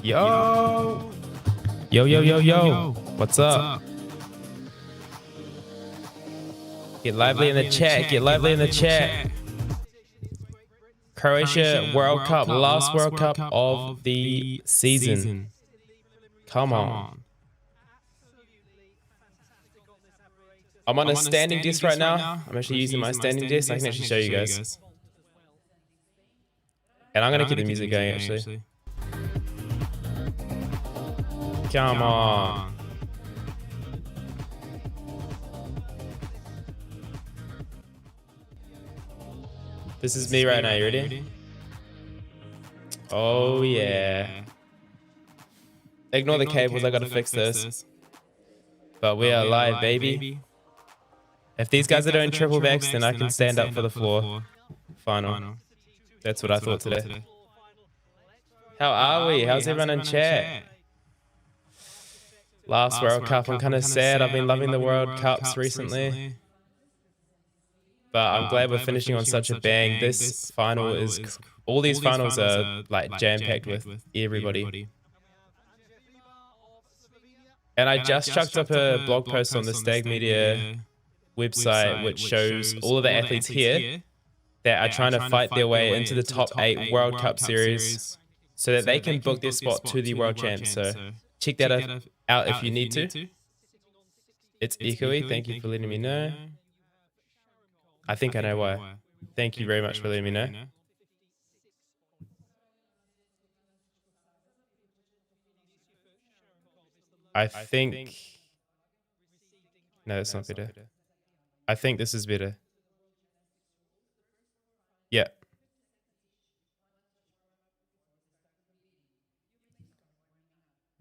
Yo! Yo. What's up? Get lively in the chat. Get lively in the chat. Croatia World Cup, last World Cup of the season. Come on. I'm on a standing disc right now. I'm actually using my standing disc. I can actually show you guys. And I'm going to keep the music going actually. Come on. This is me right now. You ready? Oh yeah. Ignore the cables. I gotta fix this. But we are live, baby. If these guys are doing triple backs, then I can stand up for the floor final. That's what I thought today. How are we? How's everyone in chat? Last World Cup. I'm kind of sad. I've been loving the World Cups recently. But I'm glad we're finishing on such a bang. This final is... All these finals are like jam-packed with everybody. And I just chucked up a blog post on the STAG Media website which shows all of the athletes here that are trying to fight their way into the top 8 World Cup series so that they can book their spot to the World Champs. So check that out if you need to. It's echoey. Thank you for letting me know. I think I know why. Thank you very much for letting me know. I think... No, that's not better. I think this is better. Yeah.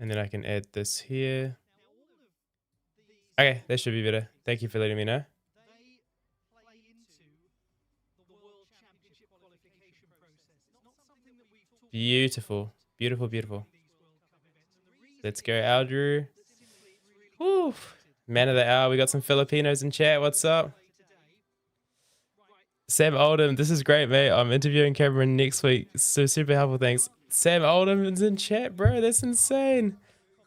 And then I can add this here. Okay, that should be better. Thank you for letting me know. Beautiful. Beautiful. Let's go, Aldrew. Woo. Man of the hour. We got some Filipinos in chat. What's up? Sam Oldham. This is great, mate. I'm interviewing Cameron next week. So super helpful. Thanks. Sam Oldham is in chat, bro. That's insane.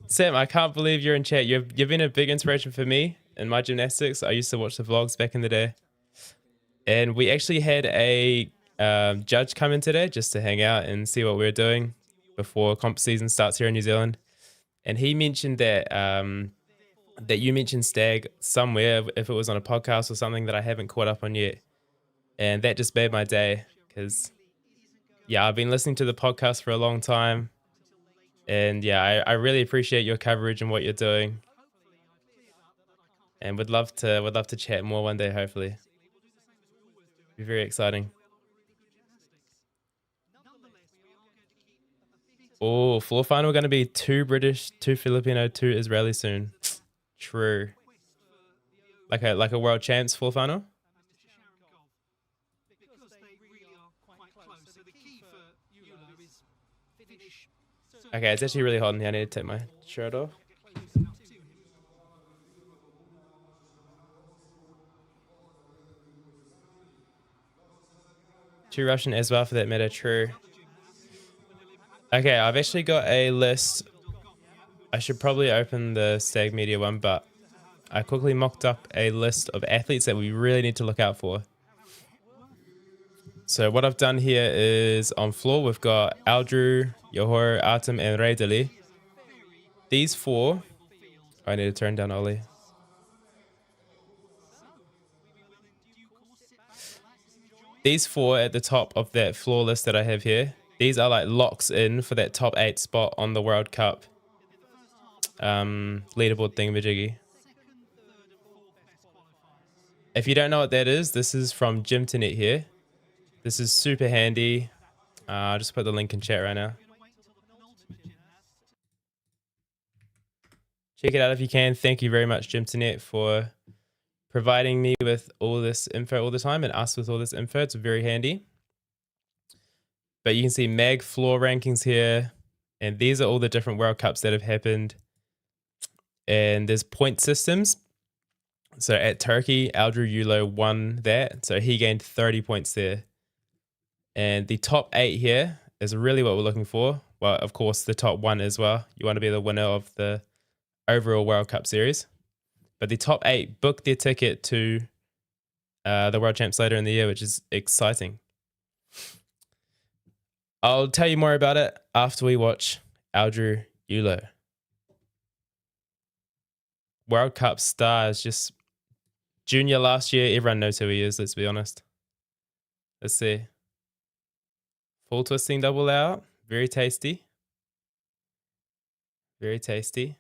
Sam, I can't believe you're in chat. You've been a big inspiration for me in my gymnastics. I used to watch the vlogs back in the day. And we actually had a judge come in today just to hang out and see what we're doing before comp season starts here in New Zealand. And he mentioned that that you mentioned STAG somewhere, if it was on a podcast or something that I haven't caught up on yet. And that just made my day because, yeah, I've been listening to the podcast for a long time. And yeah, I really appreciate your coverage and what you're doing. And would love to chat more one day, hopefully. Be very exciting. Oh, floor final going to be 2 British, 2 Filipino, 2 Israeli soon. True. Like a world champs floor final? Okay, it's actually really hot in here. I need to take my shirt off. Two Russian as well for that matter, true. Okay, I've actually got a list. I should probably open the STAG Media one, but I quickly mocked up a list of athletes that we really need to look out for. So what I've done here is on floor, we've got Aldrew, Johor, Artem, and Raideli. These 4, I need to turn down Ollie. These 4 at the top of that floor list that I have here, these are like locks in for that top 8 spot on the World Cup leaderboard thingamajiggy. If you don't know what that is, this is from Gymternet here. This is super handy. I'll just put the link in chat right now. Check it out if you can. Thank you very much, Gymternet, for providing me with all this info all the time and us with all this info. It's very handy. But you can see mag floor rankings here. And these are all the different World Cups that have happened. And there's point systems. So at Turkey, Aldrew Yulo won that. So he gained 30 points there. And the top 8 here is really what we're looking for. Well, of course, the top one as well. You want to be the winner of the overall World Cup series. But the top 8 book their ticket to the World Champs later in the year, which is exciting. I'll tell you more about it after we watch Aldrew Yulo. World Cup stars, just junior last year. Everyone knows who he is, let's be honest. Let's see. Full twisting double out. Very tasty. Very tasty.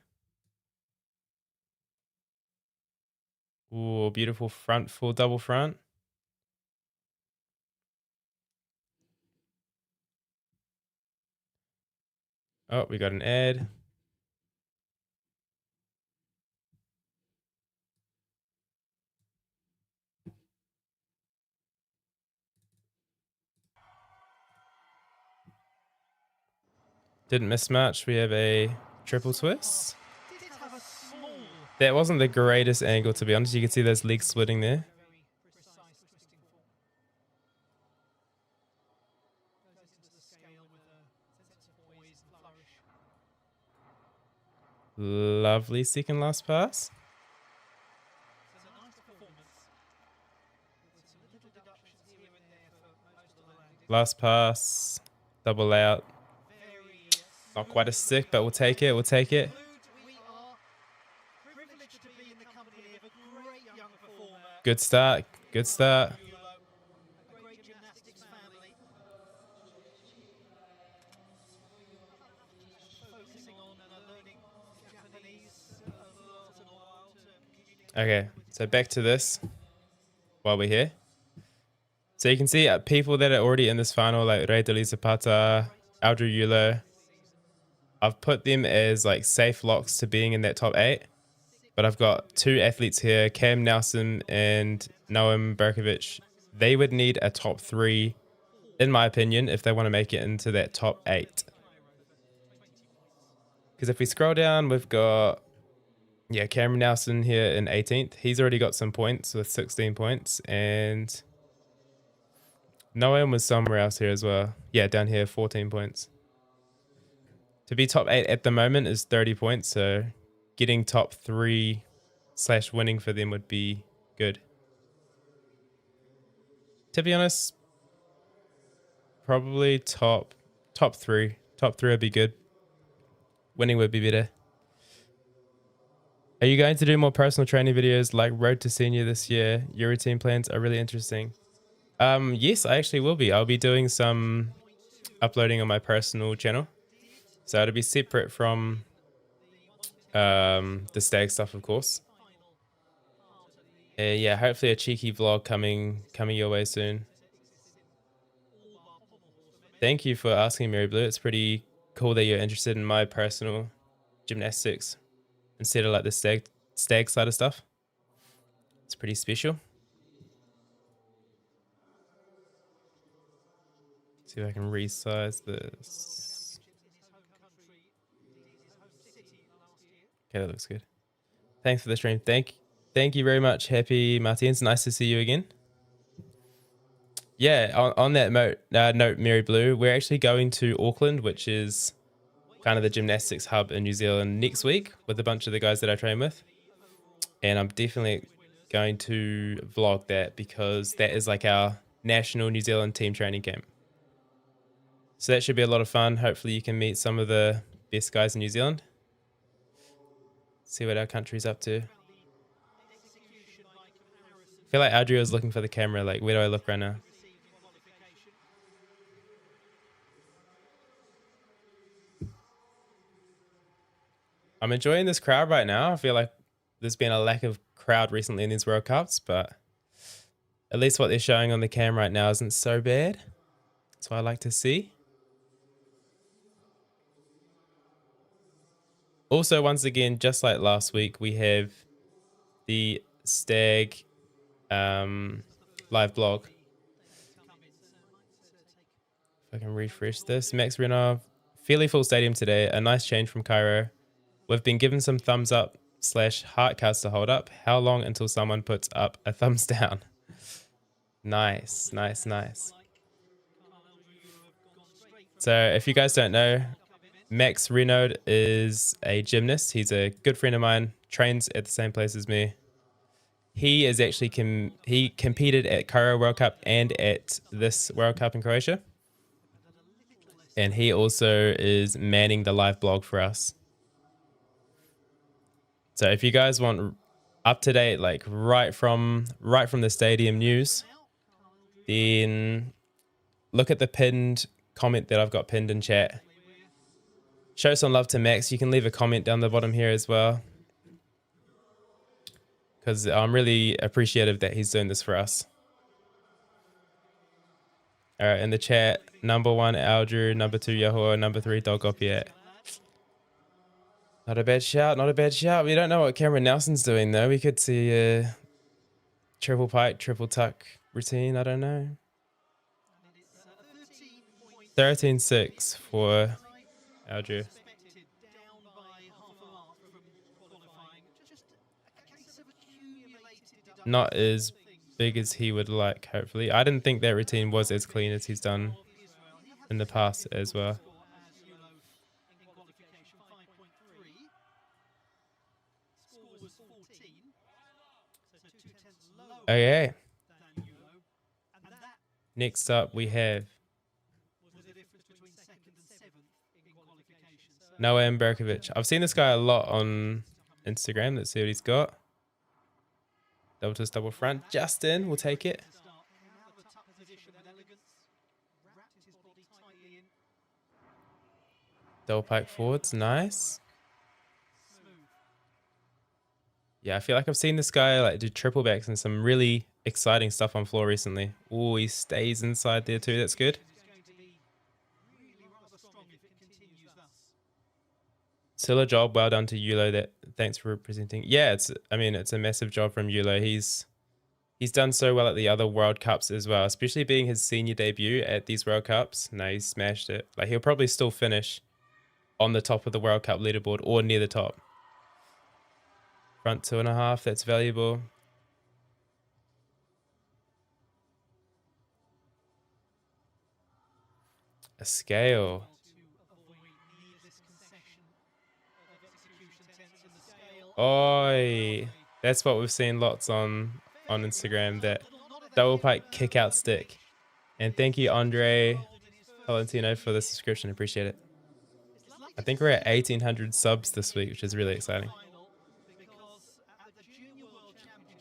Ooh, beautiful front, full double front. Oh, we got an ad. Didn't miss much. We have a triple twist. That wasn't the greatest angle, to be honest. You can see those legs splitting there. Lovely second last pass. Last pass. Double out. Not quite a stick, but we'll take it. We'll take it. Good start. Good start. Okay, so back to this while we're here. So you can see people that are already in this final, like Ray Deli Zapata, Aldrew Yulo. I've put them as like safe locks to being in that top 8. But I've got 2 athletes here, Cam Nelson and Noam Berkovic. They would need a top 3, in my opinion, if they want to make it into that top 8. Because if we scroll down, we've got, Cameron Nelson here in 18th. He's already got some points with 16 points. And Noam was somewhere else here as well. Yeah, down here, 14 points. To be top 8 at the moment is 30 points. So getting top 3 / winning for them would be good. To be honest, probably top 3. Top 3 would be good. Winning would be better. Are you going to do more personal training videos like Road to Senior this year? Your routine plans are really interesting. Yes, I actually will be. I'll be doing some uploading on my personal channel. So it'll be separate from the STAG stuff, of course. Yeah, hopefully a cheeky vlog coming your way soon. Thank you for asking, Mary Blue. It's pretty cool that you're interested in my personal gymnastics instead of like the stag side of stuff. It's pretty special. See if I can resize this. Okay, that looks good. Thanks for the stream. Thank you very much, Happy Martins. Nice to see you again. Yeah, on that note, Mary Blue, we're actually going to Auckland, which is kind of the gymnastics hub in New Zealand, next week with a bunch of the guys that I train with. And I'm definitely going to vlog that because that is like our national New Zealand team training camp. So that should be a lot of fun. Hopefully you can meet some of the best guys in New Zealand. See what our country's up to. I feel like Adria is looking for the camera. Like, where do I look right now? I'm enjoying this crowd right now. I feel like there's been a lack of crowd recently in these World Cups, but at least what they're showing on the cam right now isn't so bad. That's what I like to see. Also, once again, just like last week, we have the STAG live blog. If I can refresh this. Max Renaud, fairly full stadium today. A nice change from Cairo. We've been given some thumbs up / heart cards to hold up. How long until someone puts up a thumbs down? Nice, nice, nice. So if you guys don't know, Max Renaud is a gymnast. He's a good friend of mine, trains at the same place as me. He is actually he competed at Cairo World Cup and at this World Cup in Croatia. And he also is manning the live blog for us. So if you guys want up to date, like right from the stadium news, then look at the pinned comment that I've got pinned in chat. Show some love to Max. You can leave a comment down the bottom here as well, because I'm really appreciative that he's doing this for us. All right, in the chat, number 1, Aldrew, number 2, Yahoo, number 3, Dolgopiat. Not a bad shout, not a bad shout. We don't know what Cameron Nelson's doing, though. We could see a triple pike, triple tuck routine. I don't know. 13.6 for Aldrew. Not as big as he would like, hopefully. I didn't think that routine was as clean as he's done in the past as well. Okay. Next up, we have Noah Berkovic. I've seen this guy a lot on Instagram. Let's see what he's got. Double twist, double front. Justin, we'll take it. Double pike forwards, nice. Yeah, I feel like I've seen this guy like do triple backs and some really exciting stuff on floor recently. Oh, he stays inside there too. That's good. Still a job. Well done to Yulo. Thanks for representing. Yeah, it's a massive job from Yulo. He's done so well at the other World Cups as well, especially being his senior debut at these World Cups. No, he smashed it. Like, he'll probably still finish on the top of the World Cup leaderboard or near the top. Front 2.5, that's valuable. A scale. Oi, that's what we've seen lots on Instagram, that double pike kick out stick. And thank you, Andre Valentino, for the subscription. Appreciate it. I think we're at 1,800 subs this week, which is really exciting.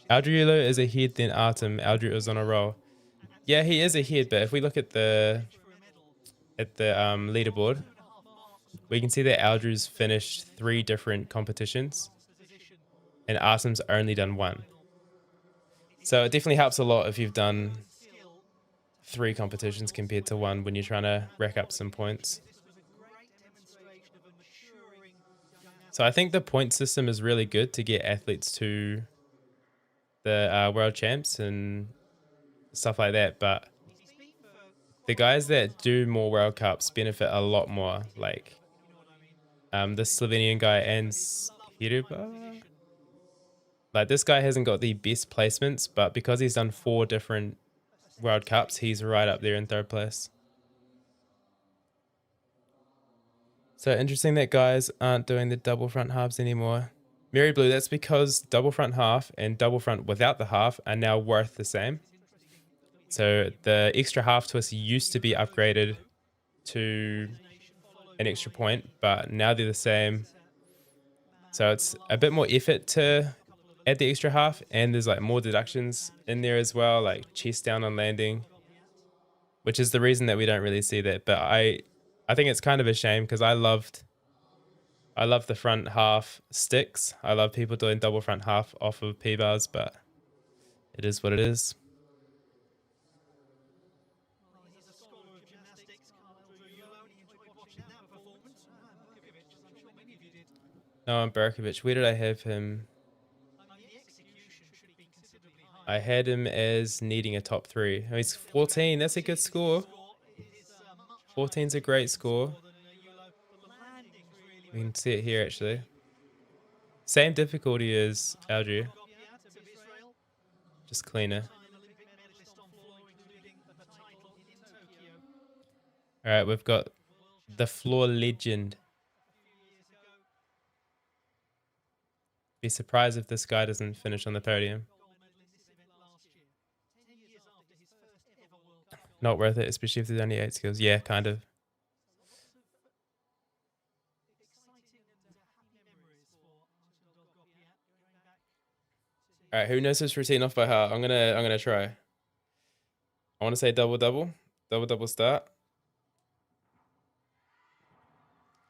Aldrew is ahead than Artem. Aldrew is on a roll. Yeah, he is ahead, but if we look at the leaderboard, we can see that Aldrew's finished 3 different competitions and Artem's only done 1. So it definitely helps a lot if you've done 3 competitions compared to 1 when you're trying to rack up some points. So I think the point system is really good to get athletes to the world champs and stuff like that, but the guys that do more World Cups benefit a lot more, like the Slovenian guy and Hiruba. Like, this guy hasn't got the best placements, but because he's done 4 different World Cups, he's right up there in 3rd place. So interesting that guys aren't doing the double front halves anymore. Mary Blue, that's because double front half and double front without the half are now worth the same. So the extra half twist used to be upgraded to an extra point, but now they're the same. So it's a bit more effort to add the extra half, and there's like more deductions in there as well, like chest down on landing, which is the reason that we don't really see that. But I think it's kind of a shame, because I love the front half sticks. I love people doing double front half off of P-bars, but it is what it is. No, I'm Berkovic. Where did I have him? I had him as needing a top 3. Oh, he's 14. That's a good score. 14's a great score. We can see it here, actually. Same difficulty as Aldrew, just cleaner. All right, we've got the floor legend, Be surprised if this guy doesn't finish on the podium. Not worth it, especially if there's only 8 skills. Yeah, kind of. All right, who knows this routine off by heart? I'm gonna try. I want to say double double, double double start.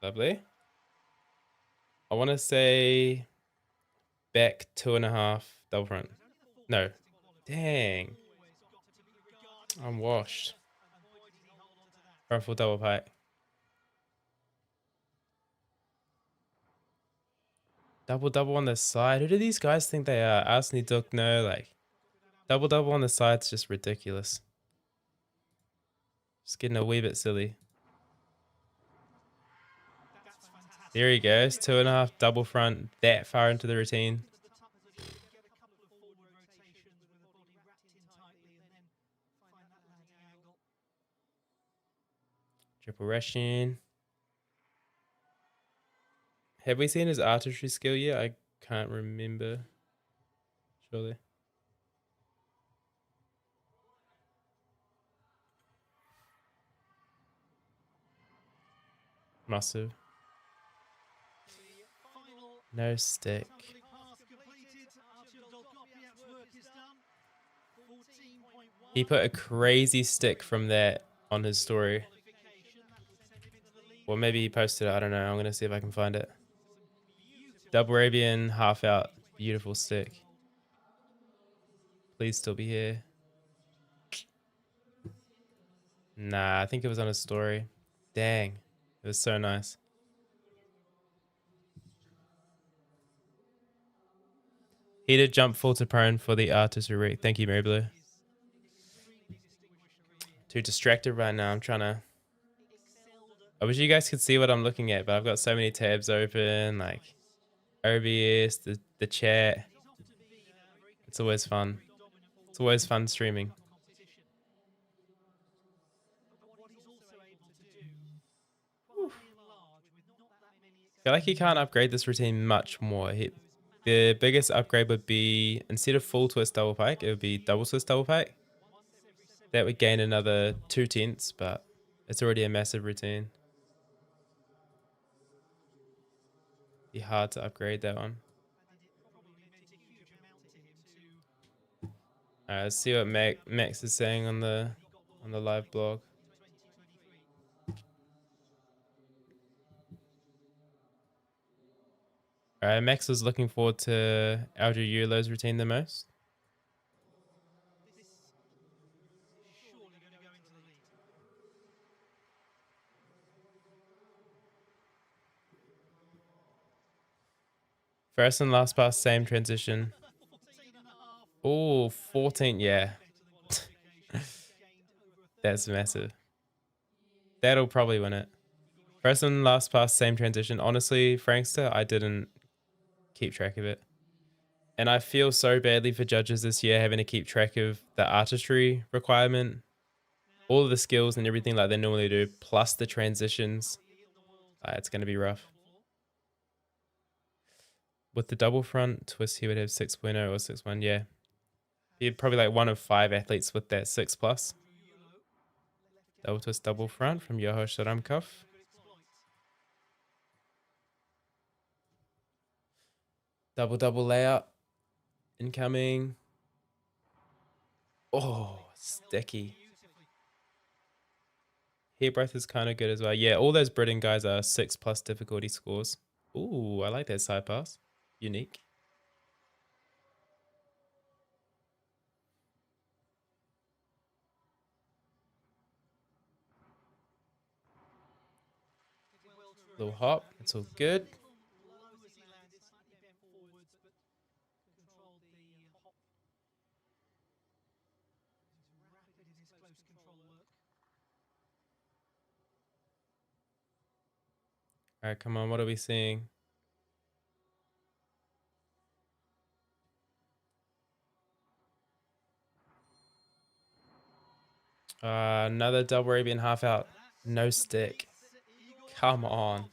Lovely. I want to say back 2.5 double front. No, dang, I'm washed. Front full double pike. Double double on the side. Who do these guys think they are? Asni Duck, no, like double double on the side's just ridiculous. Just getting a wee bit silly. There he goes, 2.5 double front that far into the routine. Triple Russian. Have we seen his artistry skill yet? I can't remember. Surely. Must have. No stick. He put a crazy stick from that on his story. Or maybe he posted it. I don't know. I'm going to see if I can find it. Double Arabian, half out. Beautiful stick. Please still be here. Nah, I think it was on his story. Dang. It was so nice. He did jump full to prone for the artistry rig. Thank you, Mary Blue. Too distracted right now. I'm trying to... I wish you guys could see what I'm looking at, but I've got so many tabs open, like OBS, the chat. It's always fun. It's always fun streaming. Whew. I feel like he can't upgrade this routine much more. The biggest upgrade would be, instead of full twist double pike, it would be double twist double pike. That would gain another 2/10, but it's already a massive routine. Be hard to upgrade that one. Alright, let's see what Max is saying on the live blog. Alright, Max was looking forward to Aldo Yulo's routine the most. First and last pass, same transition. Oh, 14, yeah. That's massive. That'll probably win it. First and last pass, same transition. Honestly, Frankster, I didn't keep track of it. And I feel so badly for judges this year having to keep track of the artistry requirement, all of the skills and everything like they normally do, plus the transitions. It's going to be rough. With the double front twist, he would have 6.0 or 6.1, yeah. He'd probably like one of 5 athletes with that 6+. Double twist, double front from Yoho Sharamkov. Double layout. Incoming. Oh, sticky. Hair breath is kind of good as well. Yeah, all those Britain guys are 6+ difficulty scores. Ooh, I like that side pass. Unique. Little hop. It's all good. All right, come on. What are we seeing? Another double Arabian half out. No stick. Come on.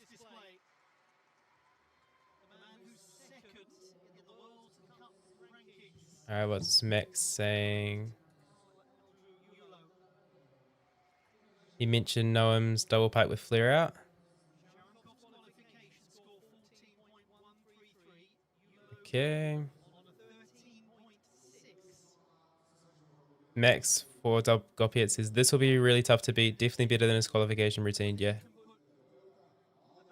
All right, what's Max saying? He mentioned Noam's double pipe with flare out. Okay. Max for Gopiet says this will be really tough to beat. Definitely better than his qualification routine. Yeah.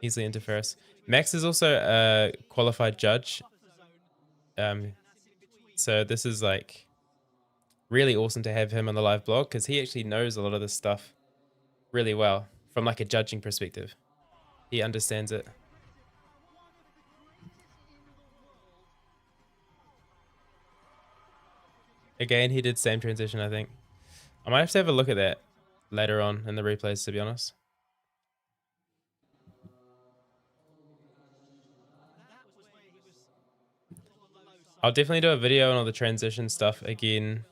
Easily into first. Max is also a qualified judge. So this is like really awesome to have him on the live blog because he actually knows a lot of this stuff really well from like a judging perspective. He understands it. Again, he did same transition, I think. I might have to have a look at that later on in the replays, to be honest. I'll definitely do a video on all the transition stuff again.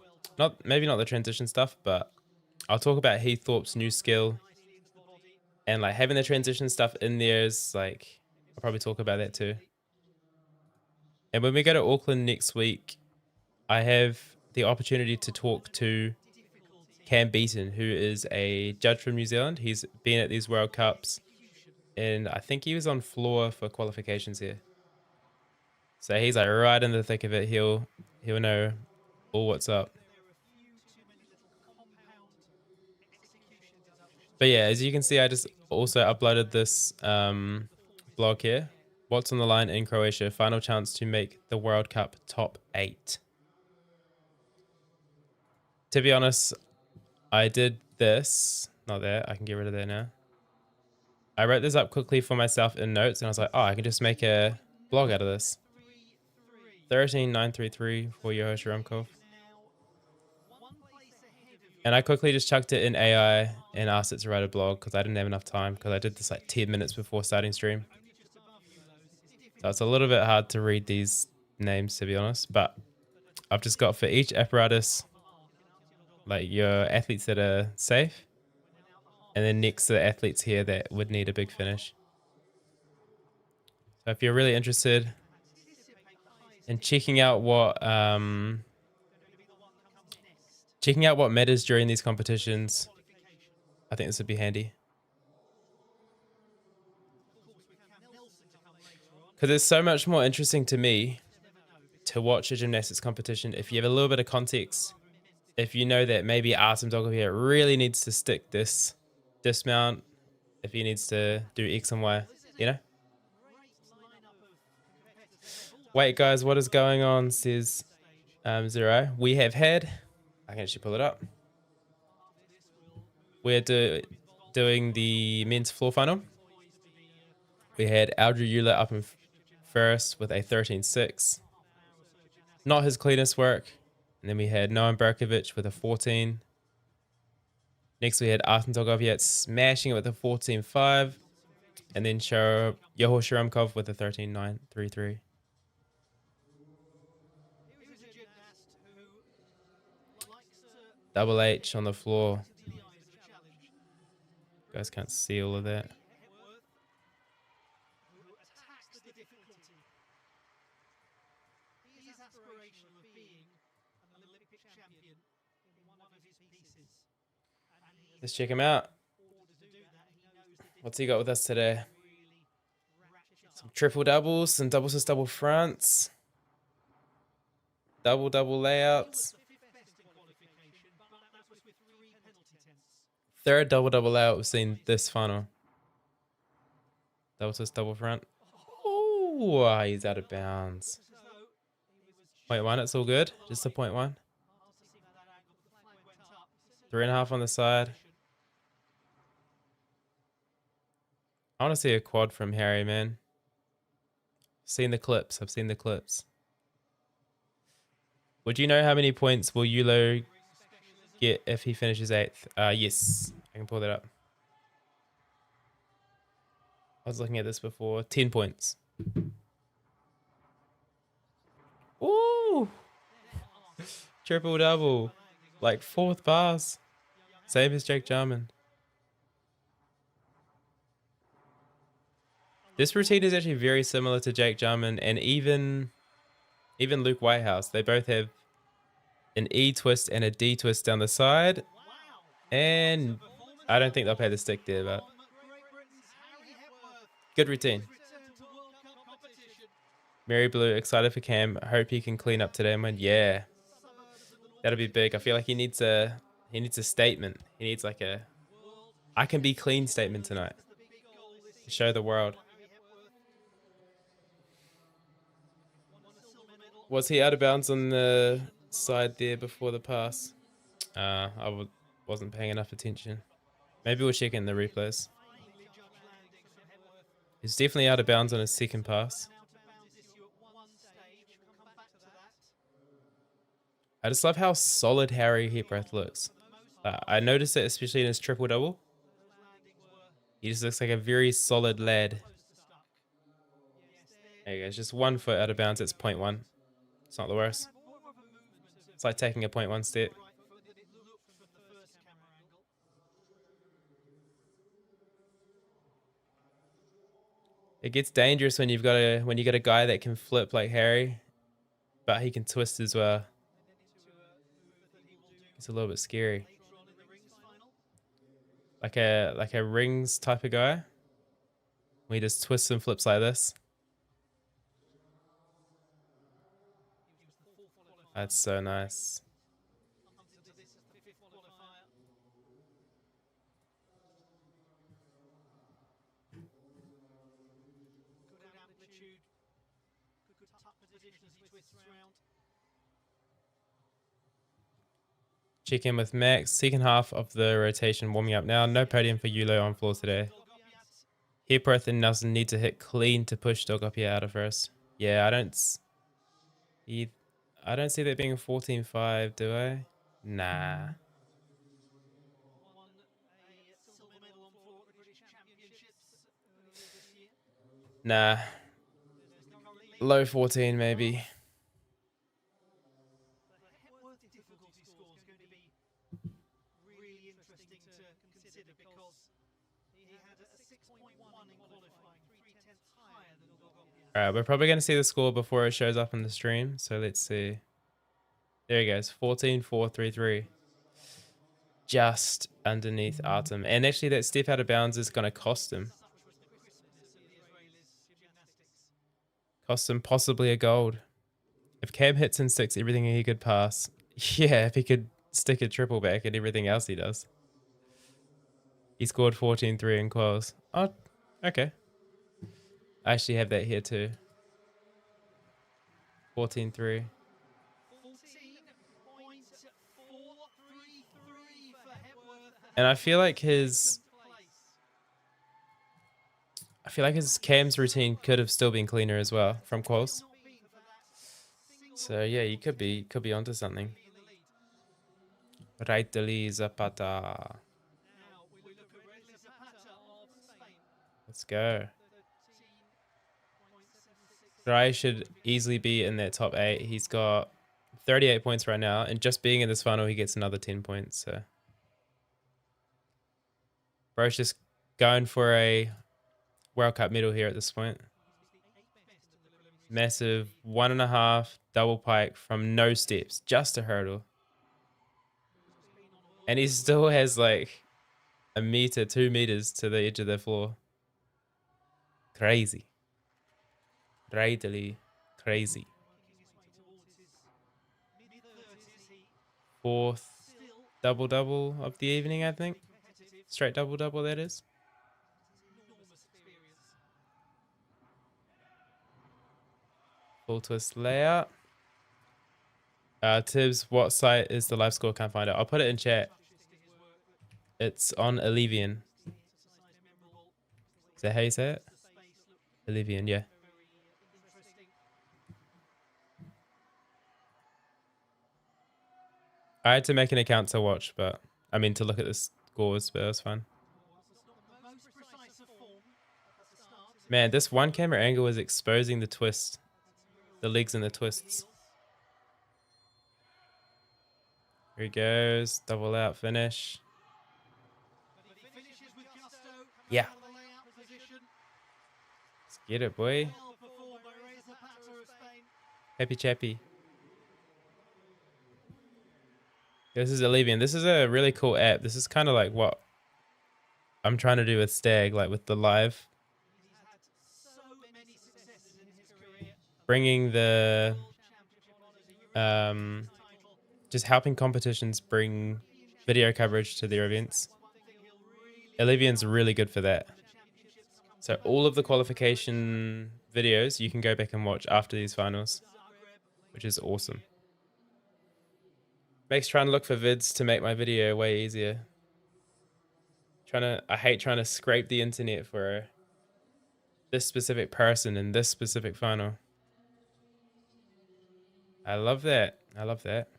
Maybe not the transition stuff, but I'll talk about Heath Thorpe's new skill. And like having the transition stuff in there is like, I'll probably talk about that too. And when we go to Auckland next week, I have the opportunity to talk to Cam Beaton, who is a judge from New Zealand. He's been at these World Cups, and I think he was on floor for qualifications here. So he's like right in the thick of it. He'll know all what's up. But yeah, as you can see, I just also uploaded this blog here. What's on the line in Croatia? Final chance to make the World Cup top 8. To be honest, I did this. Not that. I can get rid of that now. I wrote this up quickly for myself in notes, and I was like, oh, I can just make a blog out of this. 13933 for Yoho Sharumkov. And I quickly just chucked it in AI and asked it to write a blog because I didn't have enough time because I did this like 10 minutes before starting stream. So it's a little bit hard to read these names, to be honest, but I've just got for each apparatus, like your athletes that are safe, and then next to the athletes here that would need a big finish. So if you're really interested in checking out what matters during these competitions, I think this would be handy. Because it's so much more interesting to me to watch a gymnastics competition if you have a little bit of context. If you know that maybe Artem Dogov here really needs to stick this dismount, if he needs to do X and Y, you know? Wait, guys, what is going on? Says Zero. We have had, I can actually pull it up. We're doing the men's floor final. We had Aldrich Euler up in first with a 13.6. Not his cleanest work. And then we had Noam Berkovic with a 14. Next, we had Artem Dolgovic smashing it with a 14.5. And then Yoho Sharumkov with a 13.933. Double H on the floor. You guys can't see all of that. Let's check him out. What's he got with us today? Some triple doubles, some double assist double fronts. Double layouts. Third double layout we've seen this final. Double assist double front. Oh, he's out of bounds. 0.1, it's all good. Just a 0.1. 3.5 on the side. I want to see a quad from Harry, man. I've seen the clips. Would you know how many points will Yulo get if he finishes 8th? Yes, I can pull that up. I was looking at this before. 10 points. Ooh! Triple double. Like 4th pass. Same as Jake Jarman. This routine is actually very similar to Jake Jarman and even Luke Whitehouse. They both have an E twist and a D twist down the side. And I don't think they'll pay the stick there, but good routine. Mary Blue, excited for Cam. I hope he can clean up today and win. Yeah, that'll be big. I feel like he needs a statement. He needs like a I can be clean statement tonight to show the world. Was he out of bounds on the side there before the pass? Wasn't paying enough attention. Maybe we'll check in the replays. He's definitely out of bounds on his second pass. I just love how solid Harry Hepworth looks. I noticed it especially in his triple double. He just looks like a very solid lad. There you go. It's just 1 foot out of bounds. It's 0.1. It's not the worst. It's like taking a 0.1 step. It gets dangerous when you got a guy that can flip like Harry, but he can twist as well. It's a little bit scary. Like a rings type of guy. Where he just twists and flips like this. That's so nice. Check in with Max. Second half of the rotation warming up now. No podium for Yulo on floor today. Hepworth and Nelson need to hit clean to push Dogopia out of first. Yeah, I don't see that being a 14-5, do I? Nah. Nah. Low 14 maybe. Alright, we're probably going to see the score before it shows up on the stream. So let's see. There he goes. 14-4-3-3. Just underneath Artem. And actually that step out of bounds is going to cost him. Cost him possibly a gold. If Cam hits and sticks everything he could pass. Yeah, if he could stick a triple back and everything else he does. He scored 14-3 in quals. Oh, okay. I actually have that here too. 14-3. And I feel like his Cam's routine could have still been cleaner as well from quals. So yeah, you could be onto something. Rightly Zapata. Let's go. Rai should easily be in that top 8. He's got 38 points right now, and just being in this final, he gets another 10 points. So, bro's just going for a World Cup medal here at this point. Massive 1.5 double pike from no steps, just a hurdle. And he still has like a meter, 2 meters to the edge of the floor. Crazy. Rightly crazy. 4th double-double of the evening, I think. Straight double-double, that is. Full twist layout. Tibbs, what site is the live score? Can't find it. I'll put it in chat. It's on Elevian. Is that how you say it? Elevian, yeah. I had to make an account to watch, but I mean to look at the scores, but it was fun. Man, this one camera angle is exposing the twist. The legs and the twists. Here he goes. Double out finish. Yeah. Let's get it, boy. Happy chappy. This is Allevian. This is a really cool app. This is kind of like what I'm trying to do with Stag, like with the live. Bringing the, just helping competitions bring video coverage to their events. Allevian's really good for that. So all of the qualification videos you can go back and watch after these finals, which is awesome. Makes trying to look for vids to make my video way easier. I hate trying to scrape the internet for this specific person in this specific final. I love that. I love that.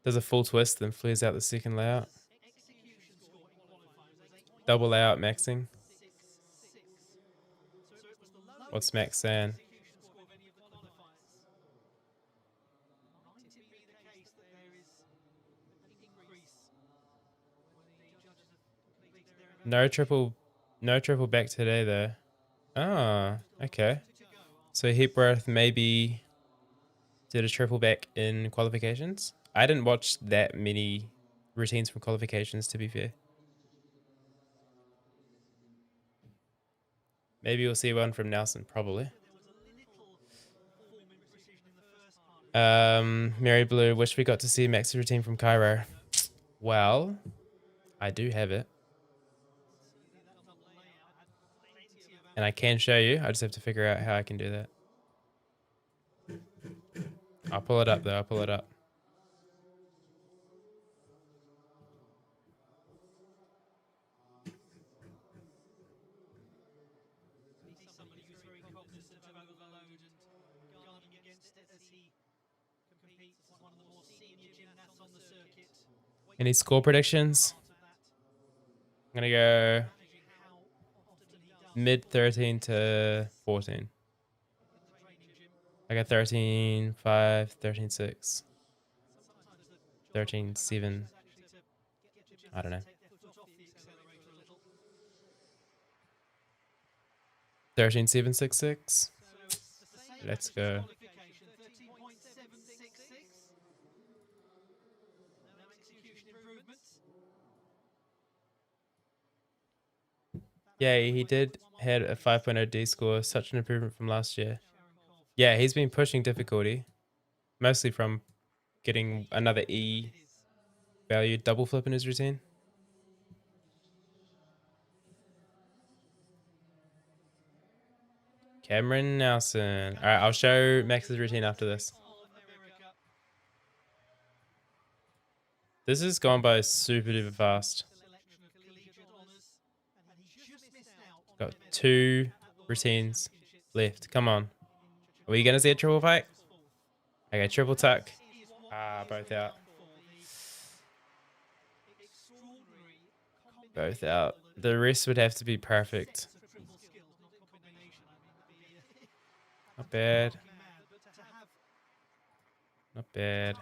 Does a full twist, then flares out the second layout. Double layout maxing. What's Max saying? No triple back today though. Ah, okay. So Hepworth maybe did a triple back in qualifications. I didn't watch that many routines from qualifications, to be fair. Maybe we'll see one from Nelson, probably. Mary Blue, wish we got to see Max's routine from Cairo. Well, I do have it. And I can show you. I just have to figure out how I can do that. I'll pull it up though. I'll pull it up. Any score predictions? I'm going to go mid 13 to 14. I got 13, 5, 13, 6, 13, 7. I don't know. 13, 7, 6, 6. Let's go. Yeah, he did had a 5.0 D score. Such an improvement from last year. Yeah, he's been pushing difficulty. Mostly from getting another E value double flip in his routine. Cameron Nelson. All right, I'll show Max's routine after this. This has gone by super duper fast. Got 2 routines left. Come on. Are we going to see a triple pike? Okay, triple tuck. Ah, both out. Both out. The rest would have to be perfect. Not bad. Not bad.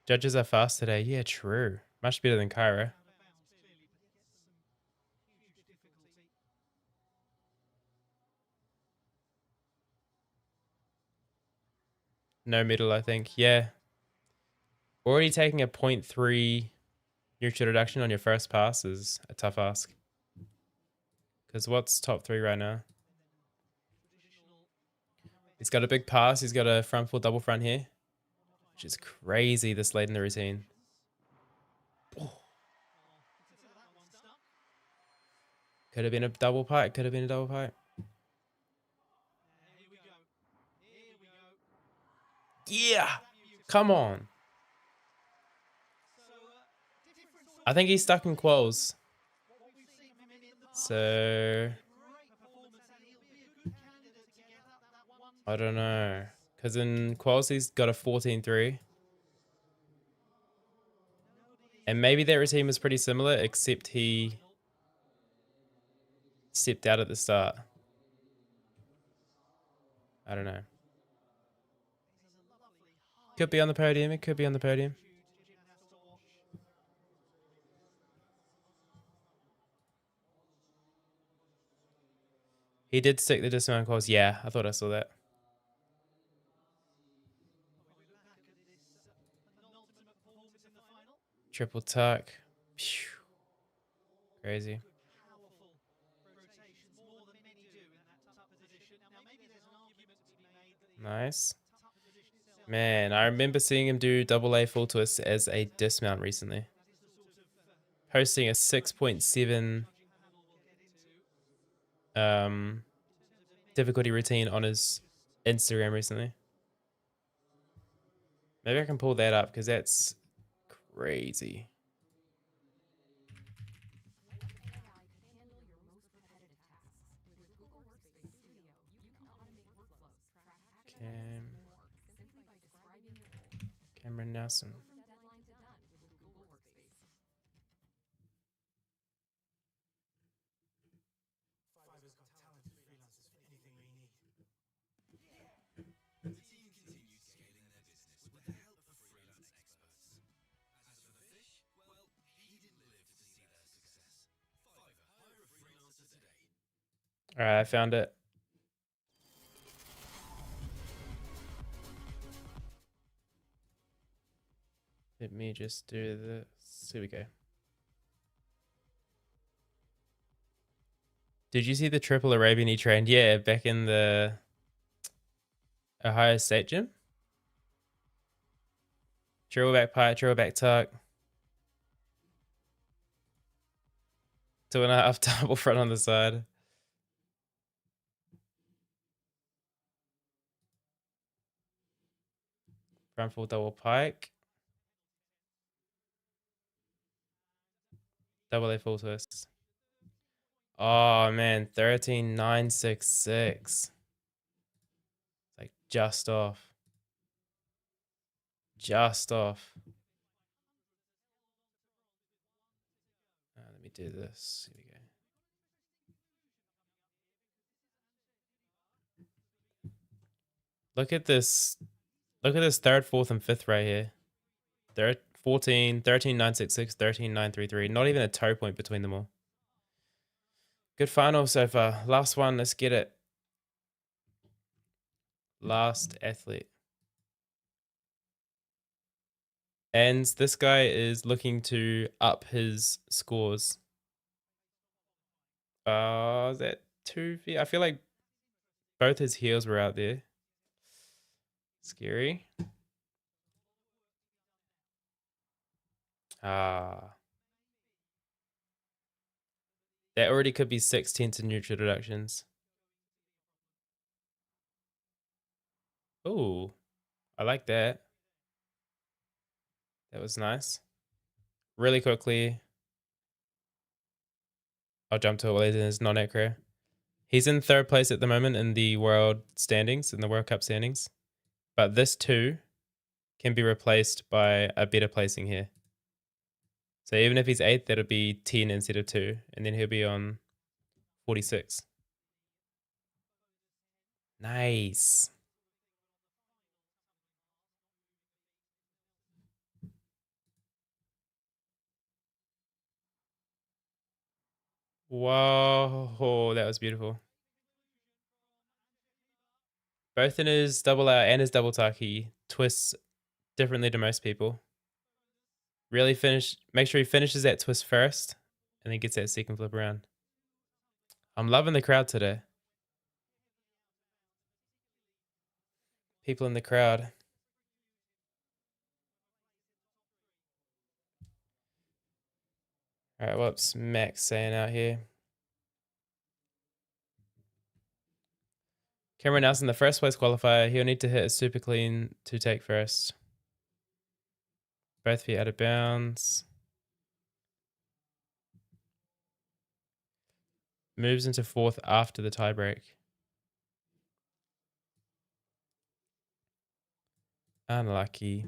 Judges are fast today. Yeah, true. Much better than Cairo. No middle, I think. Yeah. Already taking a 0.3 neutral deduction on your first pass is a tough ask. Because what's top 3 right now? He's got a big pass. He's got a front full double front here. Which is crazy this late in the routine. Could have been a double pike. Could have been a double pike. Yeah. Come on. I think he's stuck in quals. So I don't know. Because in quals he's got a 14.3. And maybe that routine was pretty similar, except he stepped out at the start. I don't know. Could be on the podium. It could be on the podium. He did stick the dismount calls. Yeah, I thought I saw that. Triple tuck. Phew. Crazy. Nice. Man, I remember seeing him do double A full twist as a dismount recently. Posting a 6.7 difficulty routine on his Instagram recently. Maybe I can pull that up because that's crazy. Cameron Nelson. All right, I found it. Let me just do this. Here we go. Did you see the triple Arabian he trained? Yeah, back in the Ohio State gym. Triple back pie, triple back tuck. 2.5 double front on the side. Front full double pike. Double A full twist. Oh man, 13,966. Like just off. Just off. Let me do this. Here we go. Look at this. Look at this third, fourth, and fifth right here. 14, 13,966, 13,933. Not even a toe point between them all. Good final so far. Last one. Let's get it. Last athlete. And this guy is looking to up his scores. Is that 2 feet? I feel like both his heels were out there. Scary. That already could be 16 to neutral deductions. Oh, I like that. That was nice. Really quickly, I'll jump to it in his non-acro. He's in third place at the moment in the world standings, in the World Cup standings. But this 2 can be replaced by a better placing here. So even if he's 8th, that'll be 10 instead of 2. And then he'll be on 46. Nice. Whoa, that was beautiful. Both in his double out and his double tuck, he twists differently to most people. Really make sure he finishes that twist first and then gets that second flip around. I'm loving the crowd today. People in the crowd. All right, what's Max saying out here? Cameron Nelson, the first place qualifier. He'll need to hit a super clean to take first. Both feet out of bounds. Moves into 4th after the tie break. Unlucky.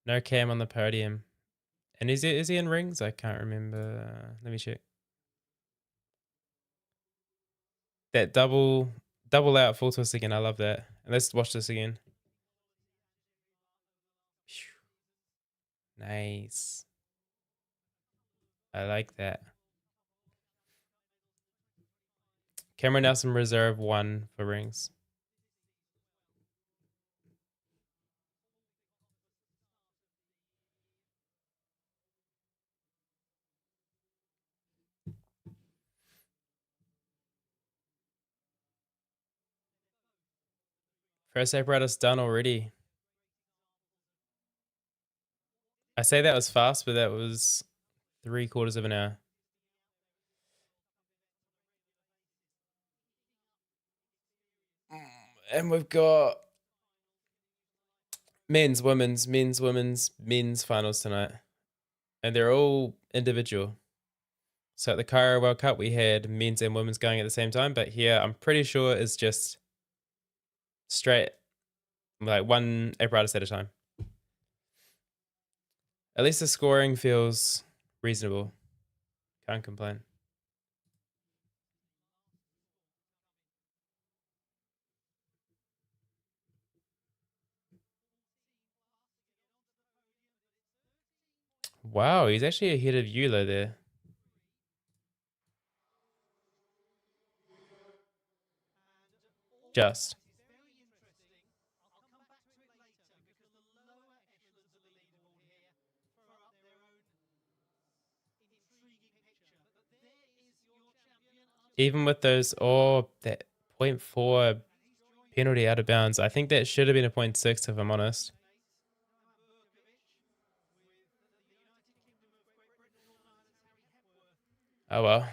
No Cam on the podium. And is he in rings? I can't remember. Let me check. That double out full twist again. I love that. And let's watch this again. Nice. I like that. Cameron Nelson reserve 1 for rings. First apparatus done already. I say that was fast, but that was 3/4 of an hour. And we've got men's, men's finals tonight. And they're all individual. So at the Cairo World Cup, we had men's and women's going at the same time. But here, I'm pretty sure it's just straight, like one apparatus at a time. At least the scoring feels reasonable. Can't complain. Wow, he's actually ahead of Yulo there. Just. Even with those, that 0.4 penalty out of bounds. I think that should have been a 0.6 if I'm honest. Oh well.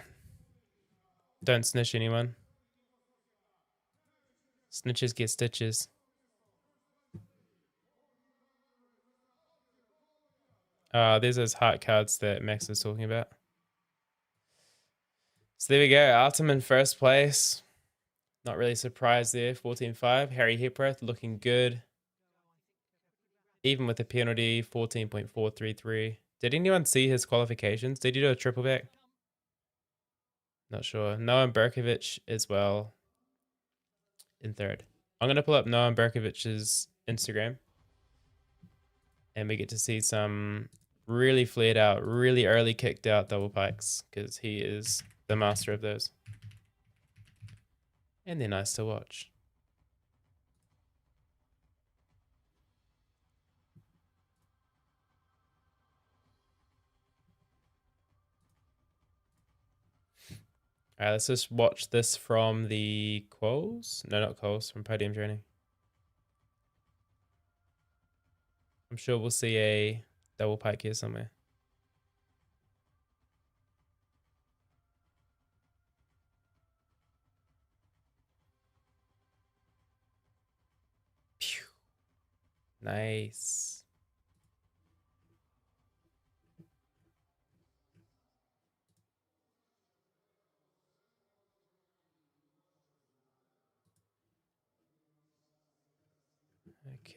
Don't snitch anyone. Snitches get stitches. There's those heart cards that Max was talking about. So there we go. Artem in first place. Not really surprised there. 14.5. Harry Hepworth looking good. Even with the penalty, 14.433. Did anyone see his qualifications? Did he do a triple back? Not sure. Noam Berkovic as well in third. I'm going to pull up Noam Berkovic's Instagram. And we get to see some really flared out, really early kicked out double pikes. Because he is the master of those. And they're nice to watch. All right, let's just watch this from the quals. No, not quals, from podium training. I'm sure we'll see a double pike here somewhere. Pew. Nice.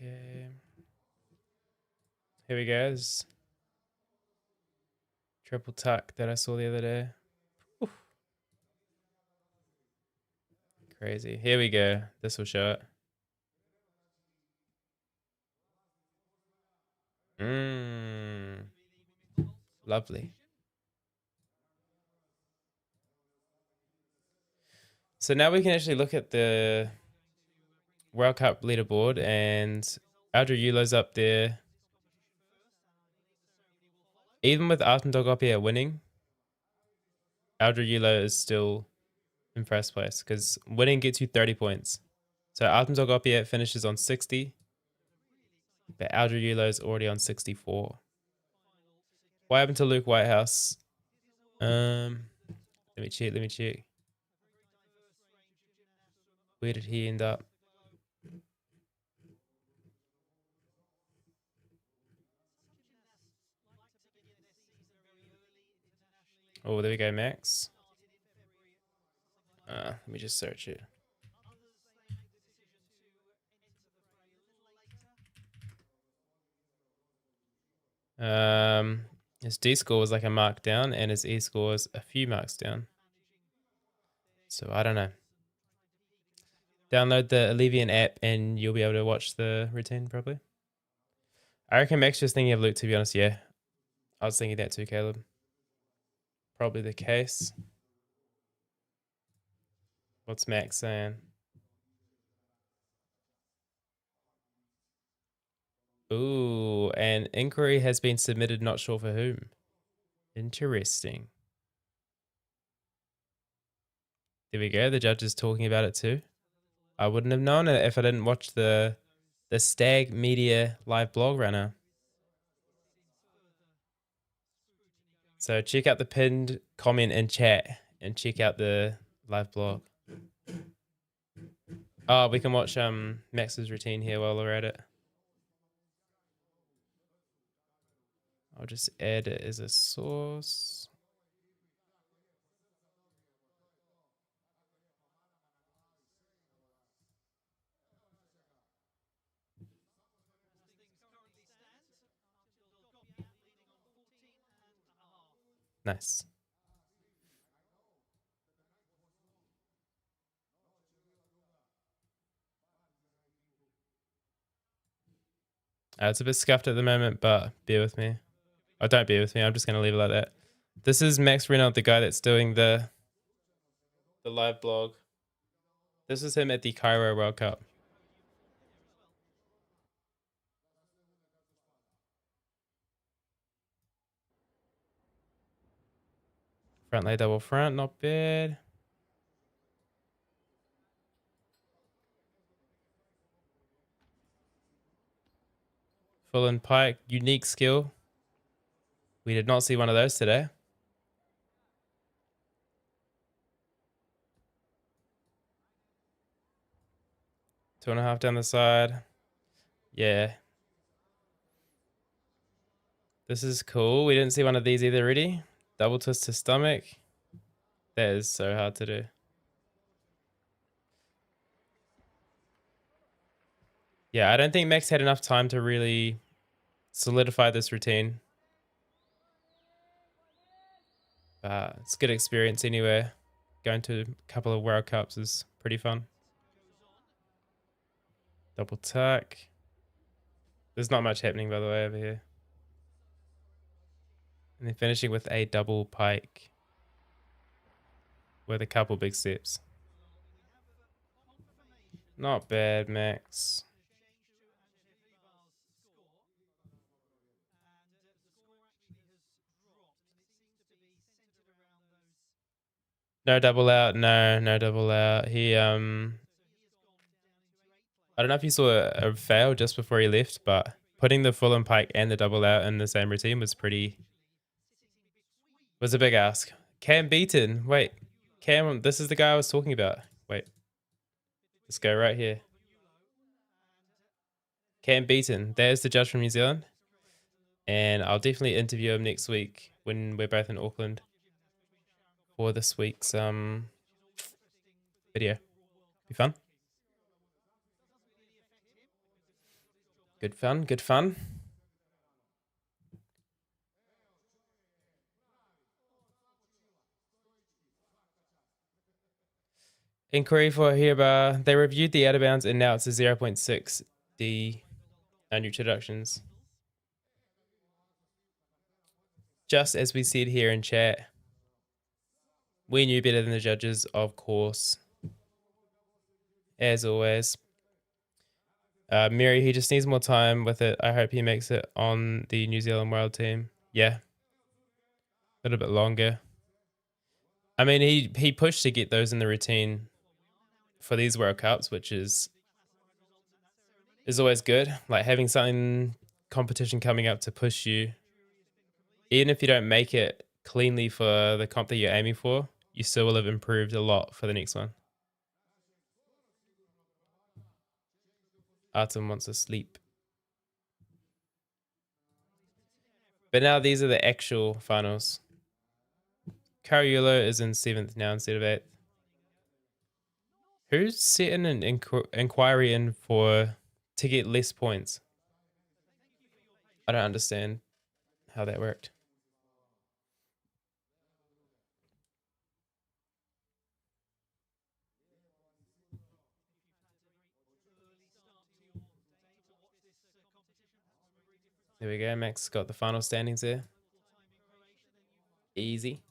Okay. Here we go. This triple tuck that I saw the other day. Oof. Crazy. Here we go. This will show it. Lovely. So now we can actually look at the World Cup leaderboard, and Aldra Yulo's up there. Even with Artem Dolgopia winning, Aldra Yulo is still in first place because winning gets you 30 points. So Artem Dolgopia finishes on 60, but Aldra Yulo is already on 64. What happened to Luke Whitehouse? Let me check. Where did he end up? Oh, there we go, Max. Let me just search it. His D score was like a mark down, and his E score was a few marks down. So I don't know. Download the Alleviant app, and you'll be able to watch the routine properly. I reckon Max just thinking of Luke, to be honest. Yeah, I was thinking that too, Caleb. Probably the case. What's Max saying? Ooh, an inquiry has been submitted, not sure for whom. Interesting. There we go. The judge is talking about it too. I wouldn't have known it if I didn't watch the Stag Media live blog right now. So check out the pinned comment in chat and check out the live blog. Oh, we can watch Max's routine here while we're at it. I'll just add it as a source. Nice. It's a bit scuffed at the moment, but bear with me. Oh, don't bear with me. I'm just going to leave it like that. This is Max Renaud, the guy that's doing the live blog. This is him at the Cairo World Cup. Front lay double front, not bad. Full and pike, unique skill. We did not see one of those today. Two and a half down the side. Yeah. This is cool. We didn't see one of these either already. Double twist to stomach. That is so hard to do. Yeah, I don't think Max had enough time to really solidify this routine. But it's good experience anyway. Going to a couple of World Cups is pretty fun. Double tuck. There's not much happening, by the way, over here. And then finishing with a double pike with a couple big steps. Not bad, Max. No double out. No double out. He, I don't know if you saw a fail just before he left, but putting the full and pike and the double out in the same routine was a big ask. Cam beaten. Wait, Cam, this is the guy I was talking about. Wait, let's go right here. Cam beaten. There's the judge from New Zealand. And I'll definitely interview him next week when we're both in Auckland for this week's video. Be fun. Good fun, good fun. Inquiry for Herba. They reviewed the out of bounds and now it's a 0.6 D new deductions. Just as we said here in chat, we knew better than the judges, of course. As always. Mary, he just needs more time with it. I hope he makes it on the New Zealand World team. Yeah. A little bit longer. I mean, he pushed to get those in the routine for these World Cups, which is always good. Like having something competition coming up to push you, even if you don't make it cleanly for the comp that you're aiming for, you still will have improved a lot for the next one. Artem wants to sleep. But now these are the actual finals. Cariulo is in 7th now instead of 8th. Who's setting an inquiry in to get less points? I don't understand how that worked. There we go. Max got the final standings there. Easy.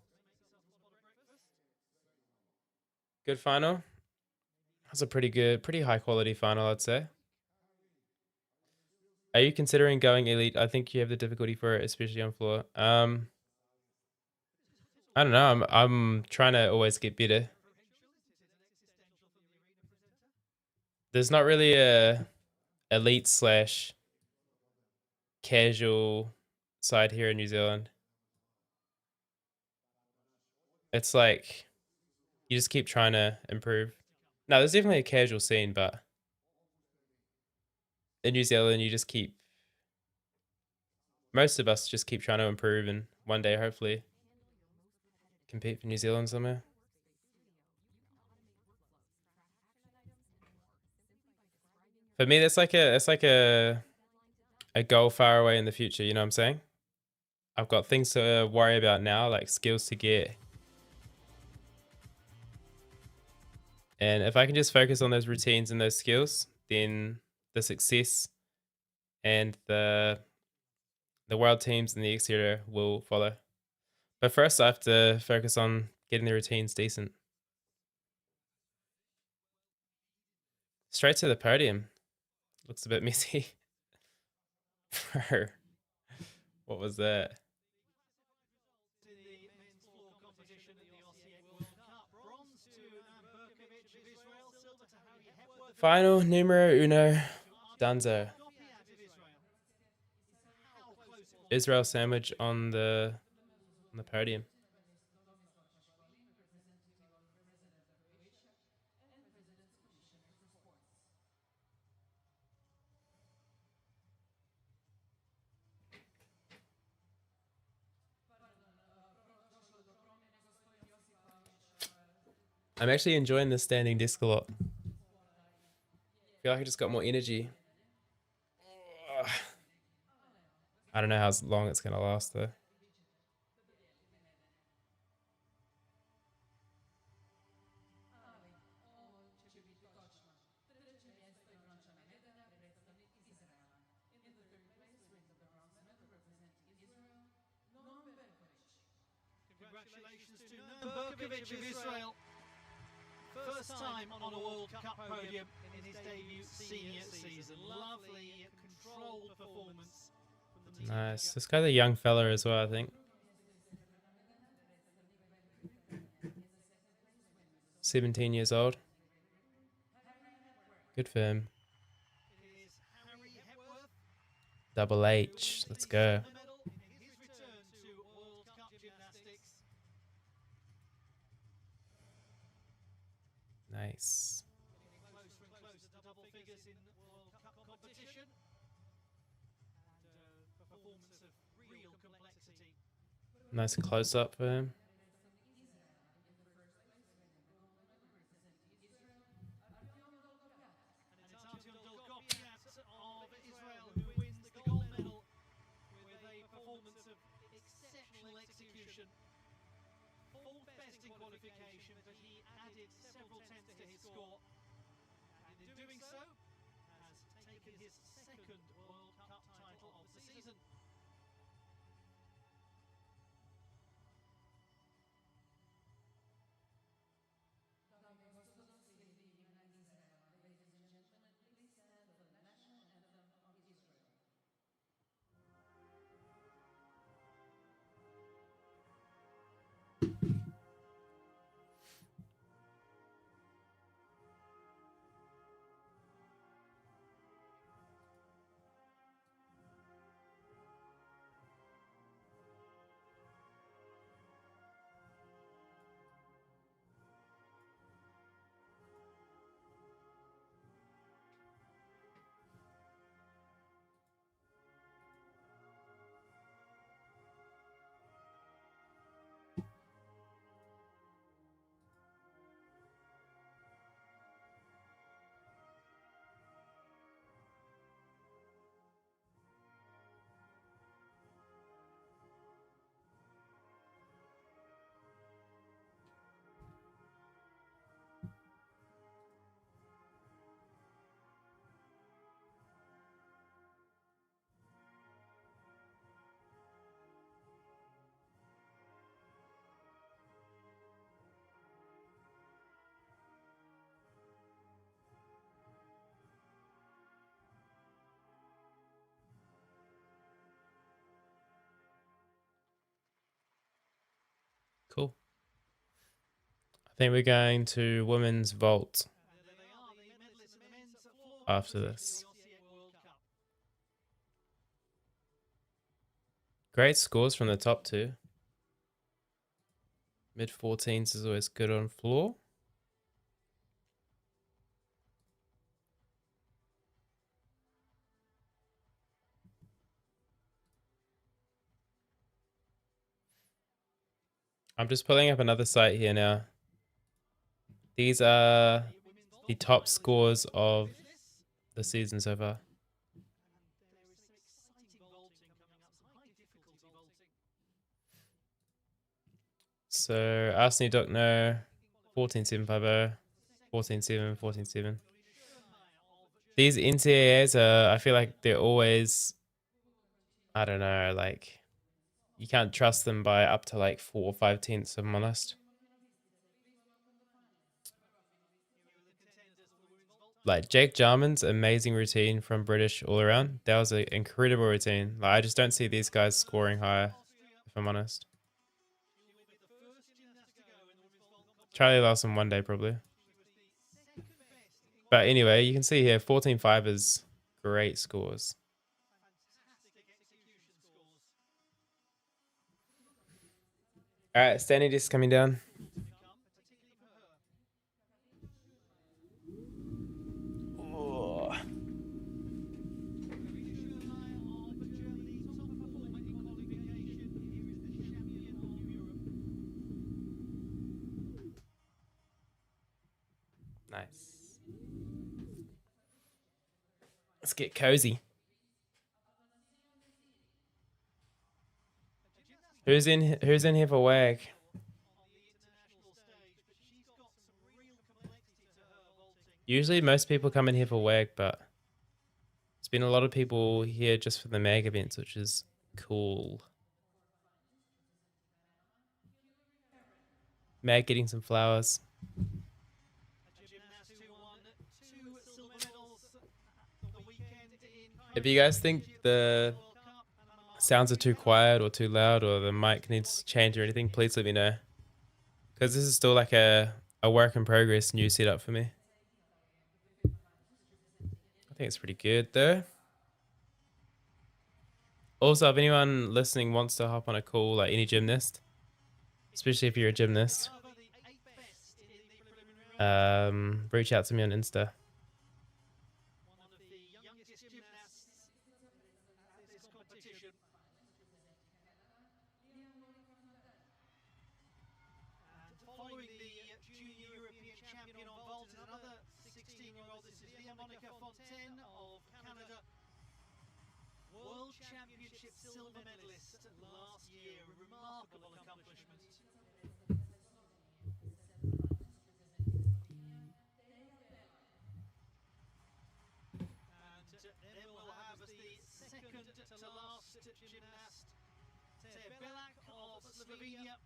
Good final. That's a pretty high quality final, I'd say. Are you considering going elite? I think you have the difficulty for it, especially on floor. I don't know. I'm trying to always get better. there's not really a elite slash casual side here in New Zealand. It's like you just keep trying to improve. No, there's definitely a casual scene, but in New Zealand, you just keep, most of us just keep trying to improve and one day hopefully compete for New Zealand somewhere. For me, that's like a goal far away in the future. You know what I'm saying? I've got things to worry about now, like skills to get, and if I can just focus on those routines and those skills, then the success and the world teams and the exterior will follow. But first, I have to focus on getting the routines decent. Straight to the podium. Looks a bit messy. Bro, what was that? Final numero uno, Dunzo. Israel sandwich on the podium. I'm actually enjoying the standing disc a lot. Feel like I just got more energy. I don't know how long it's gonna last though. Congratulations to Noam Berkovic of Israel. First time on a World Cup podium in his debut senior season. Lovely, controlled performance. Nice. This guy's a young fella as well, I think. 17 years old. Good for him. Double H. Let's go. His return to World Cup Gymnastics. Nice. Closer and closer to double figures in World Cup competition. And performance of real complexity. Nice close up for him. Of Israel, who wins the gold medal with a performance of exceptional execution. Fourth best in qualification, but he added several tenths to his score. And in doing so, has taken his second World Cup title of the season. Cool. I think we're going to women's vault. And there they are, the medalists in the men's after this. Great scores from the top two. Mid 14s is always good on floor. I'm just pulling up another site here now. These are the top scores of the season so far. So Arsenal Duckno, 14.750, 14.7, 14.7. These NCAAs are, I feel like they're always, I don't know, like you can't trust them by up to like 4 or 5 tenths, if I'm honest. Like Jake Jarman's amazing routine from British all around. That was an incredible routine. Like I just don't see these guys scoring higher, if I'm honest. Charlie Lawson one day probably. But anyway, you can see here 14.5 is great scores. All right, standing disc coming down. Oh. Nice. Let's get cozy. Who's in here for WAG? Usually most people come in here for WAG, but there's been a lot of people here just for the MAG events, which is cool. Mag getting some flowers. If you guys think the sounds are too quiet or too loud or the mic needs to change or anything, please let me know. Because this is still like a work in progress new setup for me. I think it's pretty good though. Also, if anyone listening wants to hop on a call, like any gymnast, especially if you're a gymnast, reach out to me on Insta. One of the youngest gymnasts at this competition. And following the junior European champion on vault is another 16-year-old. This is Monica Fontaine of Canada. World Championship silver medalist last year. Remarkable accomplishment. And then we'll have as the second to last gymnast, Belak of Slovenia,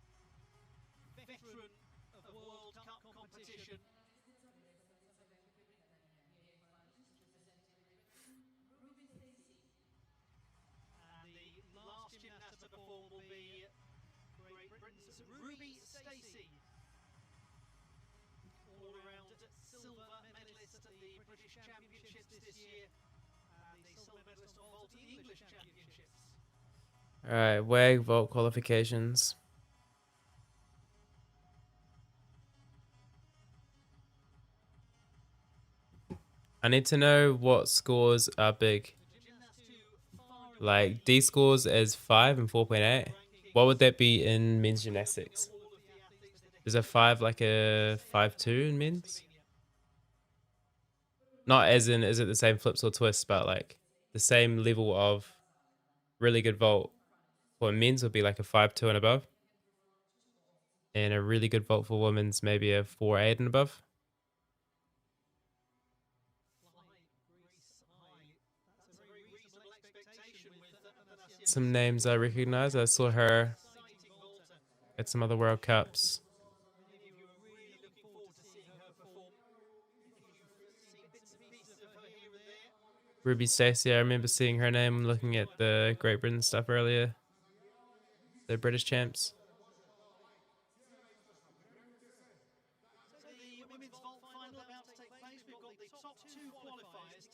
veteran of World Cup competition. And the last gymnast to perform will be Great Britain's Ruby Stacey, all-around silver medalist at the British Championships this year, and the silver medalist on vault at the English Championships. All right, WAG vault qualifications. I need to know what scores are big. Like D scores as 5 and 4.8. What would that be in men's gymnastics? Is a 5 like a 5.2 in men's? Not as in, is it the same flips or twists, but like the same level of really good vault for men's would be like a 5.2 and above. And a really good vault for women's, maybe a 4.8 and above. Some names I recognize. I saw her at some other World Cups. Ruby Stacey, I remember seeing her name looking at the Great Britain stuff earlier. The British champs. So the women's vault final about to take place. We've got the top two qualifiers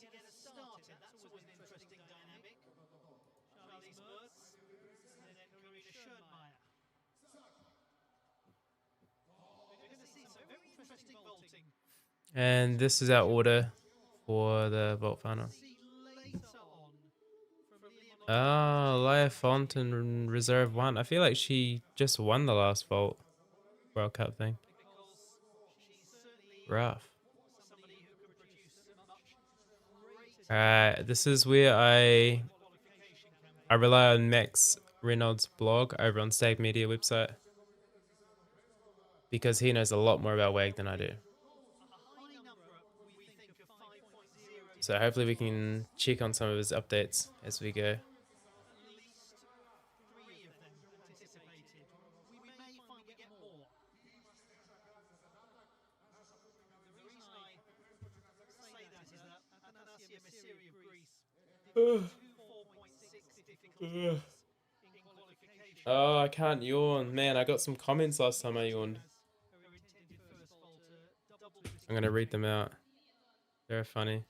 And this is our order for the vault final. Oh, Laia Font in Reserve 1. I feel like she just won the last vault World Cup thing. Rough. Alright, this is where I rely on Max Renaud's blog over on STAG Media website, because he knows a lot more about WAG than I do. So hopefully we can check on some of his updates as we go. Oh, I can't yawn. Man, I got some comments last time I yawned. I'm going to read them out. They're funny.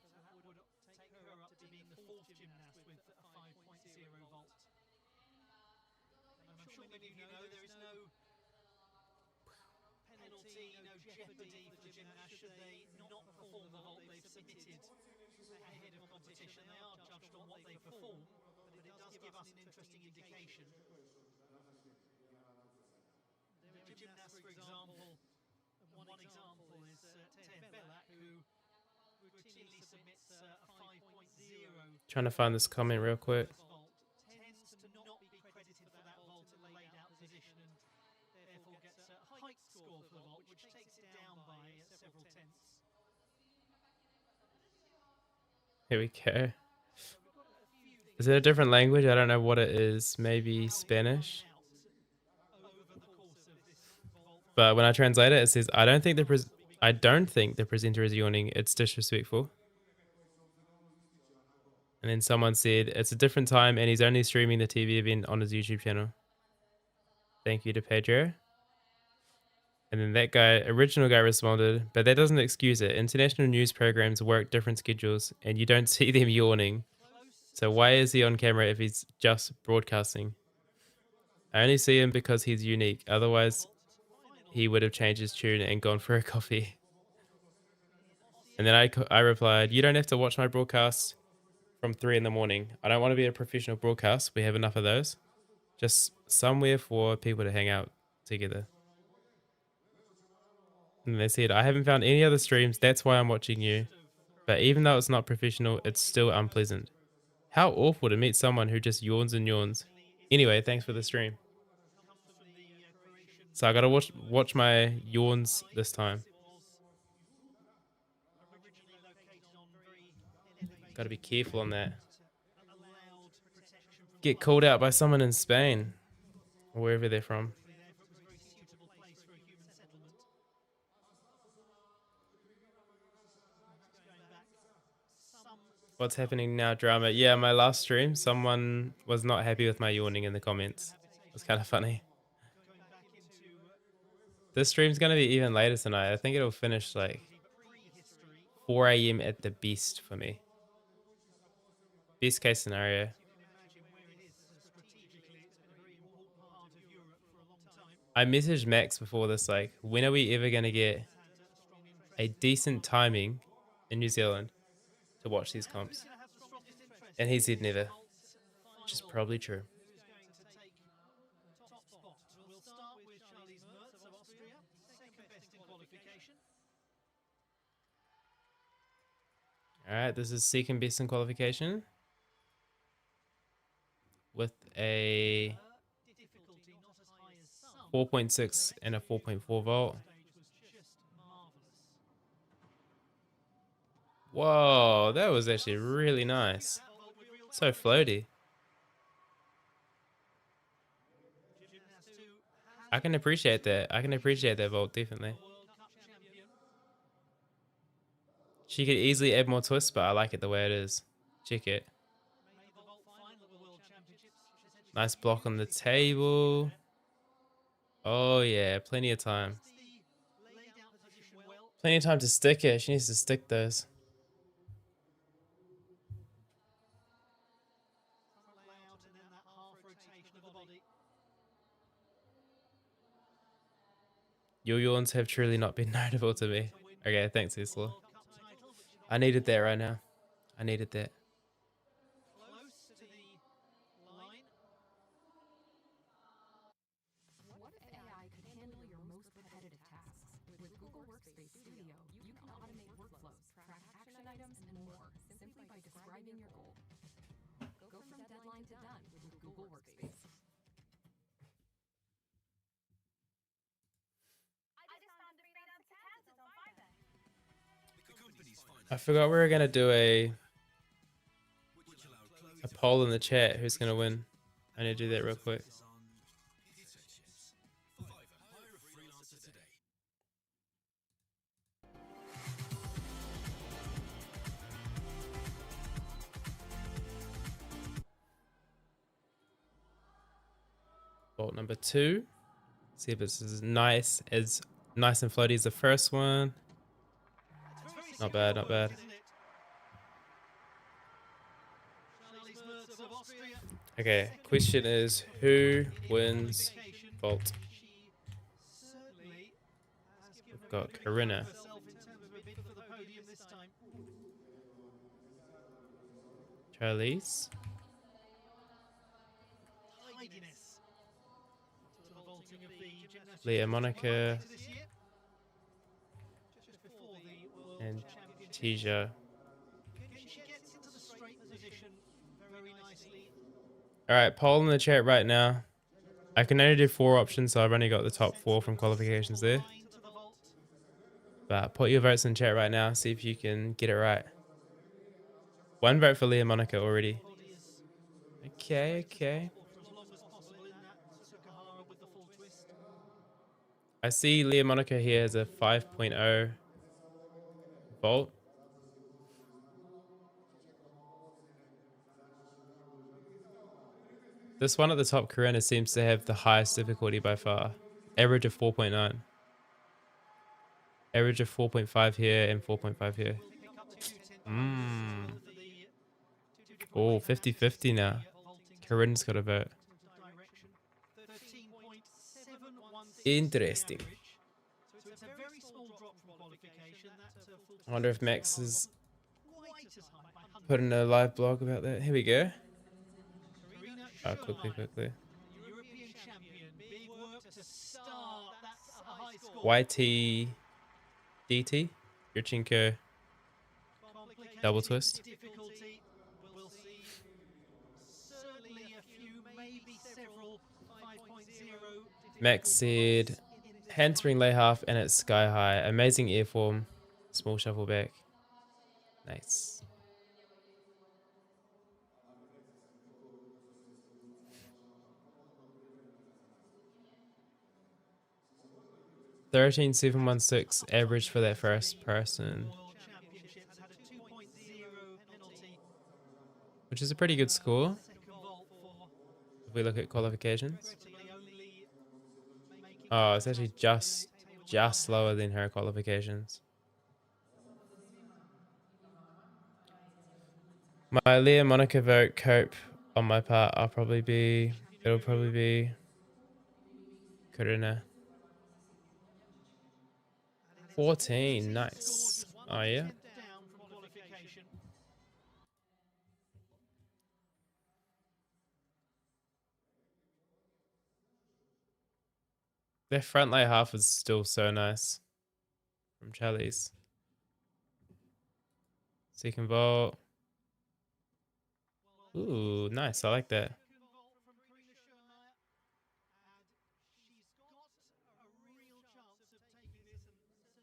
Trying to find this comment real quick. Here we go. Is it a different language? I don't know what it is. Maybe Spanish. But when I translate it, it says, I don't think the presenter is yawning. It's disrespectful. And then someone said, it's a different time and he's only streaming the TV event on his YouTube channel. Thank you to Pedro. And then that guy, original guy, responded, but that doesn't excuse it. International news programs work different schedules and you don't see them yawning. So why is he on camera if he's just broadcasting? I only see him because he's unique. Otherwise, he would have changed his tune and gone for a coffee. And then I replied, you don't have to watch my broadcast from 3 in the morning. I don't want to be a professional broadcast. We have enough of those. Just somewhere for people to hang out together. And they said, I haven't found any other streams. That's why I'm watching you. But even though it's not professional, it's still unpleasant. How awful to meet someone who just yawns and yawns. Anyway, thanks for the stream. So I gotta watch my yawns this time. Gotta be careful on that. Get called out by someone in Spain or wherever they're from. What's happening now, drama? Yeah, my last stream, someone was not happy with my yawning in the comments. It was kind of funny. This stream's gonna be even later tonight. I think it'll finish like 4 a.m. at the best for me. Best case scenario. I messaged Max before this, like, when are we ever gonna get a decent timing in New Zealand to watch these comps? And he said never, which is probably true. All right, this is second best in qualification with a 4.6 and a 4.4 volt. Whoa, that was actually really nice. So floaty. I can appreciate that. I can appreciate that volt, definitely. She could easily add more twists, but I like it the way it is. Check it. Nice block on the table. Oh yeah, plenty of time. Plenty of time to stick it. She needs to stick those. Your yawns have truly not been notable to me. Okay, thanks, Isla. I needed that right now. I needed that. Close to the line. What if AI could handle your most repetitive tasks? With Google Workspace Studio, you can automate workflows, track action items, and more simply by describing your goal. Go from deadline to done with Google Workspace. I forgot we were gonna do a poll in the chat. Who's gonna win? I need to do that real quick. Vault number 2. See if this is nice and floaty as the first one. Not bad, not bad. Okay, question is who wins vault? We've got Corinna. Charlize. Leah Monica. And Tisha. Alright, poll in the chat right now. I can only do 4 options, so I've only got the top 4 from qualifications there. But put your votes in chat right now, see if you can get it right. 1 vote for Leah Monica already. Okay, okay. I see Leah Monica here has a 5.0 volt. This one at the top, Corinna, seems to have the highest difficulty by far. Average of 4.9. Average of 4.5 here and 4.5 here. Oh, 50-50 now. Corinne's got a vote. Interesting. I wonder if Max is putting a live blog about that. Here we go. Oh, quickly. YT DT, Yurchenko, double twist. Max said handspring lay half and it's sky high. Amazing air form. Small shuffle back. Nice. $13,716 average for that first person, which is a pretty good score if we look at qualifications. Oh, it's actually just lower than her qualifications. My Leah Monica vote cope on my part. It'll probably be Corinna. 14, nice. Oh yeah. Their front lay half is still so nice from Charlie's. Second vault. Ooh, nice. I like that.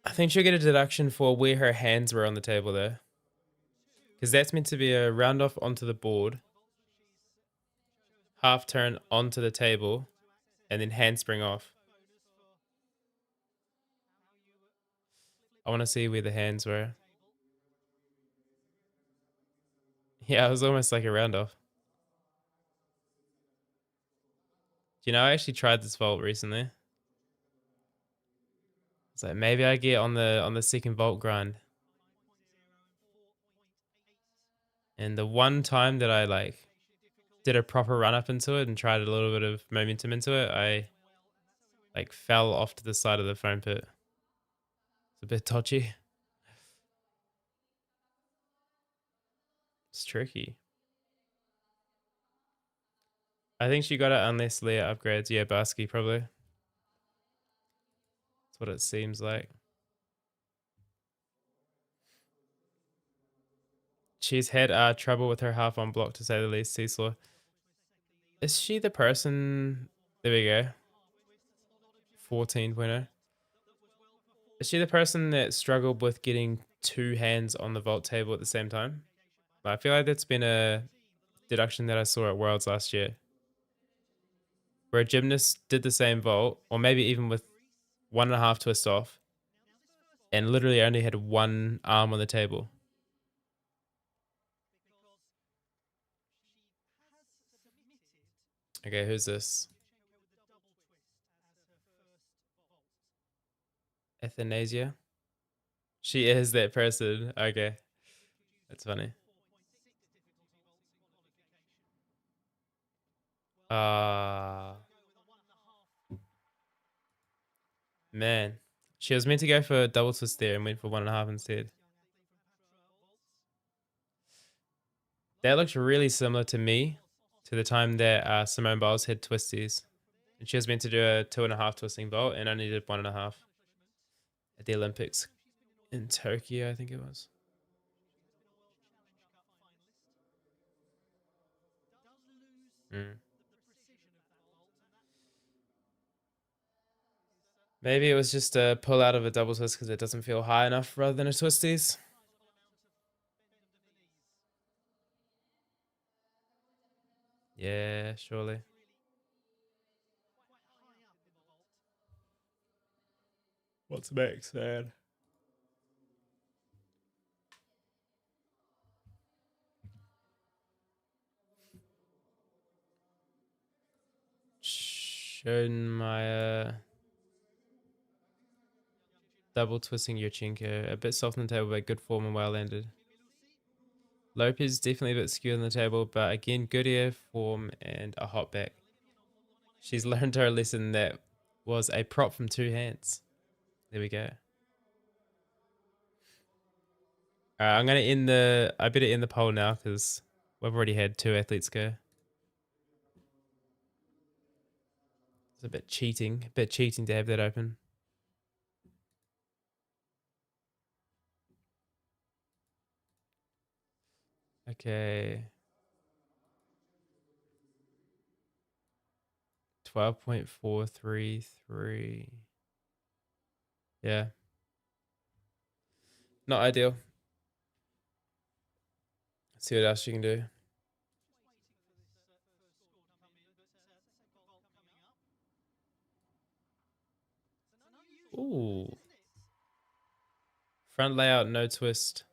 I think she'll get a deduction for where her hands were on the table there. Because that's meant to be a round off onto the board. Half turn onto the table. And then handspring off. I want to see where the hands were. Yeah, it was almost like a round off. You know, I actually tried this vault recently. It's like maybe I get on the second vault grind. And the one time that I like did a proper run up into it and tried a little bit of momentum into it, I like fell off to the side of the foam pit. It's a bit dodgy. It's tricky. I think she got it unless Leah upgrades. Yeah, Barsky probably. That's what it seems like. She's had trouble with her half on block, to say the least, Cecil. Is she the person... There we go. 14.0. Is she the person that struggled with getting two hands on the vault table at the same time? I feel like that's been a deduction that I saw at Worlds last year, where a gymnast did the same vault, or maybe even with 1.5 twist off, and literally only had one arm on the table. Okay, who's this? Athanasia? She is that person. Okay. That's funny. Man. She was meant to go for a double twist there and went for 1.5 instead. That looks really similar to me, to the time that Simone Biles had twisties. And she was meant to do a 2.5 twisting vault and only did 1.5 at the Olympics in Tokyo, I think it was. Maybe it was just a pull out of a double twist because it doesn't feel high enough rather than a twisties. Yeah, surely. What's Max saying? Schoenmeyer. Double twisting Yurchenko. A bit soft on the table, but good form and well landed. Lopez definitely a bit skewed on the table, but again, good air, form, and a hot back. She's learned her lesson that was a prop from two hands. There we go. Alright, I'm gonna end the... I better end the poll now because we've already had 2 athletes go. It's a bit cheating to have that open. Okay. 12.433. Yeah. Not ideal. Let's see what else you can do. Ooh. Front layout, no twist.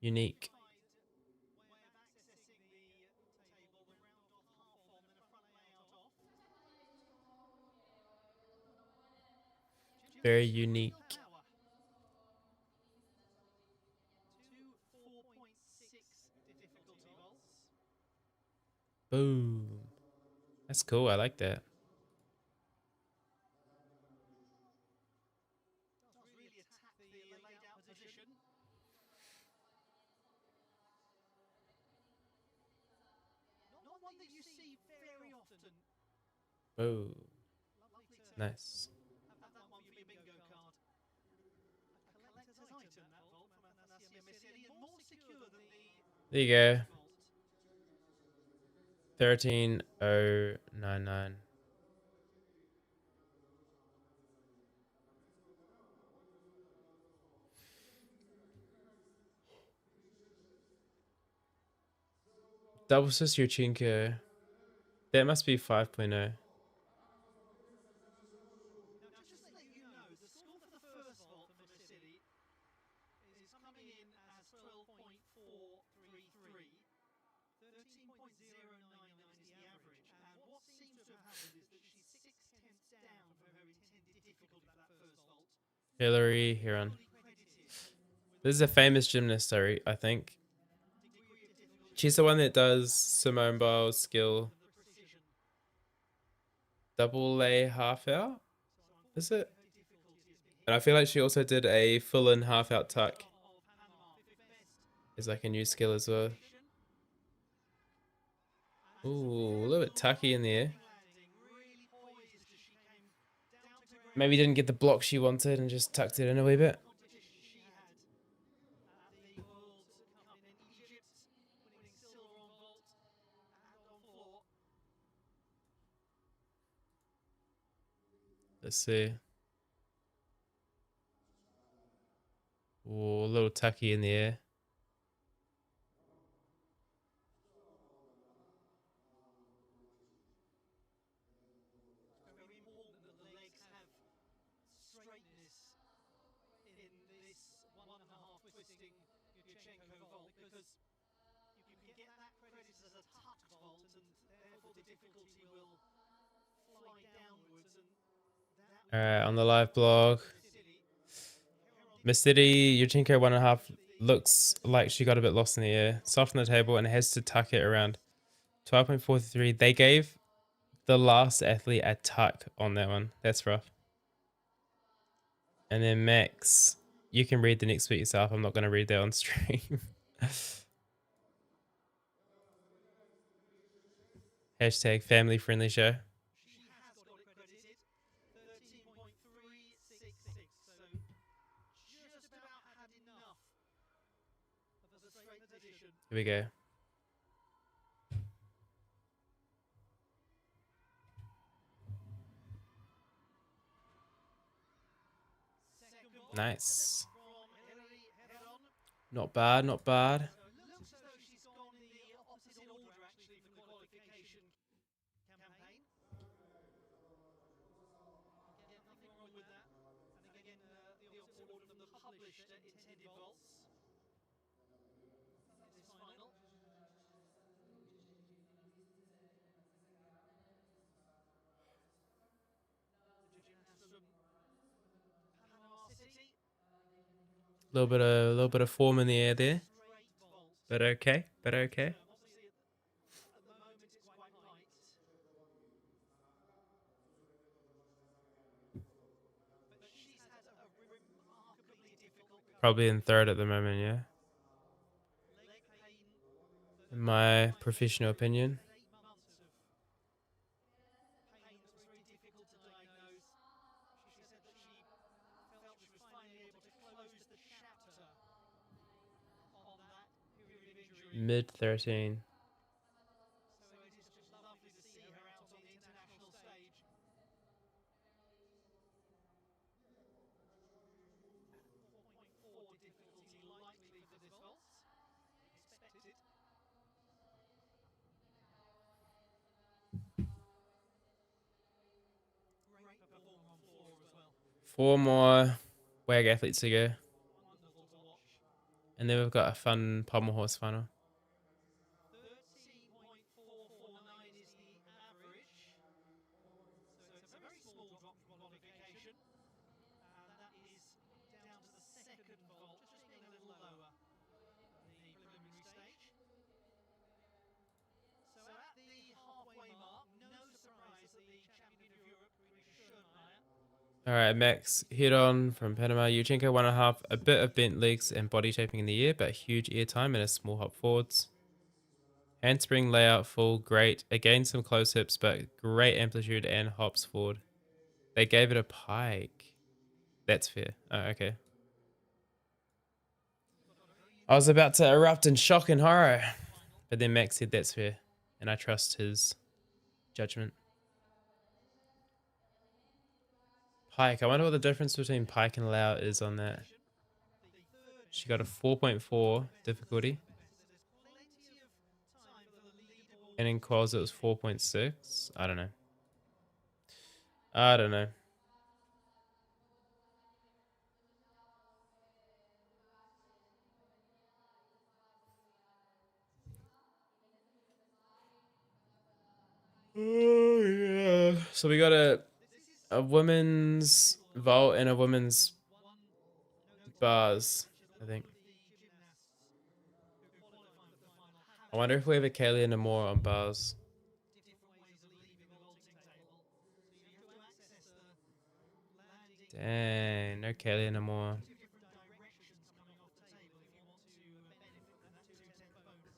Unique. Very unique. Boom. That's cool. I like that. Oh, nice. There you go. 13,099. Double sis Yurchenko. That must be 5.0. Hillary Heron. This is a famous gymnast, I think. She's the one that does Simone Biles skill double A half out, is it? And I feel like she also did a full in half out tuck. Is like a new skill as well. Ooh, a little bit tucky in there. Maybe didn't get the block she wanted and just tucked it in a wee bit. Let's see. Ooh, a little tucky in the air. All right, on the live blog. Miss City, Yurchenko 1.5 looks like she got a bit lost in the air. Soft on the table and has to tuck it around. 12.43. They gave the last athlete a tuck on that one. That's rough. And then Max, you can read the next tweet yourself. I'm not going to read that on stream. Hashtag family friendly show. Here we go. Nice. Not bad, not bad. Little bit of form in the air there. But okay, but okay. Probably in third at the moment, yeah. In my professional opinion. Mid 13. Four more WAG athletes to go. And then we've got a fun pommel horse final. All right, Max, head on from Panama. Yurchenko 1.5, a bit of bent legs and body shaping in the air, but huge air time and a small hop forwards. Handspring layout full, great. Again, some close hips, but great amplitude and hops forward. They gave it a pike. That's fair. Oh, okay. I was about to erupt in shock and horror, but then Max said that's fair, and I trust his judgment. Pike. I wonder what the difference between pike and layout is on that. She got a 4.4 difficulty. And in quals it was 4.6. I don't know. I don't know. Oh yeah. So we got a women's vault and a women's bars, I think. I wonder if we have a Kaylee and a more on bars. Dang, no Kelly anymore. different directions coming off the table if you want to benefit from that 2/10 bonus.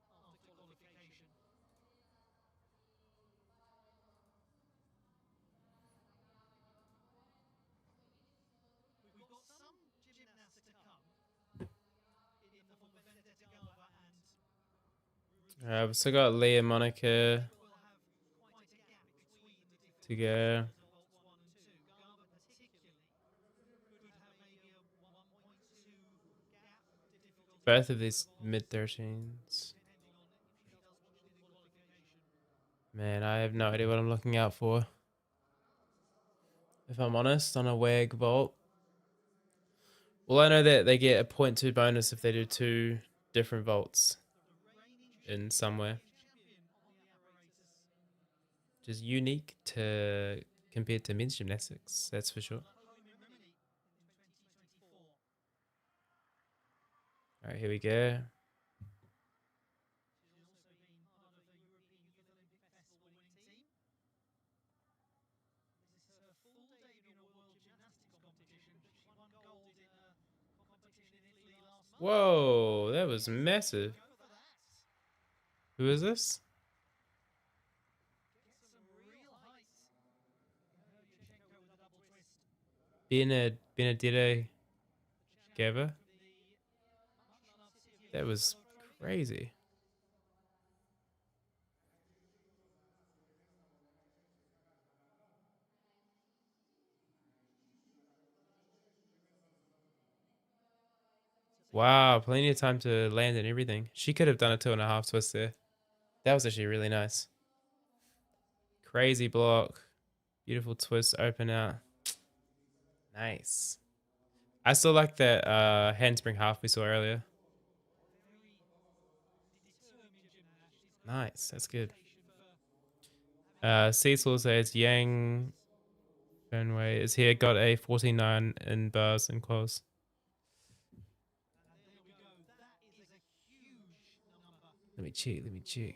And after qualification. We've got some gymnasts to come in the form of Benedetta and We've still got Lee and Monica will have quite a gap between the different to go. vaults 1 and 2. Garba particularly could have maybe a 1.2 gap difficulty Both of these mid-13s. depending on if she does what she did in qualification. Man, I have no idea what I'm looking out for. If I'm honest, on a WAG vault. Well, I know that they get a 0.2 bonus if they do 2 different vaults in somewhere. Which is unique to compared to men's gymnastics, that's for sure. All right, here we go. Whoa, that was massive. Who is this? Benedetta Gava? That was crazy. Wow, plenty of time to land and everything. She could have done a 2.5 twist there. That was actually really nice. Crazy block. Beautiful twist, open out. Nice. I still like that handspring half we saw earlier. Nice, that's good. Cecil says Yang Fenway is here, got a 49 in bars and close. Let me check.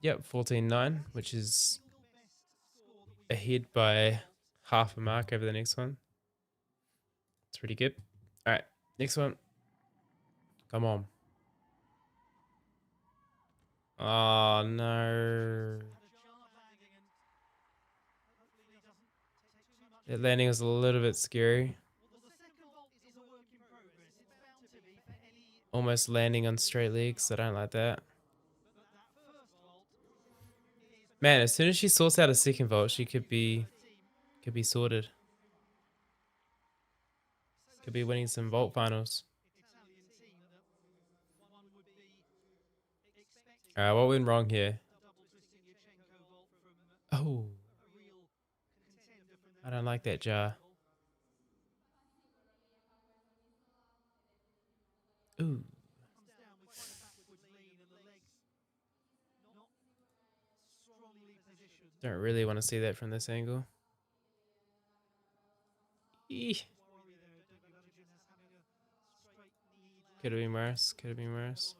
Yep, 14.9, which is ahead by half a mark over the next one. It's pretty good. All right, next one. Come on. Oh, no. That landing was a little bit scary. Almost landing on straight legs. I don't like that. Man, as soon as she sorts out a second vault, she could be sorted. Could be winning some vault finals. Alright, what went wrong here? Oh. I don't like that jar. Ooh. Don't really want to see that from this angle. Eeh. Could have been worse. Could have been worse.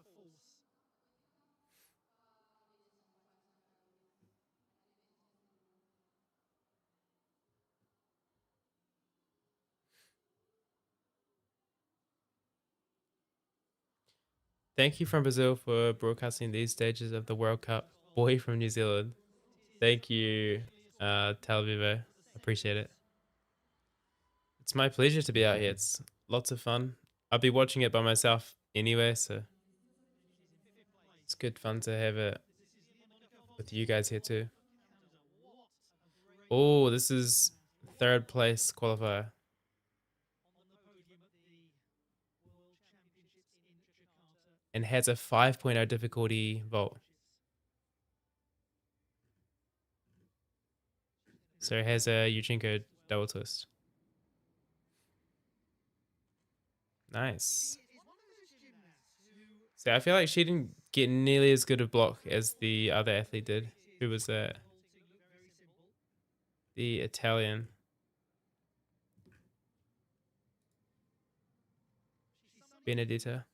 Thank you from Brazil for broadcasting these stages of the World Cup. Boy from New Zealand. Thank you, Tel Vivo. Appreciate it. It's my pleasure to be out here. It's lots of fun. I'll be watching it by myself anyway, so it's good fun to have it with you guys here too. Oh, this is third place qualifier. And has a 5.0 difficulty vault. So it has a Yurchenko double twist. Nice. See, I feel like she didn't get nearly as good a block as the other athlete did. Who was that? The Italian. Benedetta.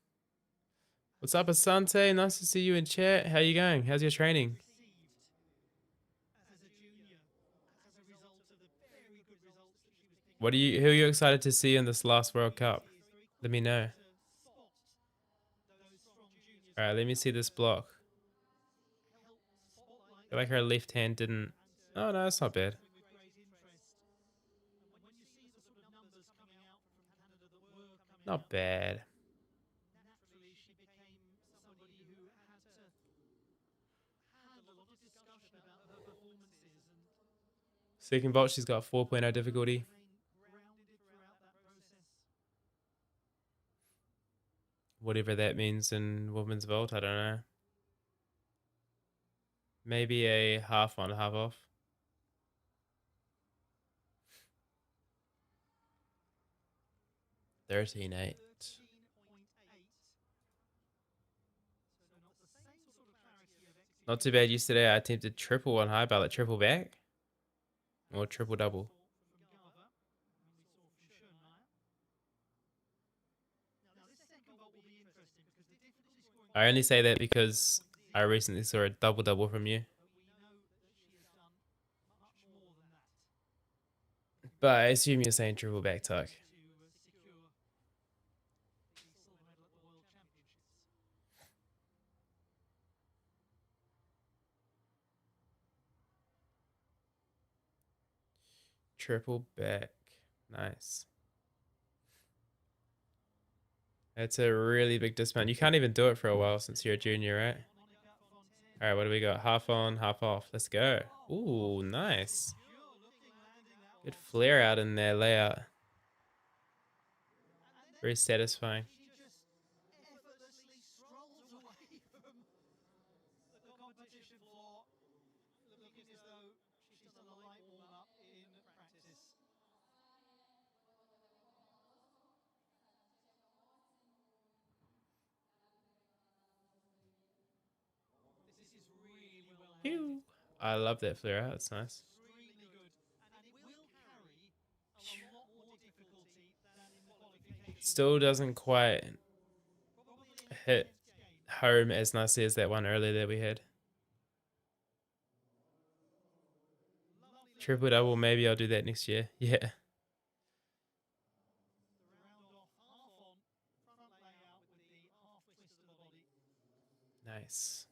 What's up, Asante? Nice to see you in chat. How you going? How's your training? Who are you excited to see in this last World Cup? Let me know. All right, let me see this block. I feel like her left hand didn't. Oh no, it's not bad. Not bad. Second vault, she's got 4.0 difficulty. Whatever that means in women's vault, I don't know. Maybe a half on, half off. 13.8. Not too bad. Yesterday I attempted triple on high ballot, triple back or triple double. I only say that because I recently saw a double double from you. But I assume you're saying triple back tuck. Triple back. Nice. That's a really big dismount. You can't even do it for a while since you're a junior, right? All right, what do we got? Half on, half off. Let's go. Ooh, nice. Good flare out in there, layout. Very satisfying. Pew. I love that flare out. It's nice. Still doesn't quite hit home as nicely as that one earlier that we had. Triple double, maybe I'll do that next year. Yeah. Nice.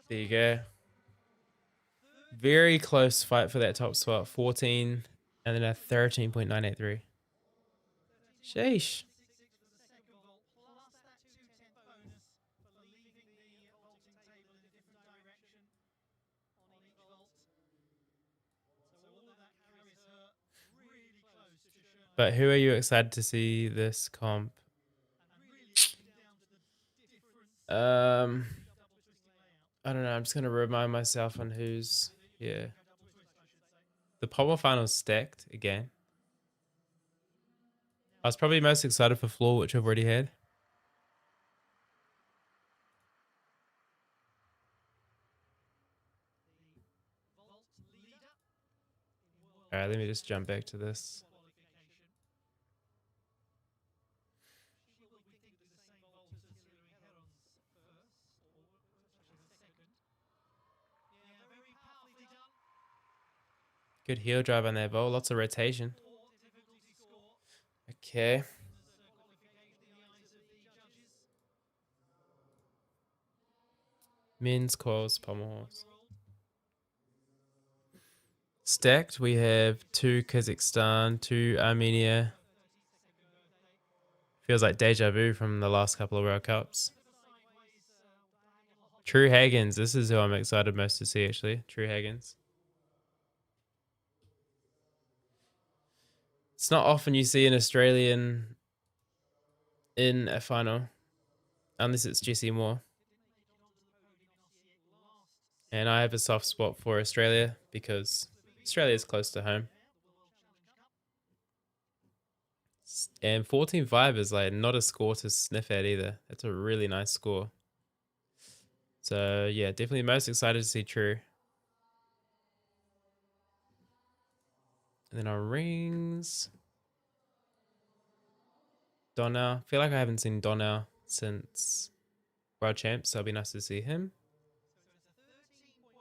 There you go. Very close fight for that top spot. 14 and then a 13.983. Sheesh. But who are you excited to see this comp? I don't know. I'm just gonna remind myself on who's here. The Pommel final's stacked again. I was probably most excited for floor, which I've already had. All right, let me just jump back to this. Good heel drive on that ball. Lots of rotation. Okay. Men's coils, pommels. Stacked, we have 2 Kazakhstan, 2 Armenia. Feels like deja vu from the last couple of World Cups. True Haggins, this is who I'm excited most to see actually. True Haggins. It's not often you see an Australian in a final. unless it's Jesse Moore. And I have a soft spot for Australia because Australia is close to home. And 14-5 is like not a score to sniff at either. That's a really nice score. So yeah, definitely most excited to see True. And then our rings. Donnell. I feel like I haven't seen Donnell since World Champs, so it'll be nice to see him.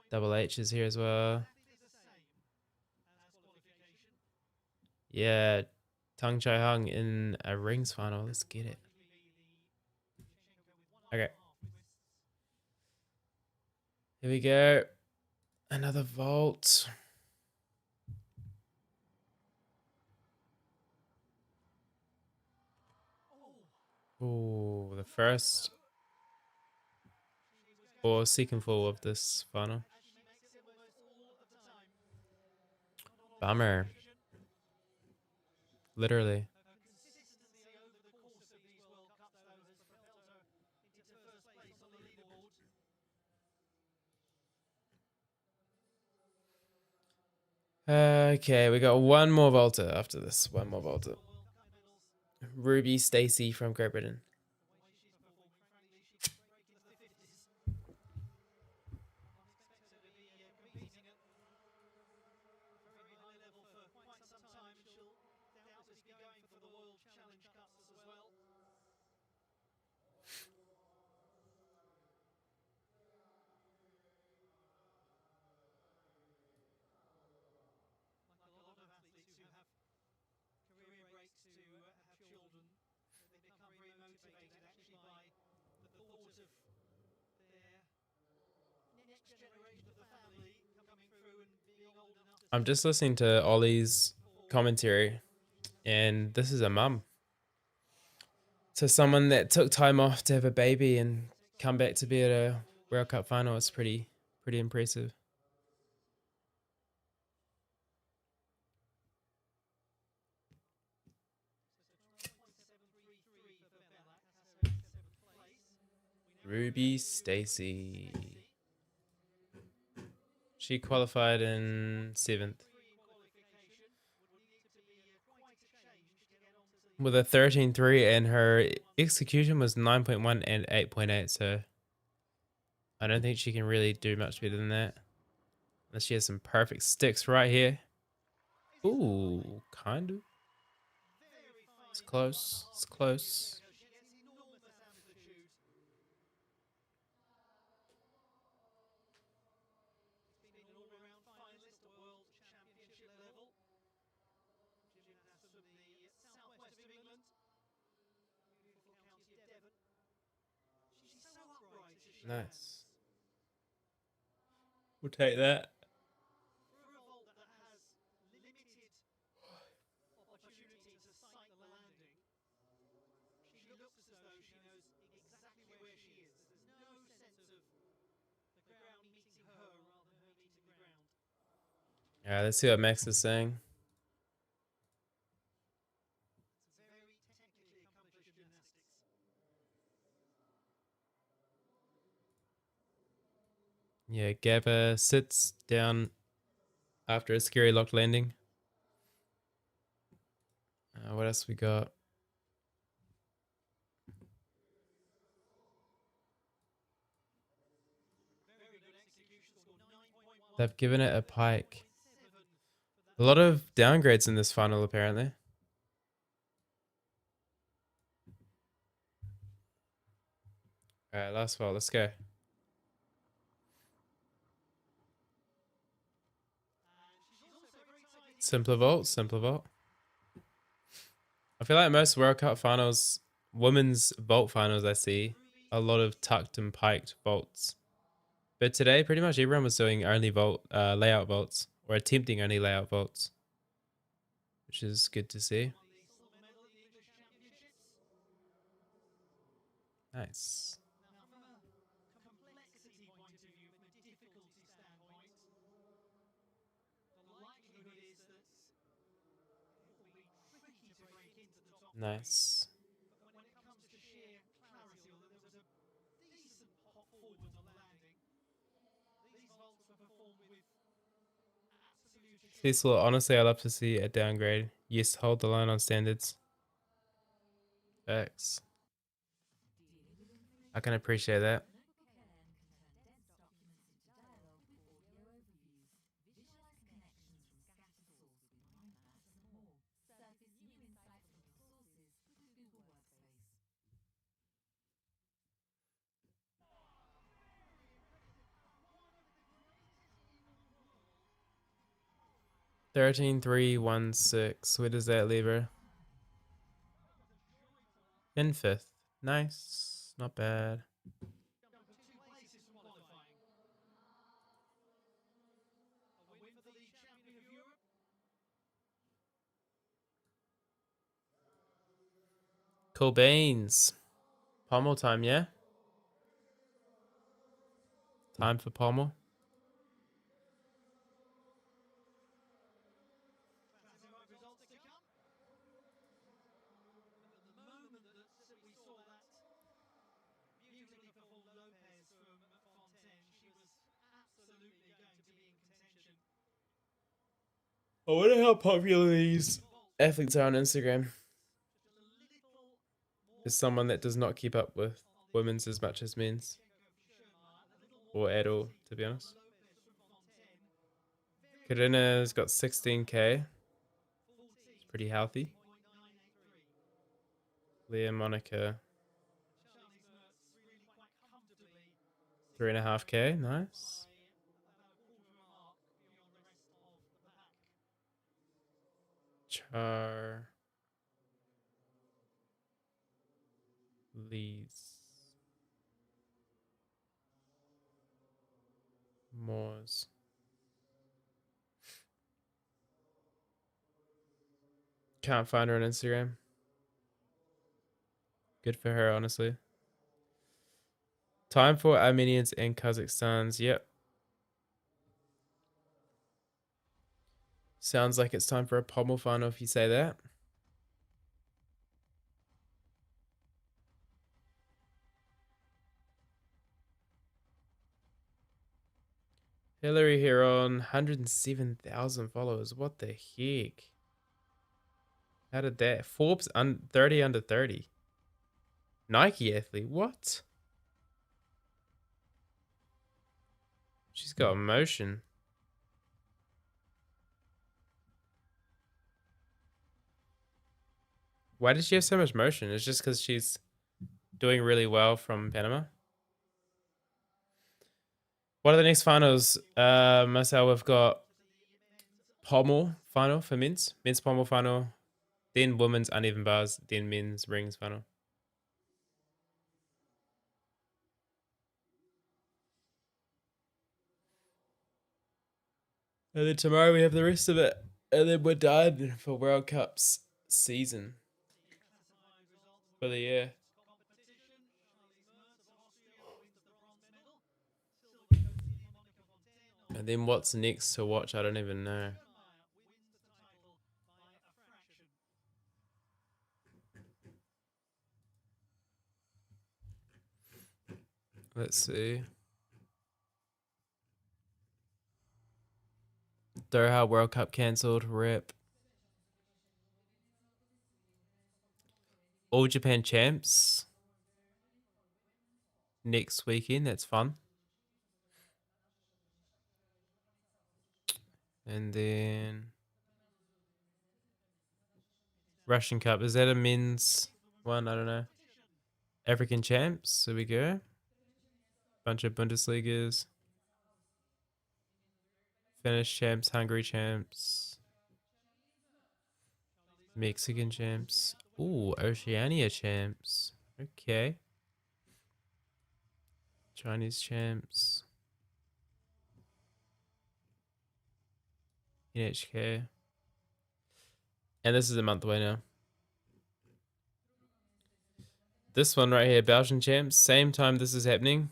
Double H is here as well. Yeah, Tung Chai Hung in a rings final. Let's get it. Okay. Here we go. Another vault. Oh, the first or second fall of this final. Bummer. Literally. Okay, we got one more vaulter after this. One more vaulter. Ruby Stacy from Great Britain. I'm just listening to Ollie's commentary, and this is a mum. So someone that took time off to have a baby and come back to be at a World Cup final is pretty impressive. Ruby Stacy. She qualified in 7th. With a 13.3, and her execution was 9.1 and 8.8, so I don't think she can really do much better than that. Unless she has some perfect sticks right here. Ooh, kind of. It's close. It's close. Nice. We'll take that. Alright, let's see what Max is saying. Yeah, Gabba sits down after a scary locked landing. What else we got? They've given it a pike. A lot of downgrades in this final, apparently. Alright, last vault. Let's go. Simpler vault, simpler vault. I feel like most World Cup finals, women's vault finals, I see a lot of tucked and piked vaults. But today, pretty much everyone was doing only vault layout vaults, or attempting only layout vaults, which is good to see. Nice. Nice. Cecil, honestly, I love to see a downgrade. Yes, hold the line on standards. Thanks. I can appreciate that. $13,316. Where does that leave her? In fifth. Nice. Not bad. Jumped 2 places from qualifying. A win for the league champion of Europe. Cool beans. Pommel time, yeah? Time for Pommel. Fantastic results to come. And at the moment that we saw that beautifully performed Lopez from Fontaine, she was absolutely going to be in contention. I wonder how popular these athletes are on Instagram. Just a little more Is someone that does not keep up with women's as much as men's. Or at all, to be honest. Lopez from Fontaine. Karina's got 16k. It's pretty healthy. 0.983. Leah Monica, Charlie's Mertz really quite comfortably 3.5k. Nice. about a quarter of a mark beyond the rest of the pack. Char. Lees. Moors. Can't find her on Instagram. Good for her, honestly. Time for Armenians and Kazakhstans. Yep. Sounds like it's time for a Pommel final if you say that. Hillary here on 107,000 followers. What the heck? How did that? Forbes 30 under 30. Nike athlete. What? She's got motion. Why does she have so much motion? It's just because she's doing really well from Panama. What are the next finals? Marcel, we've got Pommel final for men's. Men's Pommel final. Then women's uneven bars. Then men's rings final. And then tomorrow we have the rest of it. And then we're done for World Cups season for the year. Competition, Charlie's Mertz of Austria wins the bronze medal. Silver goes to Leah Monica Fontaine. And then what's next to watch? I don't even know. Wins the title by a fraction. Let's see. Doha World Cup cancelled. Rip. All Japan champs next weekend. That's fun. And then Russian Cup. Is that a men's one? I don't know. African champs. There we go. Bunch of Bundesligas. Finnish champs. Hungary champs. Mexican champs. Ooh, Oceania champs. Okay. Chinese champs. NHK. And this is a month away now. This one right here, Belgian champs. Same time this is happening.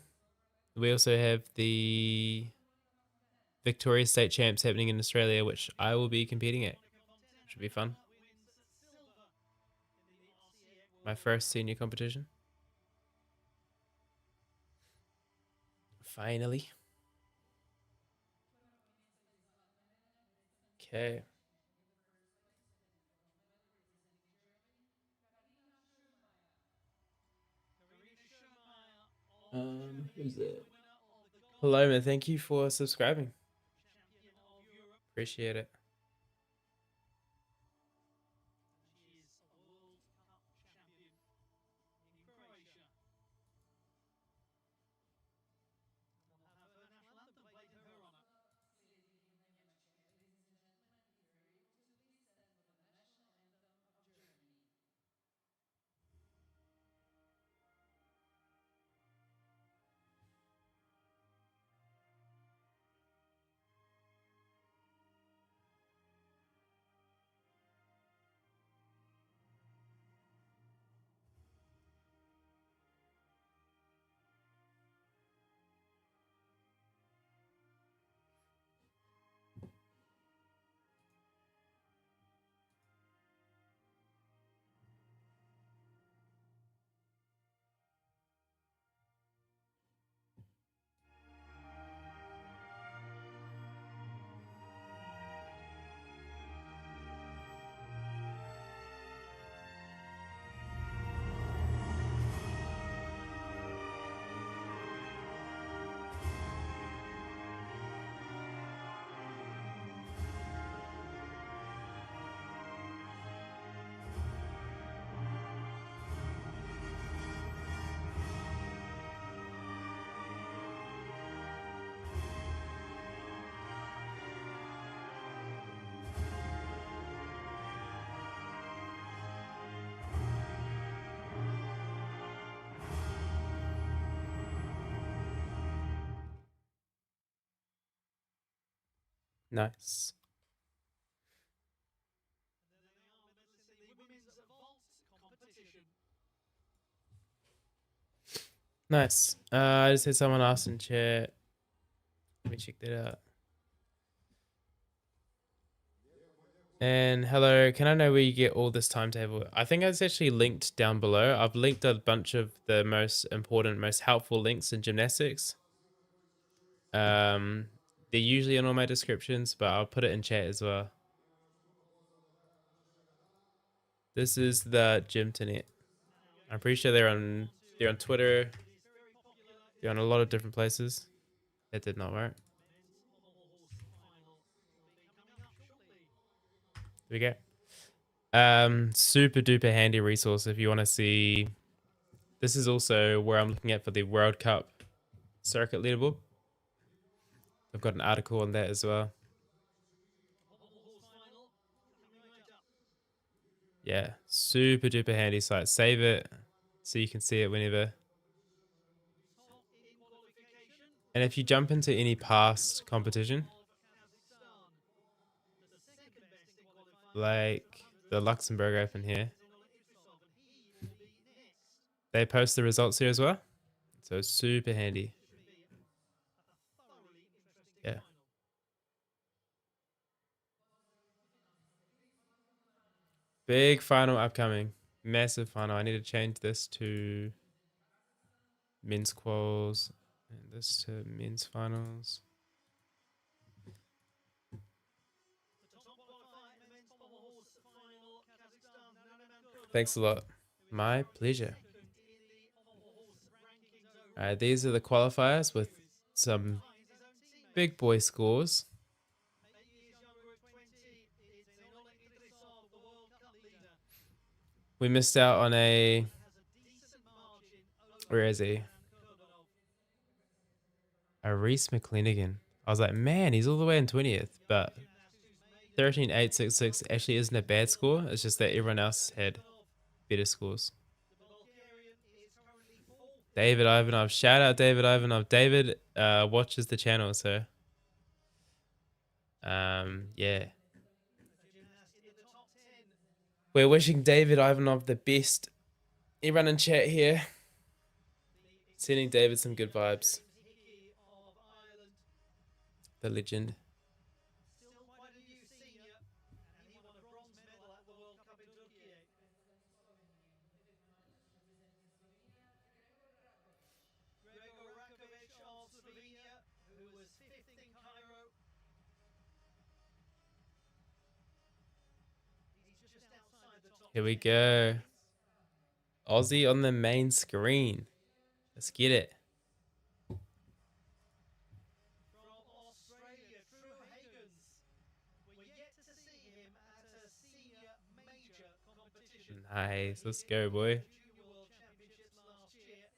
We also have the Victoria State champs happening in Australia, which I will be competing at. Should be fun. My first senior competition. Finally. Okay. Who's it? Hello, man. Thank you for subscribing. Appreciate it. Nice. Nice. I just had someone ask in chat. Let me check that out. And hello, can I know where you get all this timetable? I think it's actually linked down below. I've linked a bunch of the most important, most helpful links in gymnastics. They're usually in all my descriptions, but I'll put it in chat as well. This is the Gymternet. I'm pretty sure they're on Twitter. They're on a lot of different places. That did not work. There we go. Super duper handy resource if you want to see. This is also where I'm looking at for the World Cup circuit leaderboard. I've got an article on that as well. Yeah, super duper handy site. Save it so you can see it whenever. And if you jump into any past competition, like the Luxembourg Open here, they post the results here as well. So it's super handy. Yeah. Big final upcoming. Massive final. I need to change this to men's quals and this to men's finals. Thanks a lot. My pleasure. All right, these are the qualifiers with some big boy scores. We missed out on a... Where is he? A Reese McClinigan. I was like, man, he's all the way in 20th, but 13.866 actually isn't a bad score. It's just that everyone else had better scores. David Ivanov. Shout out David Ivanov. David watches the channel, so yeah. We're wishing David Ivanov the best. Everyone in chat here. Sending David some good vibes. The legend. Here we go. Aussie on the main screen. Let's get it. From Australia, Drew Higgins. We're yet to see him at a senior major competition. Nice. Let's go, boy. Junior World Championships last year.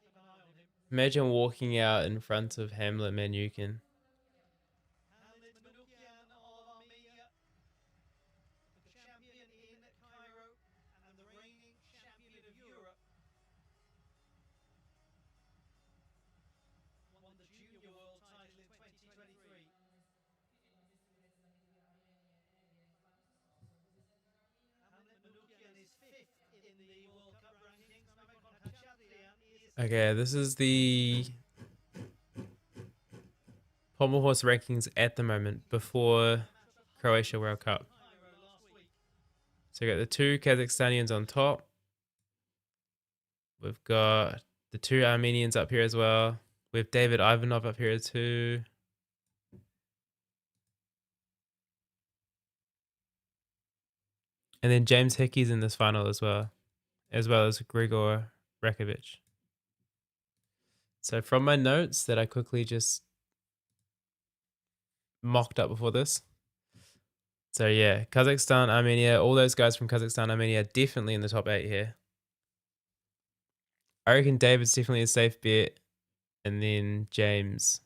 Keep an eye on him. Imagine walking out in front of Hamlet Manukin. Hamlet Manoukian of Armenia, the champion in Cairo and the reigning champion of Europe. Won the Junior World title in 2023. Hamlet Manoukian is 5th in the World Cup rankings. Mehmet Hachadian is Okay, this is the Pommel horse rankings at the moment before Croatia World Cup. Cairo last week. So we got the 2 Kazakhstanians on top. We've got the 2 Armenians up here as well. We have David Ivanov up here too. And then James Hickey's in this final as well as Grigor Rakovic. So from my notes that I quickly just mocked up before this. So yeah, Kazakhstan, Armenia, all those guys from Kazakhstan, Armenia are definitely in the top 8 here. I reckon David's definitely a safe bet. And then James.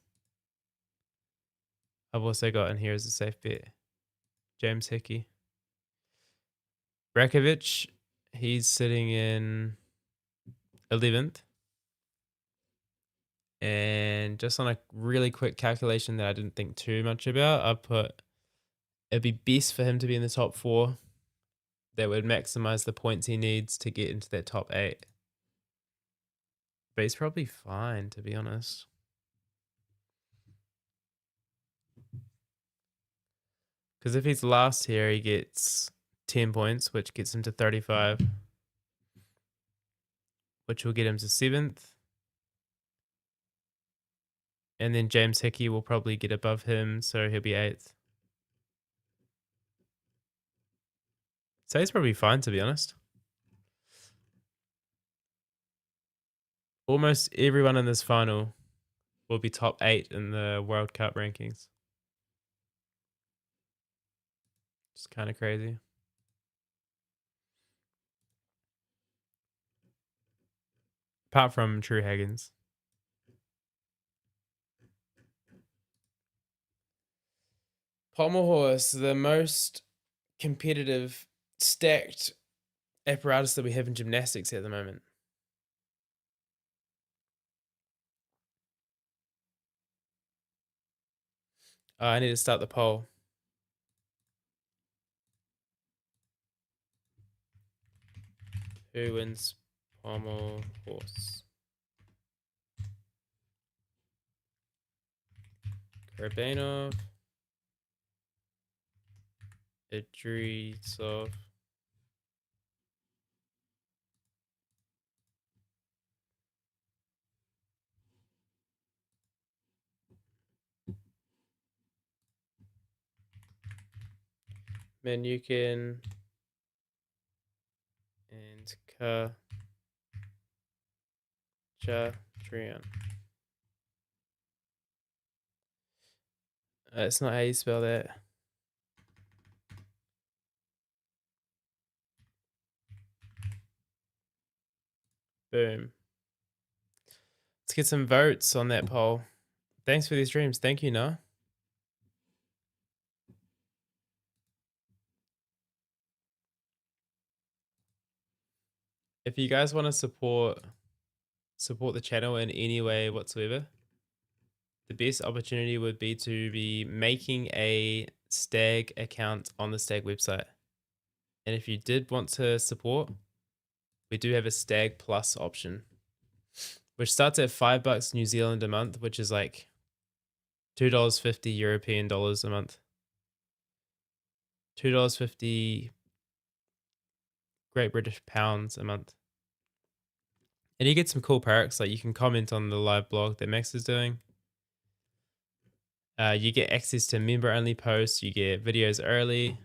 I've also got in here as a safe bet. James Hickey. Rakovic, he's sitting in 11th. And just on a really quick calculation that I didn't think too much about, I put it'd be best for him to be in the top 4. That would maximize the points he needs to get into that top 8. But he's probably fine, to be honest. Because if he's last here, he gets 10 points, which gets him to 35. Which will get him to 7th. And then James Hickey will probably get above him, so he'll be 8th. So he's probably fine, to be honest. Almost everyone in this final will be top 8 in the World Cup rankings. It's kind of crazy. Apart from True Higgins. Pommel horse, the most competitive stacked apparatus that we have in gymnastics at the moment. I need to start the poll. Who wins Pommel horse? Karabanov, Idrisov, Manukin, and Kachaturian. It's not how you spell that. Boom. Let's get some votes on that poll. Thanks for these streams. Thank you, Noah. If you guys want to support the channel in any way whatsoever, the best opportunity would be to be making a STAG account on the STAG website. And if you did want to support, we do have a STAG Plus option, which starts at $5 New Zealand a month, which is like $2.50 European dollars a month. $2.50 Great British pounds a month. And you get some cool perks, like you can comment on the live blog that Max is doing. You get access to member-only posts. You get videos early.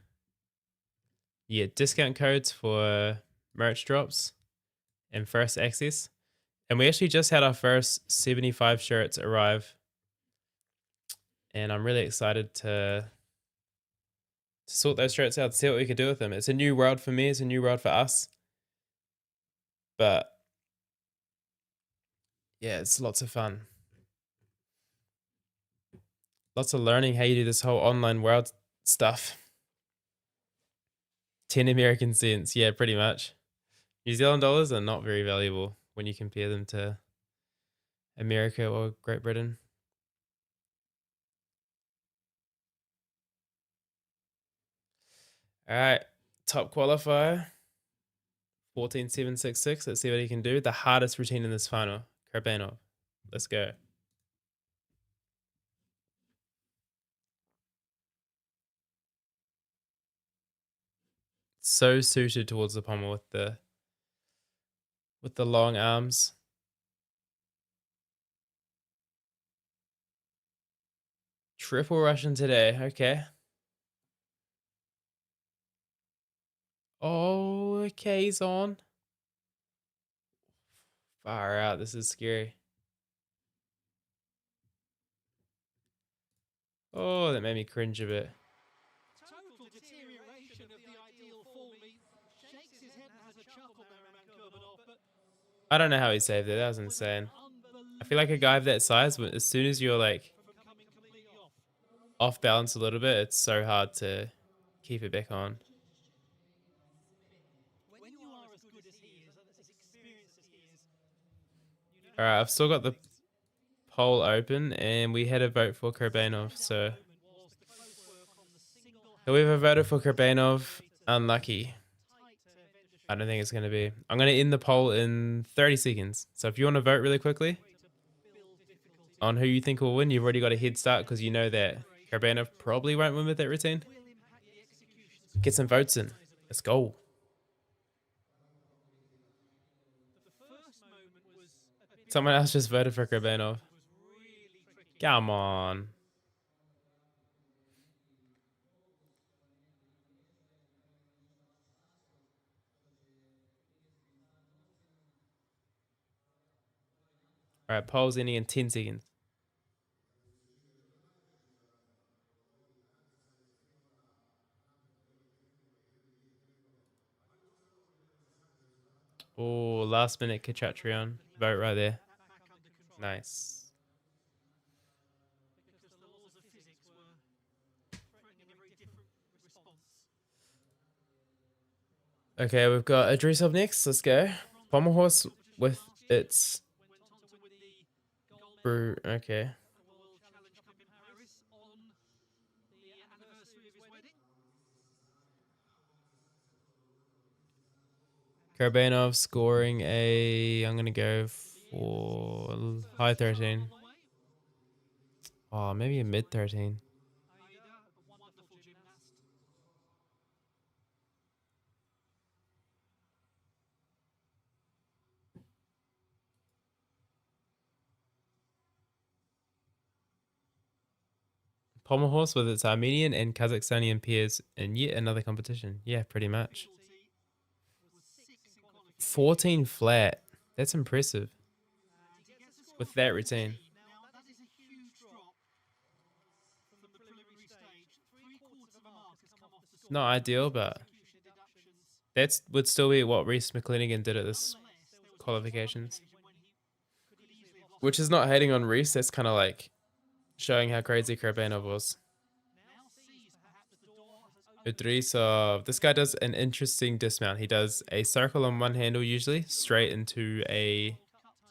You get discount codes for merch drops and first access. And we actually just had our first 75 shirts arrive. And I'm really excited to sort those shirts out, see what we can do with them. It's a new world for me. It's a new world for us. But yeah, it's lots of fun. Lots of learning how you do this whole online world stuff. 10 American cents. Yeah, pretty much. New Zealand dollars are not very valuable when you compare them to America or Great Britain. All right, top qualifier, 14.766. Let's see what he can do. The hardest routine in this final, Karbanov. Let's go. So suited towards the pommel with the long arms. Triple Russian today. Okay. Oh, okay, he's on. Far out. This is scary. Oh, that made me cringe a bit. Total deterioration of the ideal form. He shakes his head and has a chuckle there around Kurbanov, but I don't know how he saved it. That was insane. I feel like a guy of that size, but as soon as you're like from coming completely off balance a little bit, it's so hard to keep it back on. when you are as good as he is, as experienced as he is, All right, I've still got the poll open, and we had a vote for Kurbanov. So was the close work on the single whoever voted for Kurbanov, unlucky. tight I don't think it's going to be. I'm going to end the poll in 30 seconds. So if you want to vote really quickly on who you think will win, you've already got a head start because you know that Kurbanov probably won't win with that routine. will impact the execution. Get some votes in. Let's go. The first moment was a bit Someone else just voted for Kurbanov. really tricky. Come on. All right, poll's ending in 10 seconds. Oh, last minute Kachatrion. Vote right there. Back under control Nice. because the laws of physics were threatening a very different response. Okay, we've got Adrisov next. Let's go. Pommel horse with its Went on to win the gold medal brew. Okay. at the World Challenge Cup in Paris on the anniversary of his wedding. Karbanov scoring a. I'm going to go for high 13. On the way, Oh, maybe a mid 13. Aida, a wonderful gymnast. Pommel horse with its Armenian and Kazakhstanian peers in yet another competition. Yeah, pretty much. Difficulty was 6 in qualification. 14 flat. That's impressive And he gets a score with of that routine. 14. Now, that is a huge drop from the preliminary stage. 3/4 of a mark has come off the score. Not ideal, but Execution deductions. that would still be what Reese McClinigan did at this Nonetheless, there was qualifications. when he could easily have lost. Which is not hating on Reese. That's kind of like showing how crazy Karbanov was. Now sees perhaps the door has opened. Idrisov. This guy does an interesting dismount. He does a circle on one handle usually, straight into a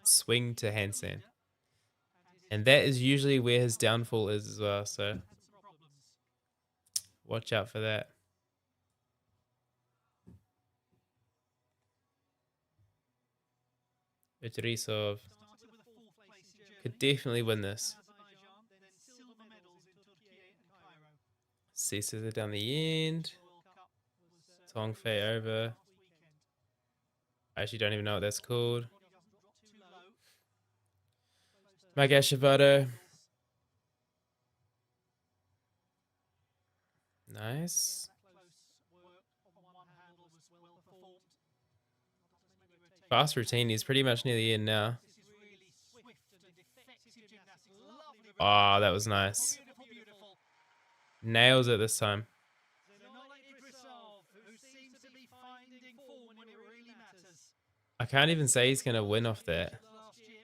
swing to handstand. And that is usually where his downfall is as well. So Problems. watch out for that. Idrisov Started with a 4th place in Germany, could definitely win this. Azerbaijan, then silver medals in Turkey and Cairo. Ceases it down the end. The World Cup was Tongfei over. last weekend. I actually don't even know what that's called. Body doesn't drop too low. Close to Magashivato. medals. Nice. Close work on one Fast routine. He's pretty much near the end now. This is really swift and effective gymnastics. Lovely. Oh, that was nice. Beautiful, beautiful. Nails it this time. Who seems to be finding form when it really matters. I can't even say he's going to win off that. Last year,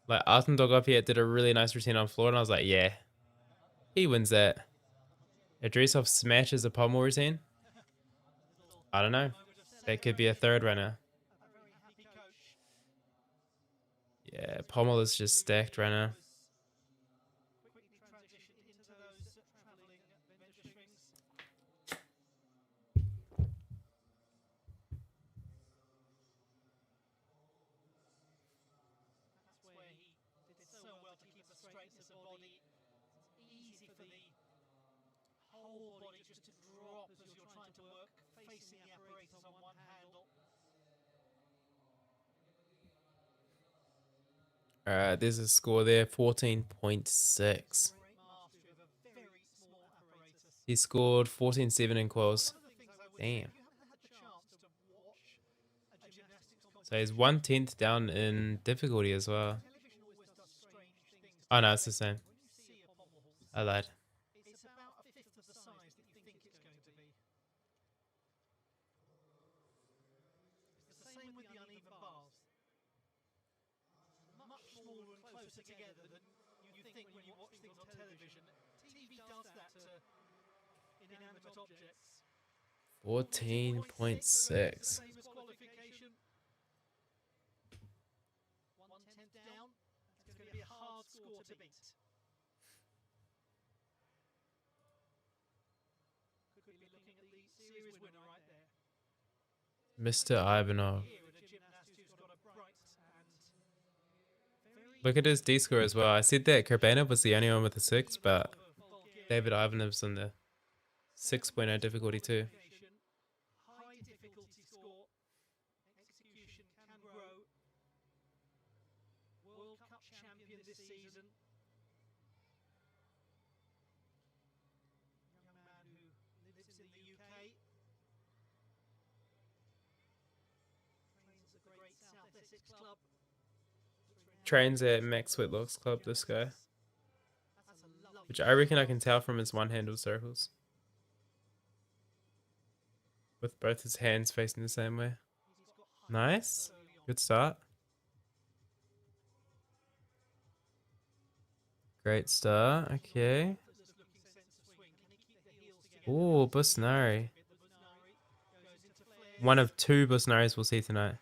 Like, Artem Dolgopiev did a really nice routine on floor, and I was like, yeah, he wins that. Idrisov smashes a Pommel routine. I don't know. That could be a third runner. a very happy coach. Yeah, Pommel is just stacked right now. Quickly transition into those travelling venture swings. That's where he did so well to keep the straightness of body. It's easy for the whole body just to drop as you're trying to work, facing the apparatus on one handle. There's a score there, 14.6. Great mastery of a very small apparatus. He scored 14.7 in quals. One of the things I would Damn. say, if you haven't had the chance to watch a gymnastics competition, So he's 1/10 down in difficulty as well. television always does strange things. Oh no, it's the same. When you see a pommel horse, I lied. it's about a fifth of the size that you think it's going to be. It's the same with the uneven bars. Much smaller and closer together than you think when you watch things on television. TV does that to inanimate objects. 14.6. Same as qualification. 1/10 down. It's going to be a hard score to beat. Could be looking at the series winner right there. Mr. Ivanov. Here with a gymnast who's got a bright and very Look at his D score as well. I said that Kurbanov was the only one with a 6, but Bulgarian David Ivanov's on the 6.0 difficulty too. qualification. High difficulty score. Execution can grow. World Cup champion this season. Young man who lives in the UK. Trains at the great South Essex club. Trains at Max Whitlock's club, this guy. That's a lovely Which I reckon I can tell from his one-handle circles. With both his hands facing the same way. He's got high Nice. early on. Good start. Great start. Okay. Just looking sense of swing. Can he keep the heels together? Ooh, Busnari. The Busnari goes into flares. One of 2 Busnaris we'll see tonight.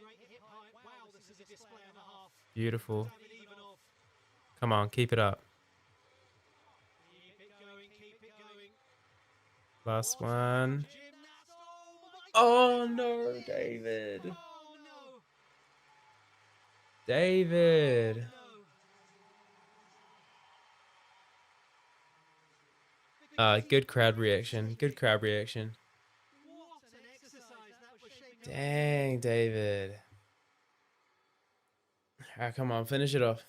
Great hip height. Wow, this is a display and a half. Beautiful. David Ivanov. Come on, keep it up. Keep it going, keep it going. Last one. Gymnast. Oh no, David. Oh no. David. No. Good crowd reaction. Good crowd reaction. What an exercise that was shaping. Dang, David. Ah, come on, finish it off.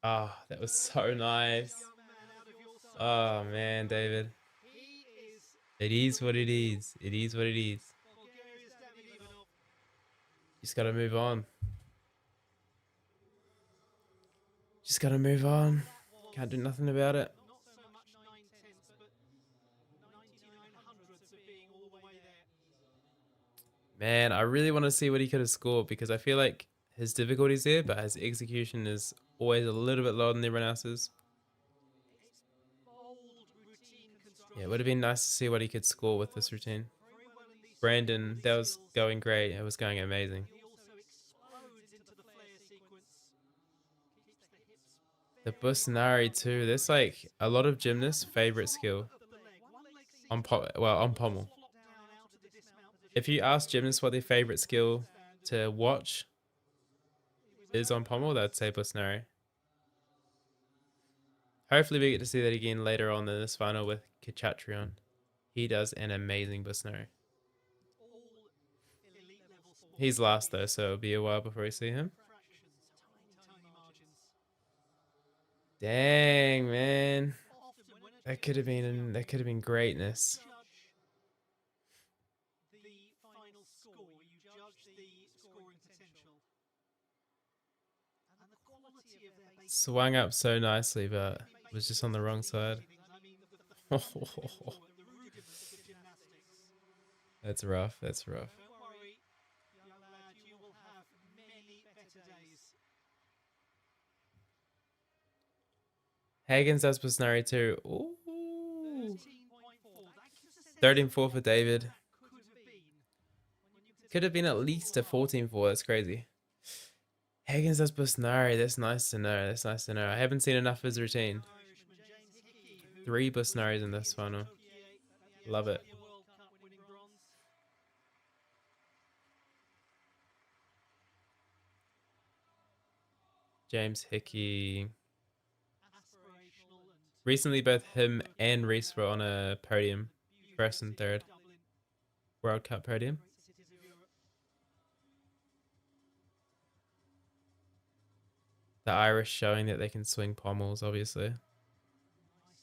Ah, that was so nice. Young man out of your sight. Oh man, David. He is It is what it is. It is what it is. Bulgaria's David Ivanov. Just gotta move on. Just gotta move on. Can't do nothing about it. Not so much 9/10, but 99 hundredths of being all the way there. Man, I really want to see what he could have scored because I feel like his difficulty's there, but his execution is always a little bit lower than everyone else's. Bold routine construction. Yeah, it would have been nice to see what he could score with this routine. Very well in these Brandon, that was going great. It was going amazing. He also explodes into the flare sequence. Keeps the hips The Busnari too. That's like a lot of gymnasts' favorite skill of the leg. One leg seems on on Pommel. flop down out of the dismount position. If you ask gymnasts what their favorite skill to watch is on Pommel, they'd say Busnari. Hopefully we get to see that again later on in this final with Kachatrion. He does an amazing Busnari. All elite level sport. He's last though, so it'll be a while before we see him. Fractions, tiny margins. Dang, man. Often when a That could have been greatness. judge Swung up so nicely, but was just on the wrong side. That's rough. That's rough. Don't worry, young lad, you will have many better days. Hagen's does Busnari too. Ooh. 13.4. That gives a sense 13-4 for David. that could have been. Could have been at least a 14-4. That's crazy. Hagen's does Busnari. That's nice to know. That's nice to know. I haven't seen enough of his routine. Irishman James Hickey, who 3 Busnaris in this final. Love it. World Cup winning bronze. James Hickey. Aspirational and Recently, both him and Reese were on a podium. First and third. Dublin, World Cup podium. great cities of Europe. The Irish showing that they can swing pommels, obviously. Nice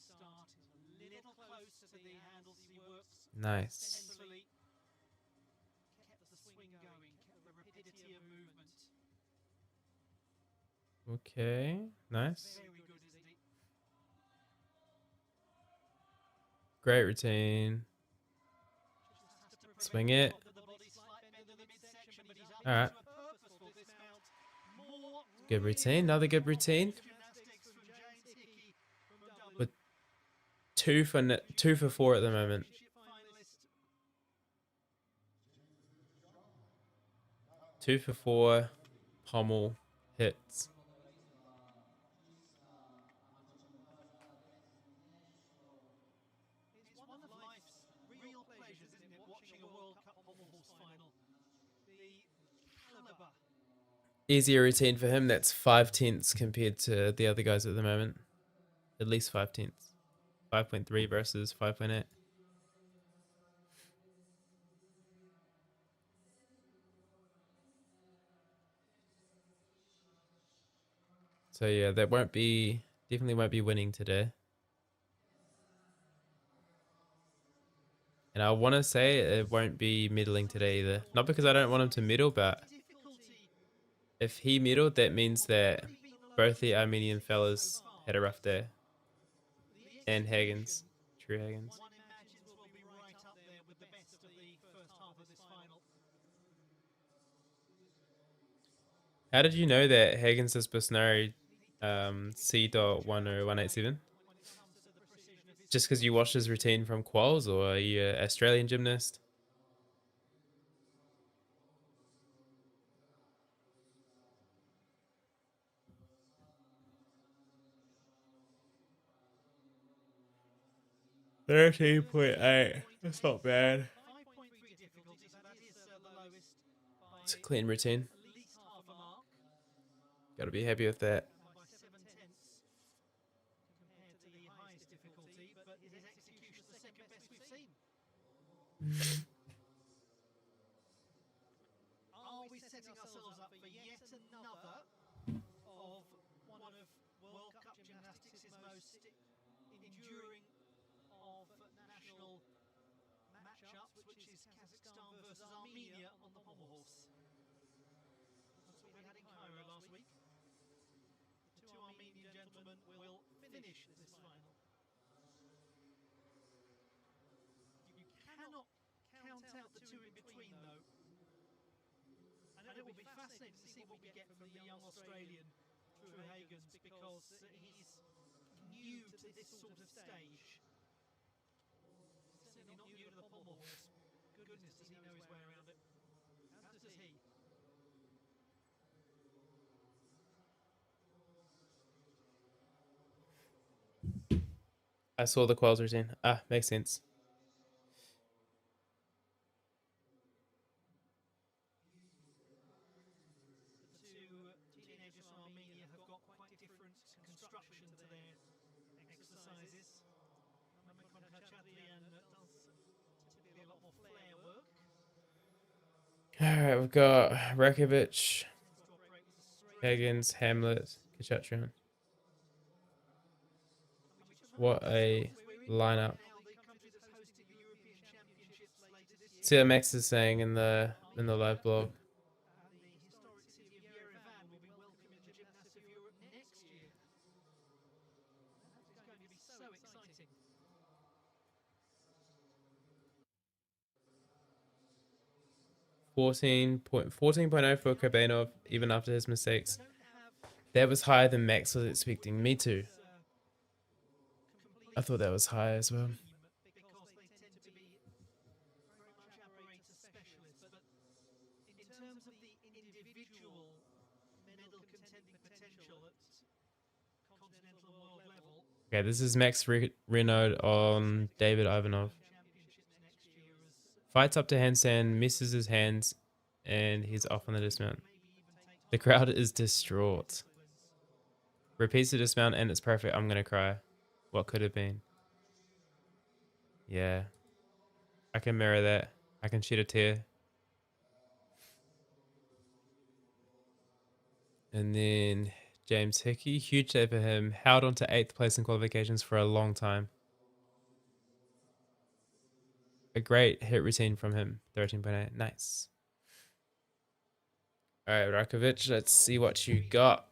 start. A little close to the handles. He works Nice. centrally. Kept the swing going. Kept the rapidity of movement. Okay. Nice. Very good, isn't he? Great routine. Just has to Swing prevent it. the top of the body, slight bend in the midsection, but he's up Alright. to a purposeful dismount. More Good routine. Another good routine. gymnastics from James Hickey from Dublin. With 2 for 4 at the moment. Championship finalist. 2 for 4 pommel hits. It's one of life's real pleasures, isn't it? Watching a World Cup pommel horse final. The caliber. Easier routine for him. That's 5/10 compared to the other guys at the moment. At least 5/10. 5.3 versus 5.8. So yeah, that definitely won't be winning today. And I want to say it won't be middling today either. Not because I don't want him to middle, but Difficulty. if he middled, that means that both the Armenian fellas had a rough day. And Hagens. True Hagens. One imagines will be right up there with the best of the first half of this final. How did you know that Hagens is Busnari C.10187? When it comes to the precision of his Just because you watched his routine from quals, or are you an Australian gymnast? $13.8. That's not bad. 5.3 difficulty, so that is the lowest by It's a clean routine. at least half a mark. Gotta be happy with that. By 7/10 compared to the highest difficulty, but his execution the second best we've seen. Are we setting ourselves up for yet another of one of World Cup gymnastics' most enduring of national matchups, which is Kazakhstan versus Armenia on the pommel horse? That's what we had in Cairo last week. The two Armenian gentlemen will finish this final. You cannot count out the two in between, though. And it will be fascinating to see what we get from the young Australian Drew Hagens, because he's new to this sort of stage. Certainly not new to the pommel horse. Goodness, does he know his way around it? As does he. I saw the quals routine. Ah, makes sense. The two teenagers from Armenia have got quite different construction to their exercises. Namikon Khachaturian does typically a lot more flair work. Alright, we've got Rakovic, Drop break was a straight. Hagens, Hamlet, Kachatrian. And we just What remind a ourselves we're in lineup. now the country that's hosting the European Championships later this See year. what Max is saying in the live blog. And the historic city of Yerevan will be welcoming the Gymnasts of Europe next year. 14.0 for Krabenov, even after his mistakes. That was higher than Max was expecting. Me too. I thought that was high as well. because they tend to be very much apparatus specialists. But in terms of the individual medal contending potential at continental and world level, Okay, this is Max Renaud on David Ivanov. championships next year as Fights up to handstand, misses his hands, and he's off on the dismount. maybe even take The crowd is distraught. Repeats the dismount and it's perfect. I'm gonna cry. What could have been? Yeah. I can mirror that. I can shed a tear. And then James Hickey, huge day for him. Held on to 8th place in qualifications for a long time. A great hit routine from him. 13.8. Nice. All right, Rakovic, let's see what you got.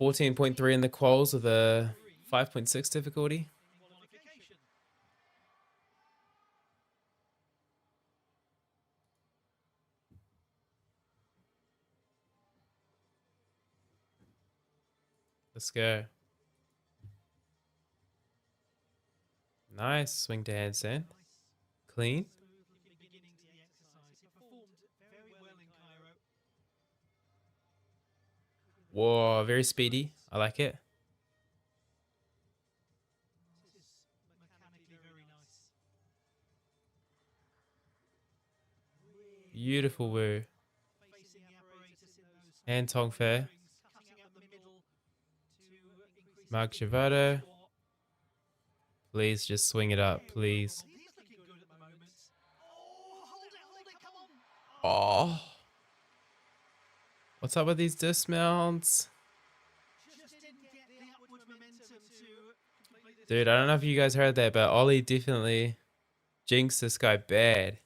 14.3 in the quals with a 5.6 difficulty. qualification. Let's go. Nice swing to handstand. Clean. Smooth beginning to the exercise. He performed very well in Cairo. Whoa, very speedy. I like it. This is mechanically very nice. Beautiful woo. Facing the apparatus in those And Tong Fair. cutting up the middle to increase Mark the Shivado. score. Please just swing it up, please. He's looking good at the moment. Oh, hold it, come on. Oh. What's up with these dismounts? Just didn't get the upward momentum to complete this. Dude, I don't know if you guys heard that, but Ollie definitely jinxed this guy bad.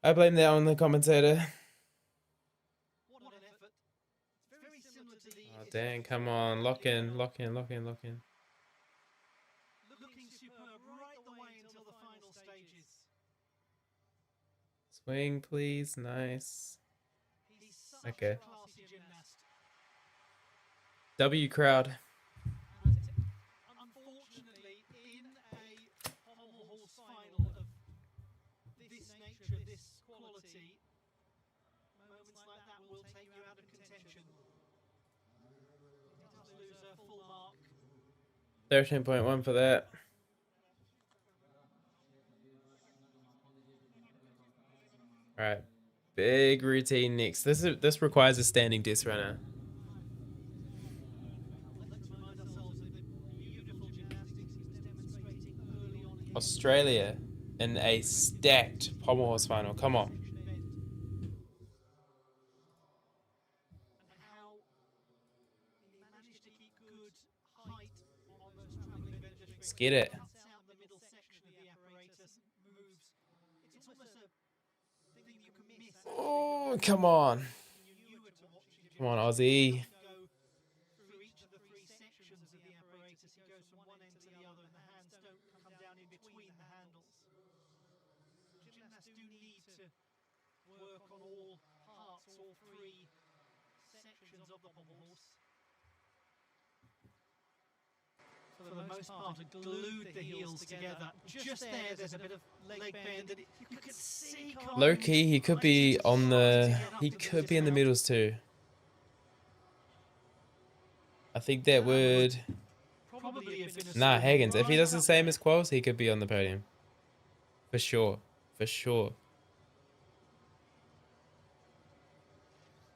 I blame that on the commentator. What an effort. It's very similar to the Oh, dang, come on. Lock in, lock in, lock in, lock in. looking superb right the way until the final stages. Swing, please. Nice. He's such Okay. a classy gymnast. W crowd. And unfortunately, in a Pommel horse final of this nature, this quality, moments like that will take you out of contention. He does lose a full mark. 13.1 for that. All right. Big routine next. This requires a standing disc runner. Let's remind ourselves of the beautiful gymnastics he was demonstrating early on in Australia in a stacked pommel horse final. Come on. event. And how he managed to keep good height on those travelling benches. Let's get it. Cuts out the middle section of the apparatus, moves. It's almost a thing you can miss. Oh, come on. You were to watch the Come on, Aussie. go through each of the three sections of the apparatus. He goes from one end to the other, and the hands don't come down in between the handles. Gymnasts do need to work on all parts, all three sections of the pommel horse. For the most part, it glued the heels together. Just there's a bit of leg bend that you could see. Low key, he could be on the. He could be in the middles too. I think that would. Probably have been a Nah, small Higgins. If he does rise the up same there. as Qualls, he could be on the podium. For sure. For sure.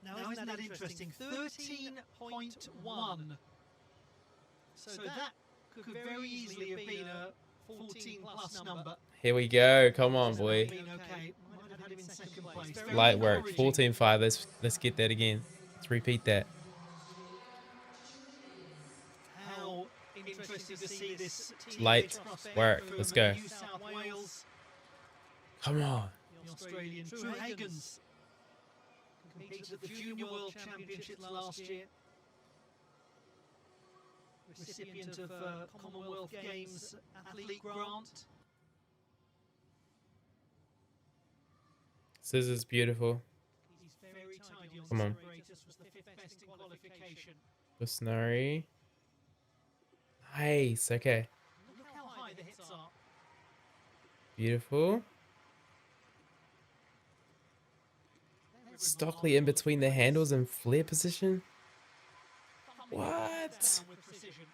Now, isn't that interesting? 13.1. So that could very easily have been a 14 plus number. Here we go. Come on, Hasn't boy. been okay. Might have had him in second place. Very Light work. encouraging. 14.5. Let's get that again. Let's repeat that. How interesting to see this Light teenage prospect work. from Let's go. New South Wales, Come on. the Australian Drew Higgins, competed at the Junior World Championships last year. recipient of Commonwealth Games athlete grant. This is beautiful. He's very tidy on Come the on. separators, was the fifth best in qualification. Busnari. Nice. Okay. Look how high the hits are. Beautiful. Stockley in between the handles and flare position. What? With precision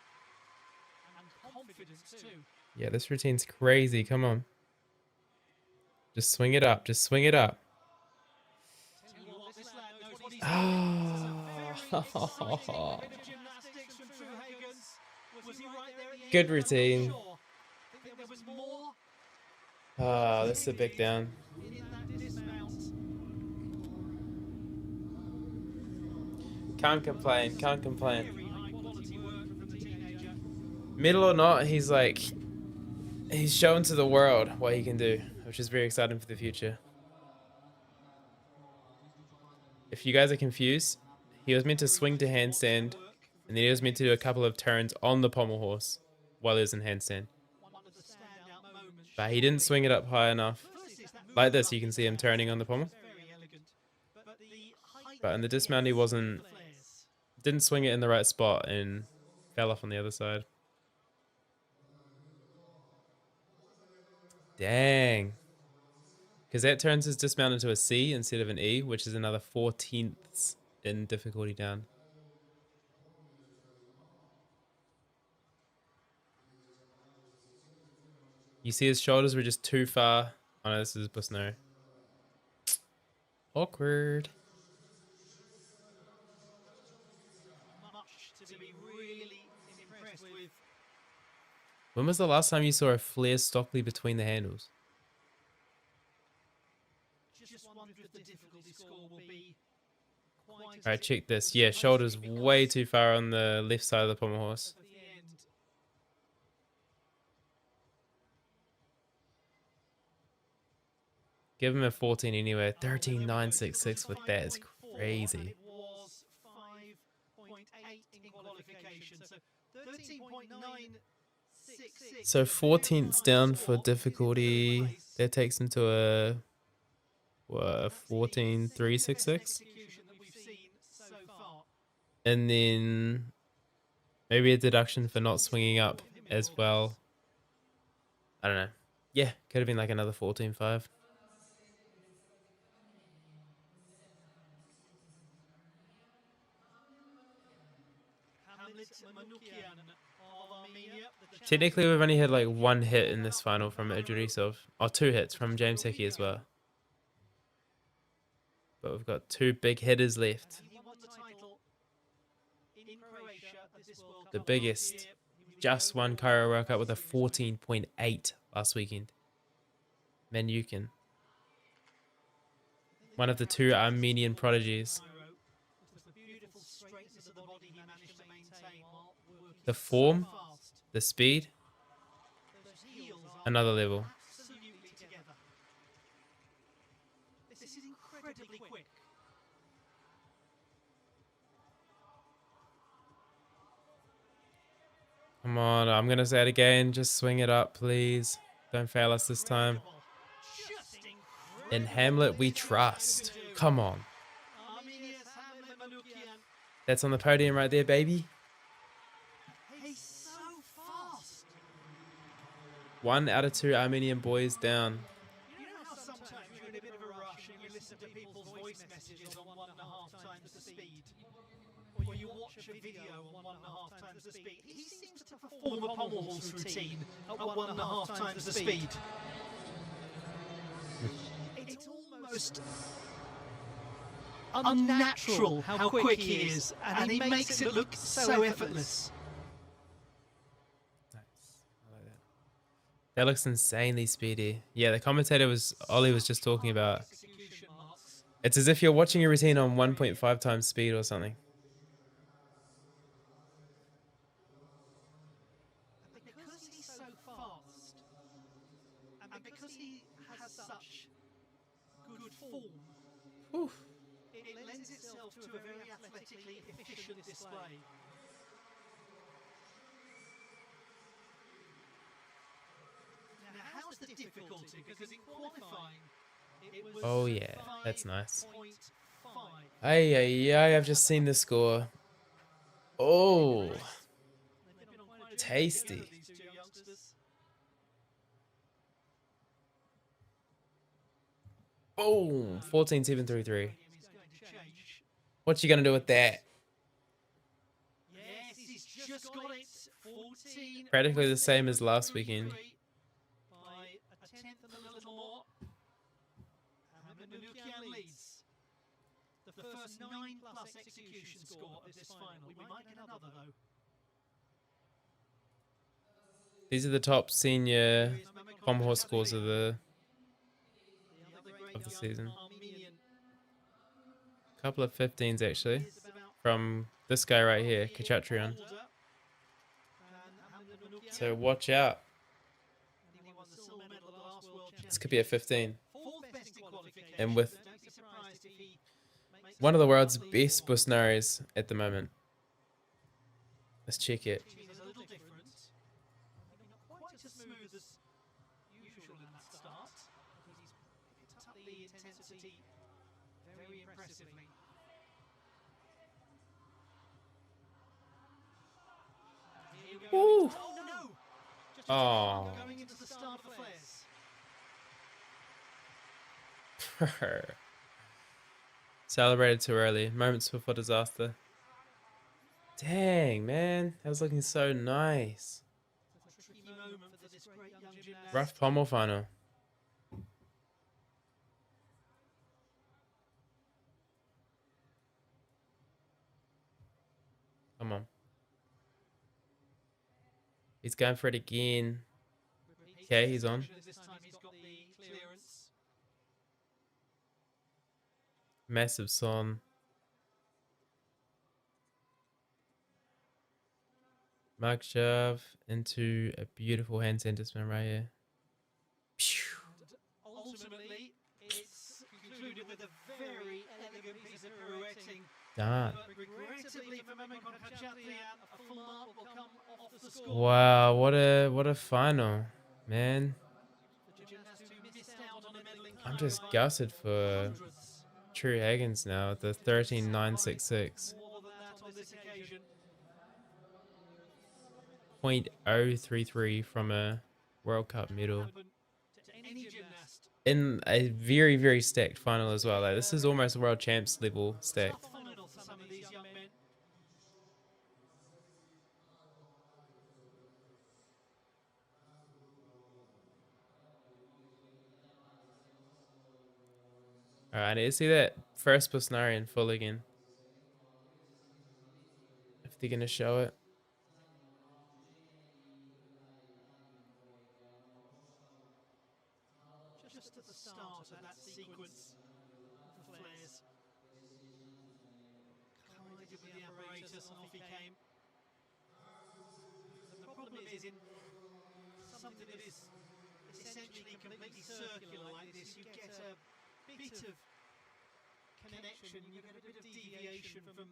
and confidence too. Yeah, this routine's crazy. Come on. Just swing it up. Just swing it up. Tell you what, this lad knows what he's Oh. doing. Bit of gymnastics from Truhagens. Was he right there at the end? Good I'm not routine. sure. Think there was more Oh, this is a big down. in that dismount. Can't complain. Can't complain. Very high quality work from the teenager. Middle or not, he's shown to the world what he can do, which is very exciting for the future. If you guys are confused, he was meant to swing to handstand, and then he was meant to do a couple of turns on the pommel horse while he was in handstand. One of the standout moments. But he didn't swing it up high enough. Like this, you can see him turning on the pommel. Very elegant. But the height But in the dismount, he didn't swing it in the right spot and fell off on the other side. Dang. Because that turns his dismount into a C instead of an E, which is another 14ths in difficulty down. You see his shoulders were just too far. Oh no, this is Busno. Awkward. much to be really impressed with. When was the last time you saw a flare Stockley between the handles? Just wondered if the difficulty score will be quite Alright, check this. Yeah, shoulders way too far on the left side of the pommel horse. at the end. Give him a 14 anyway. 13.966 with that is crazy. It was 5.8 in qualification, so 13.966. So 14ths down for difficulty. That takes him to a 14.366. Execution that we've seen so far. And then maybe a deduction for not swinging up as well. I don't know. Yeah, could have been like another 14.5. Hamlet Manukian of Armenia. The Technically, we've only had like one hit in this final from Idrisov. Or two hits from James Hickey as well. But we've got two big hitters left. He won the title in Croatia at this World The Cup biggest. last year. Just won Cairo World Cup with a 14.8 last weekend. Manukin. One of the two Armenian prodigies. With the beautiful straightness of the body he managed to maintain while working The form, so fast. the speed, Those heels are another level. absolutely together. This is incredibly quick. Come on, I'm going to say it again. Just swing it up, please. Don't fail us this time. Just incredible. In Hamlet, we trust. Come on. Armenia's Hamlet Manukian. That's on the podium right there, baby. He's so fast. 1 out of 2 Armenian boys down. You know how sometimes you're in a bit of a rush and you listen to people's voice messages on 1.5 times the speed? Or you watch a video on 1.5 times the speed? He seems to perform a pommel horse routine at 1.5 times the speed. It's almost unnatural how quick he is, and he makes it look so effortless. Nice. I like that. That looks insanely speedy. Yeah, the commentator Ollie was just talking about. Execution marks. It's as if you're watching a routine on 1.5 times speed or something. Because he's so fast, and because he has such good form, Oof. it lends itself to a very athletically efficient display. difficulty because in qualifying, it was Oh yeah, that's nice. 5.5. Ay, ay, ay, I've just seen the score. Oh, They've been on quite a journey together, tasty. these two youngsters. Boom, 14-7-3-3. Podium is going to change. What you gonna do with that? Yes, he's just got it. 14. Practically the same as last weekend. By a tenth and a little more. Manukian leads. The first 9+ execution score of this final. We might get another though. These are the top senior Pommel horse scores of the season. Armenian Couple of 15s actually is about from this guy right here, Kachatrian. older than Manukian. So watch out. And he won the silver medal at the last World This could be a 15. Fourth best in qualification. And with Don't be surprised if he makes one of the world's at least best one. Busnaris at the moment. Let's check it. He's a little different. Maybe not quite as smooth as usual in that start. But he's picked up the intensity very impressively. And here we go. Ooh. Oh no! Just Oh. going into the start of the flares. Celebrated too early. Moments before disaster. Dang, man. That was looking so nice. It's a tricky moment for this great young gymnast. Rough Pommel final. Come on. He's going for it again. Okay, he's on. This time he's got the clearance. Massive son. Mark shove into a beautiful handstand dismount right here. Phew. Ultimately, it's concluded with a very elegant piece of pirouetting. Done. But regrettably for Memikon Kachatlian, a full mark will come off the score. Wow, what a final, man. The gymnast who missed out on a medal in I'm just Cairo by gutted for hundreds. True Higgins now. The 13.966. More than that on this occasion. 0.033 from a World Cup medal. Happen to any gymnast. In a very, very stacked final as well. Like, this is almost world champs level stacked. Tough final for some of these young men. Alright, I need to see that first Busnari in full again. If they're gonna show it. Just at the start of that sequence of the flares. Collided with the apparatus and off he came. The problem is in something that is essentially completely circular like this, you get a bit of connection, you get a bit of deviation from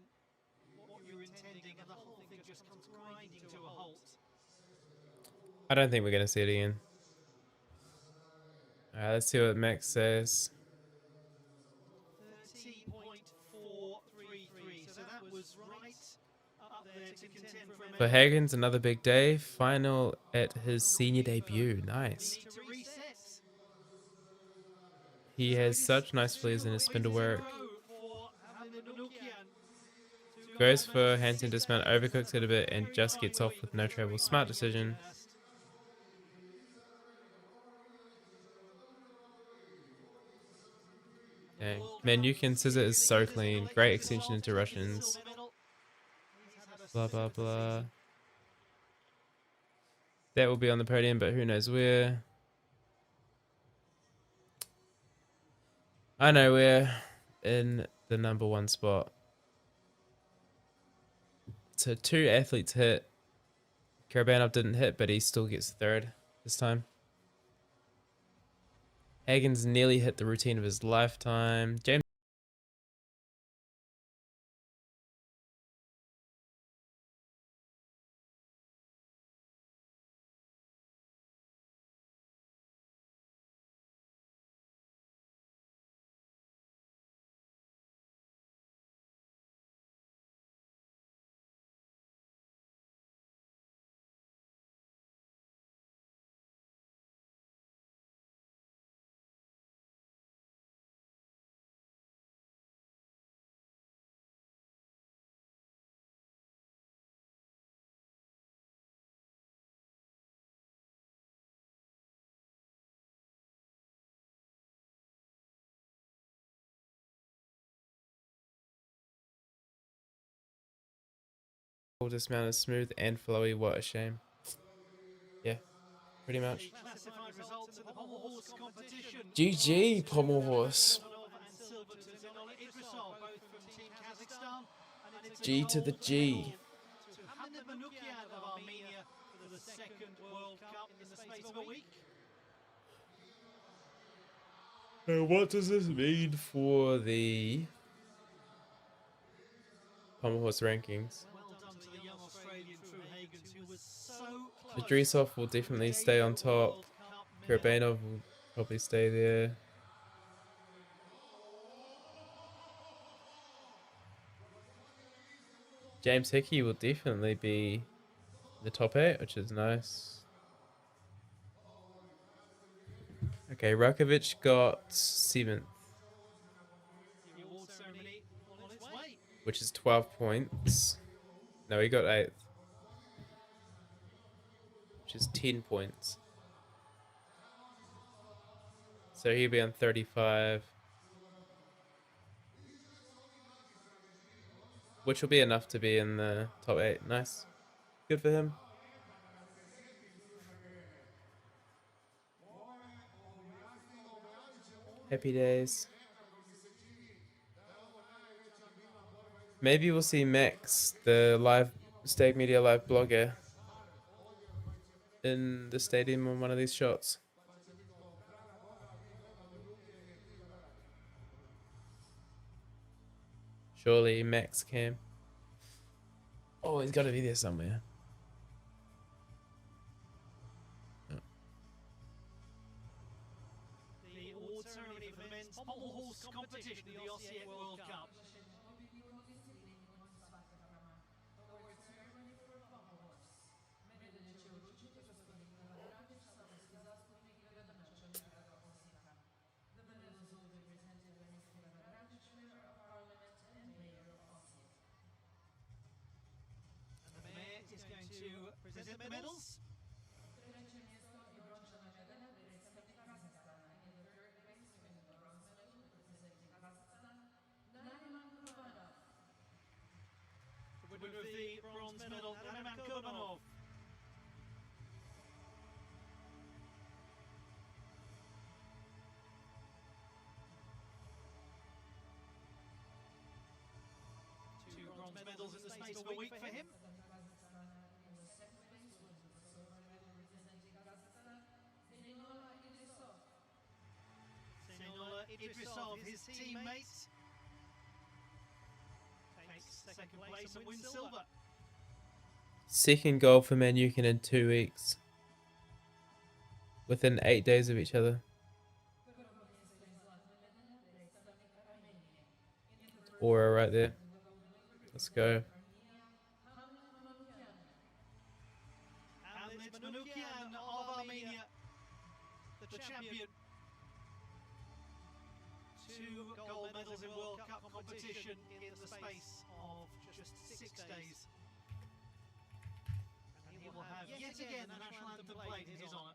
what you're intending, and the whole thing just comes grinding to a halt. I don't think we're gonna see it again. Alright, let's see what Max says. 13.433, so that was right up there to contend for a For medal. Higgins, another big day. Final at his senior debut. Nice. Need to reset. He has such nice flares in his spindle work. Goes for handstand dismount, overcooks it a bit, and just gets off with no trouble. Smart decision. Dang. Man, you can scissor is so clean. Great extension into Russians. Blah, blah, blah. That will be on the podium, but who knows where. I know we're in the #1 spot. So 2 athletes hit. Karabanov didn't hit, but he still gets third this time. Higgins nearly hit the routine of his lifetime. James dismount is smooth and flowy. What a shame. Yeah, pretty much. Classified results of the Pommel horse competition. GG, Pommel horse. And silver to Zenol Idrisov, both from Team Kazakhstan. And it's a G to the gold G. to Hamid Manukyan of Armenia for the second World Cup in the space of a week. What does this mean for the Pommel horse rankings? Well done to the young Australian True Hagans, who was so close. Idrisov will definitely stay on top. Karabanov will probably stay there. James Hickey will definitely be in the top 8, which is nice. Okay, Rakovic got 7th, The award ceremony on its way. which is 12 points. No, he got 8th, which is 10 points. So he'll be on 35, which will be enough to be in the top 8. Nice. Good for him. Happy days. Maybe we'll see Max, the live STAG Media live blogger, in the stadium on one of these shots. Surely Max can. Oh, he's got to be there somewhere. The award ceremony for the men's Pommel horse competition, the Osijek World Cup. And the mayor is going to present the medals. The winner of the bronze medal, Nariman Kurbanov. Two bronze medals in the space of a week for him. Zhoxxy Idrisov, his teammate, takes second place and wins silver. Second goal for Manukin in 2 weeks. Within 8 days of each other. Aura right there. Let's go. And it's Manukyan of Armenia, the champion. 2 gold medals in World Cup competition in the space of just 6 days. And he will have yet again the national anthem played in his honour.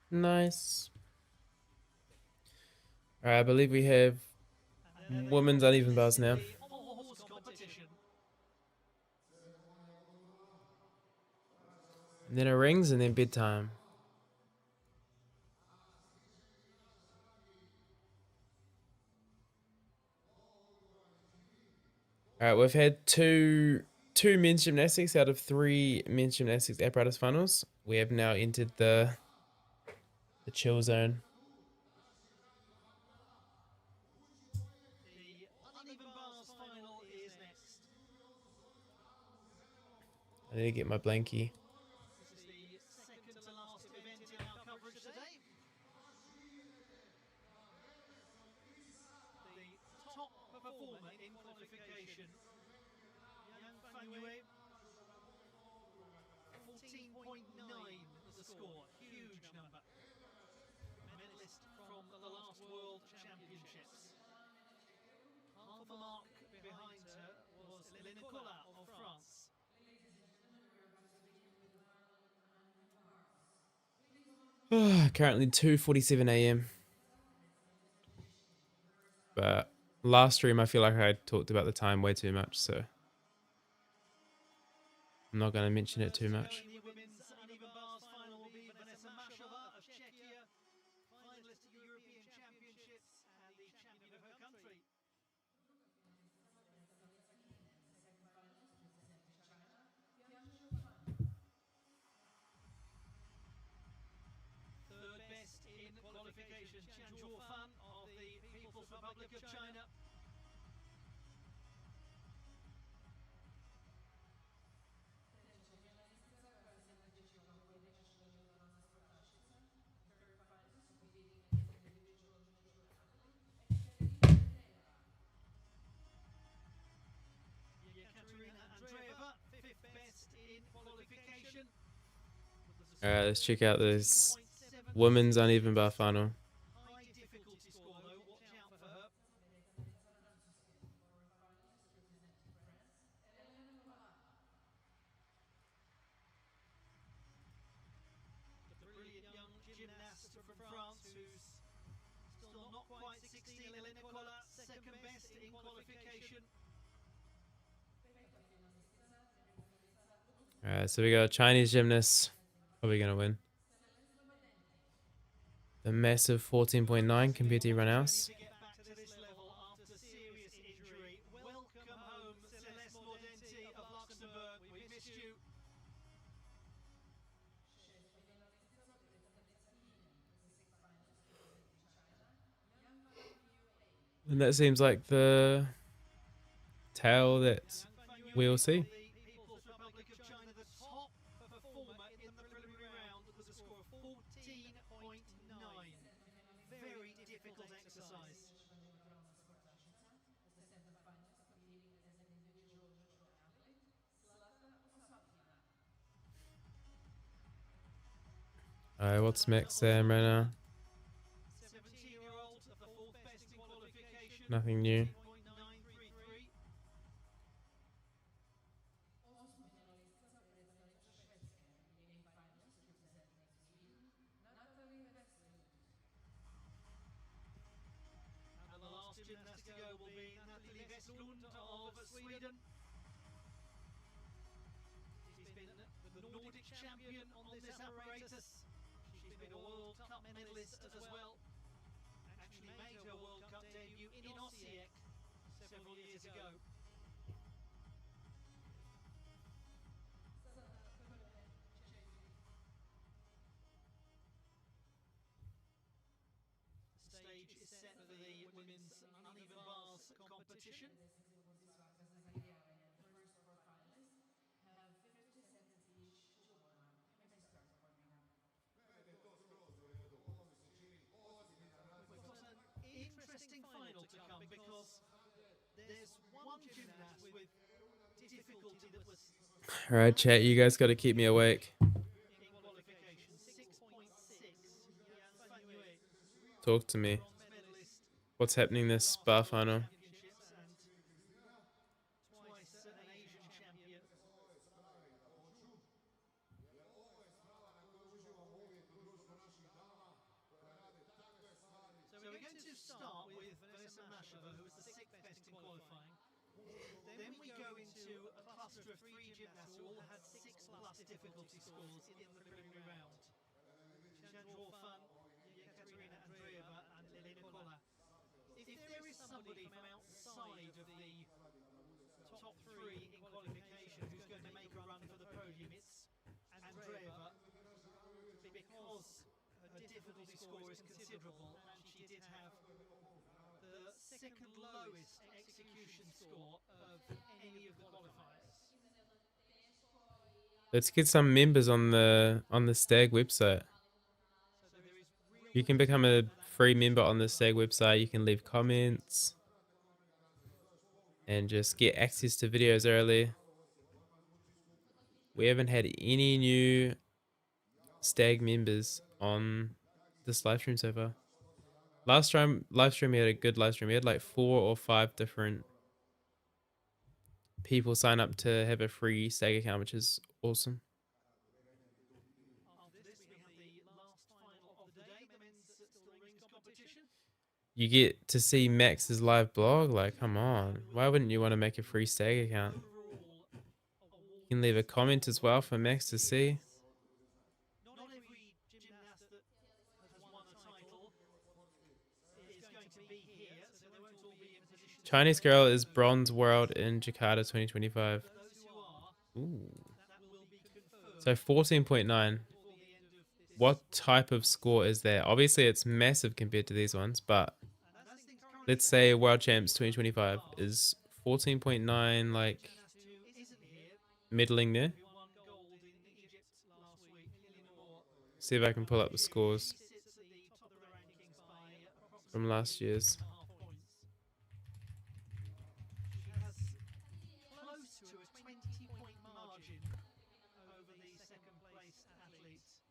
Nice. Alright, I believe we have women's uneven bars now. The Pommel horse competition. And then it rings and then bedtime. All right, we've had two men's gymnastics out of three men's gymnastics apparatus finals. We have now entered the chill zone. The uneven bars final is next. I need to get my blankie. This is the second to last event in our coverage today. The top performer in qualification, Yang Fanyue, 14.9 the score, huge number. Medalist from the last World Championships. Half a mark behind her was Nicolas of France. Currently 2:47 a.m. But last stream, I feel like I talked about the time way too much, so I'm not going to mention it too much. The women's uneven bars final will be Vanessa Mashova of Czechia, finalist at the European Championships and the champion of her country. Third best in qualification, Chanzhou Fan of the People's Republic of China. Katerina Andreeva, fifth best in qualification. Alright, let's check out this women's uneven bar final. High difficulty score though, watch out for her. The brilliant young gymnast from France who's still not quite 16, Nicolas, second best in qualification. Alright, so we got Chinese gymnasts. Probably going to win. The massive 14.9 compared to everyone else. To get back to this level after serious injury. Welcome home, Celeste Mordenti of Luxembourg. We missed you. And that seems like the tale that we'll see. The People's Republic of China, the top performer in the preliminary round with a score of 14.9. Very difficult exercise. Alright, what's Max saying right now? 17-year-old, the fourth best in qualification. Nothing new. 933. And the last gymnast to go will be Natalie Westlund of Sweden. She's been the Nordic champion on this apparatus. She's been a World Cup medalist as well. Actually made her World Cup debut in Osijek several years ago. The stage is set for the women's uneven bars competition. Interesting final to come because there's one gymnast with difficulty that was Alright, chat, you guys got to keep me awake. in qualification 6.6. Yang Fanyue, Talk to me. bronze medalist, What's happening this bar final? championships and twice an Asian champion. So we're going to start with Vanessa Mashova, who was the sixth best in qualifying. Then we go into a cluster of three gymnasts who all had 6+ difficulty scores in the preliminary round. Chanzhou Fan, Katerina Andreeva and Nicolas. If there is somebody from outside of the top three in qualification who's going to make a run for the podium. It's Andreeva, because her difficulty score is considerable, and she did have the second lowest execution score of any of the qualifiers. Let's get some members on the STAG website. So there is real You can become a free member on the STAG website. You can leave comments and just get access to videos early. We haven't had any new STAG members on this live stream so far. Last time live stream, we had a good live stream. We had like 4 or 5 different people sign up to have a free STAG account, which is awesome. After this, we have the last final of the day, the men's still rings competition. You get to see Max's live blog. Like, come on. Why wouldn't you want to make a free STAG account? Overall, You can leave a comment as well for Max to see. not every gymnast that has won a title is going to be here, so they won't all be in a position. Chinese girl is bronze world in Jakarta 2025. Those who are, Ooh. that will be confirmed So 14.9. before the end of this. What type of score is that? Obviously, it's massive compared to these ones, but And as things currently let's say World Champs 2025 is 14.9, like gymnast who isn't here, middling there. who won gold in Egypt last week, Eleanor, See if I can pull up the scores she sits at the top of the rankings by from last year's. 6.5 points. She has close to a 20-point margin over the second place athletes.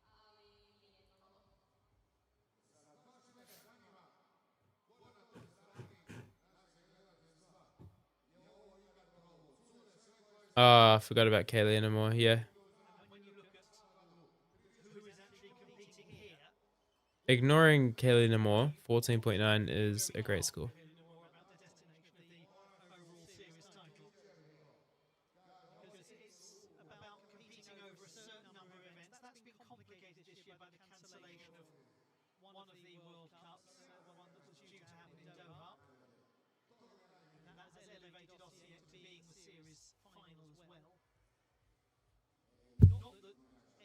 Ah, I forgot about Kaylee anymore. Yeah. And when you look at who is actually competing here, Ignoring Kaylee Namor, 14.9 is a great score. Eleanor, about the destination of the overall series title. Because it's about competing over a certain number of events. That's been complicated this year by the cancellation of one of the World Cups, one that was due to happen in Doha. And that has elevated Osijek to being the series final as well. Not that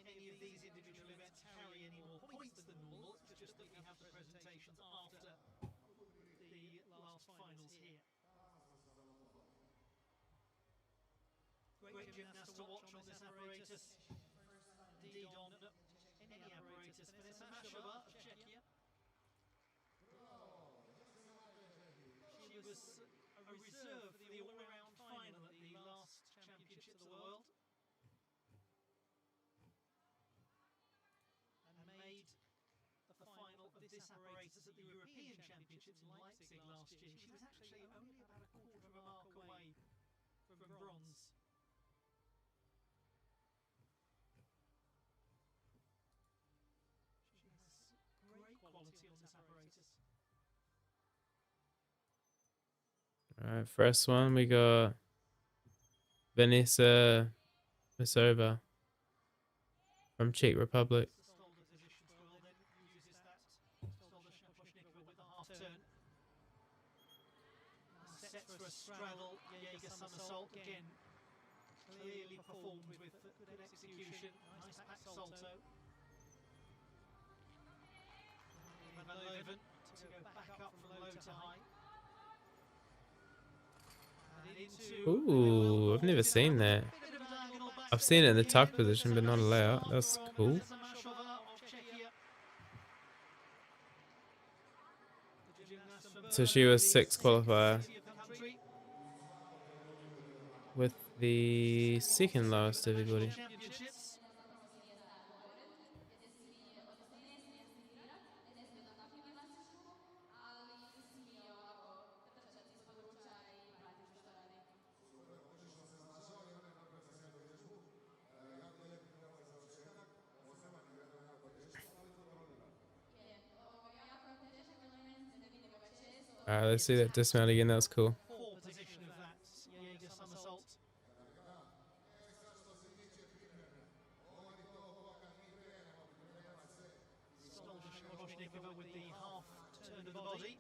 any of these individual events carry any more points than normal, it's just that we have the presentations after the last finals here. Great gymnast to watch on this apparatus. Indeed on any apparatus. Vanessa Mashova of Czechia. She was a reserve for the all-round final at the last Championships of the World. And made the final of this apparatus at the European Championships in Leipzig last year. She was actually only about a quarter of a mark away from bronze. She has great quality on this apparatus. All right, first one we got Vanessa Masova from Czech Republic. Stolder positions well, then uses that Stolder Shaposhnikova with the half turn. Sets for a straddle, Jaeger somersault again. Clearly performed with good execution. Nice back salto. Van Leuven to go back up from low to high. And into Ooh, I've never seen that. bit of a diagonal back I've seen it in the tuck position, but not a layout. That's cool. Vanessa Mashova of Czechia. The gymnast from So she was 6th qualifier City of the country. with the second lowest of everybody. Championships. Alright, let's see that dismount again. That was cool. Poor position of that Jaeger somersault. Stolder Shaposhnikova with the half turn of the body.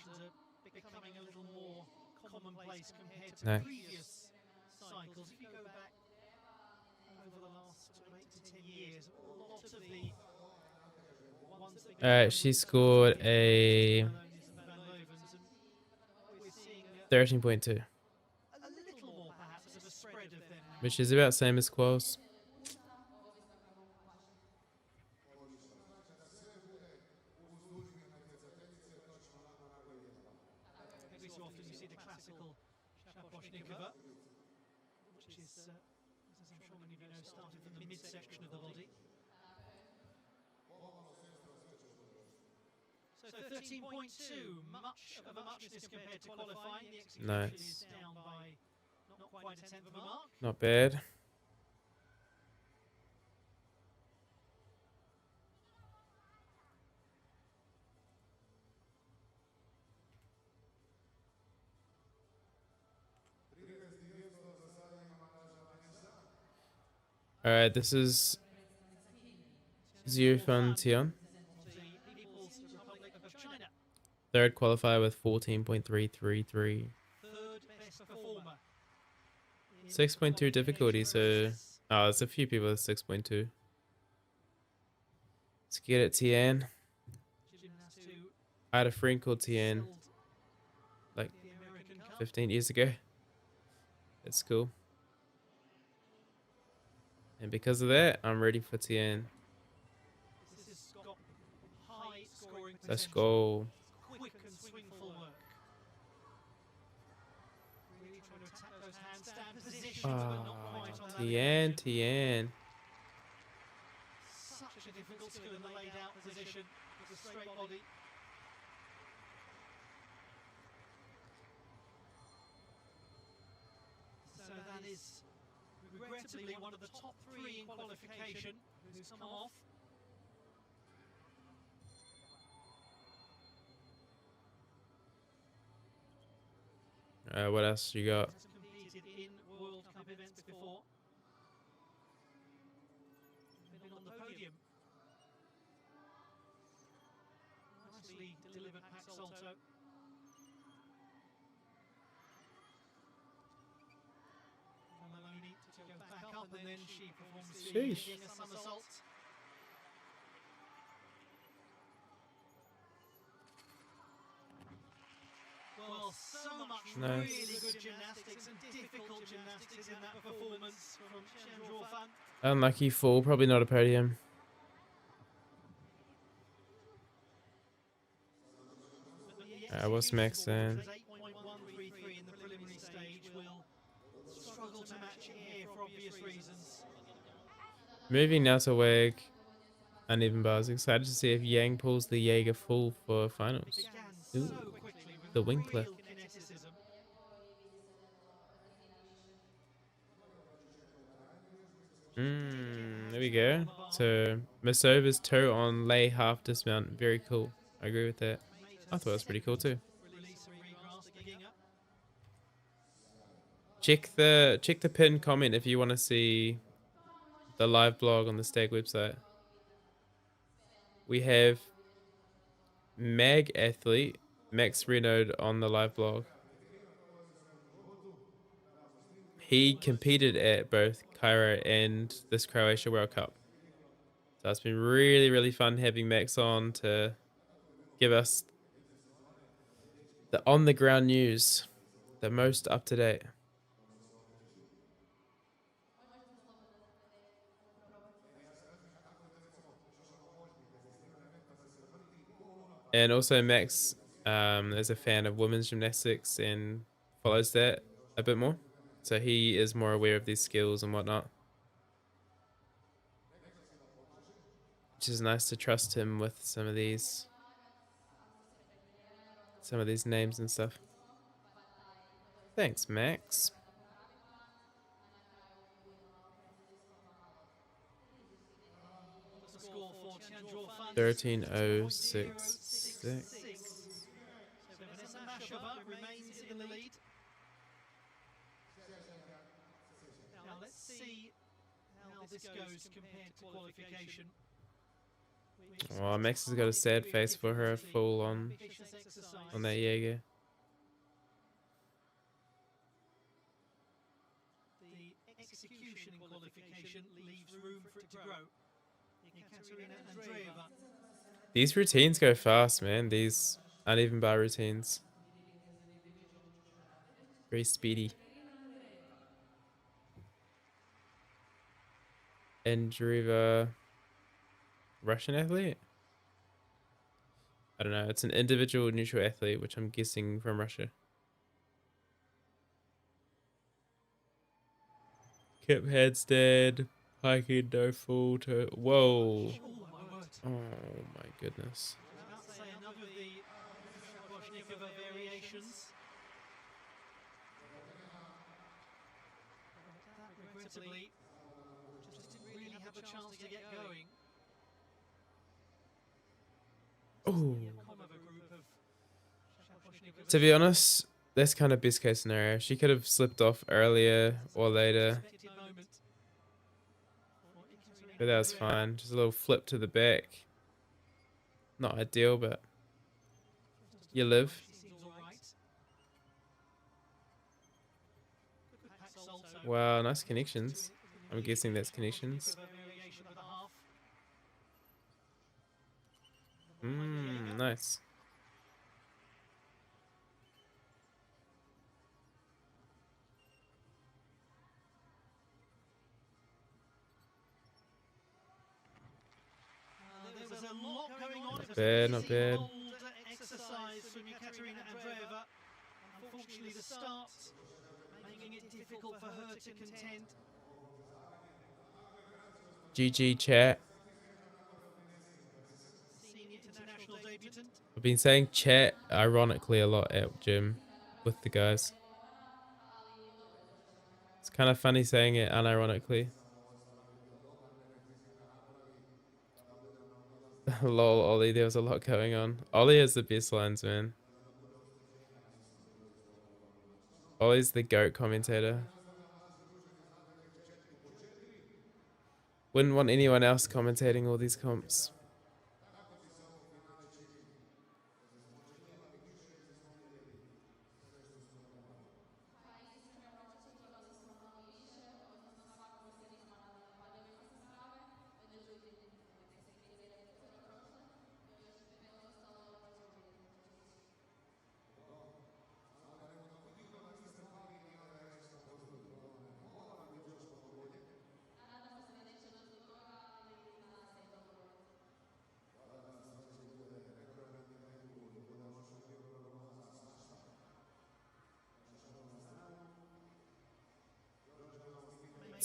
competitions are becoming a little more commonplace compared to Nice. previous cycles. If you go back over the last sort of 8 to 10 years, a lot of the ones that All right, she scored a Van Lovens, and we're seeing 13.2, a little more perhaps of a spread of them now. which is about same as Quals. Every so often you see the classical Shaposhnikova, which is, as I'm sure many of you know, started from the midsection of the body. So 13.2, much of a muchness compared to qualifying. The execution Nice. is down by not quite a tenth of a mark. Not bad. All right, this is Zhifan Tian, The People's Republic of China, third qualifier with 14.333. third best performer. in 6.2 difficulty, qualification so process. oh, there's a few people with 6.2. Let's get it, Tian. Gymnast who I had a friend called Tian held like the American Cup. 15 years ago. It's cool. And because of that, I'm ready for Tian. This has got high scoring Let's potential. go. Quick and swingful work. Really trying to attack those handstand positions, but not quite on that Tian, occasion. Tian. Such a difficult skill in the laid out position with a straight body. So that is regrettably one of the top 3 in qualification who's come off. What else you got? Has competed in World Cup events before. Been on the podium. Nicely delivered back salto. Maloney to go back up, and then she performs the Sheesh. a somersault. Well, so much Nice. really good gymnastics and difficult gymnastics in that performance from Chandra. Unlucky fall, probably not a podium. What's Max saying? 8.133 in the preliminary stage. Will struggle to match it here for obvious reasons. Moving now to WAG. Uneven bars. Excited to see if Yang pulls the Jaeger full for finals. Began Ooh, so quickly with the wing clip. real kineticism. There we go. So Masova's toe on lay half dismount. Very cool. I agree with that. I thought it was pretty cool too. Release and regrasp the ginger. Check the pinned comment if you want to see the live blog on the STAG website. We have Mag Athlete, Max Renaud on the live blog. He competed at both Cairo and this Croatia World Cup. So it's been really, really fun having Max on to give us the on-the-ground news, the most up-to-date. And also Max is a fan of women's gymnastics and follows that a bit more. So he is more aware of these skills and whatnot. Which is nice to trust him with some of these names and stuff. Thanks, Max. The score for Chandra 13066. So Vanessa Mashova remains in the lead. Now let's see how this goes compared to qualification. Oh, Max has got a sad face for her full on that Jaeger. The execution in qualification leaves room for it to grow. Ekaterina Andreeva. These routines go fast, man. These uneven bar routines. Very speedy. Andreeva, Russian athlete? I don't know. It's an individual neutral athlete, which I'm guessing from Russia. Kip Hadstead, hiking no full to. Whoa. Oh my word. Oh my goodness. About to say another of the Shaposhnikova variations. That regrettably just didn't really have a chance to get going. Oh. Of a group of Shaposhnikovas. To be honest, that's kind of best case scenario. She could have slipped off earlier or later, Expected moment for Ekaterina but that was Andreeva. fine. Just a little flip to the back. Not ideal, but you live. She seems all right. Good back salto. Wow, nice connections. I'm guessing that's connections. Variation of the half. Nice. There was a lot going on. Not bad, not bad. Exercise from Ekaterina Andreeva. Unfortunately, the start making it difficult for her to contend. GG chat. Senior international debutant. I've been saying chat ironically a lot at gym with the guys. It's kind of funny saying it unironically. Lol, Ollie, there was a lot going on. Ollie has the best lines, man. Ollie's the GOAT commentator. Wouldn't want anyone else commentating all these comps.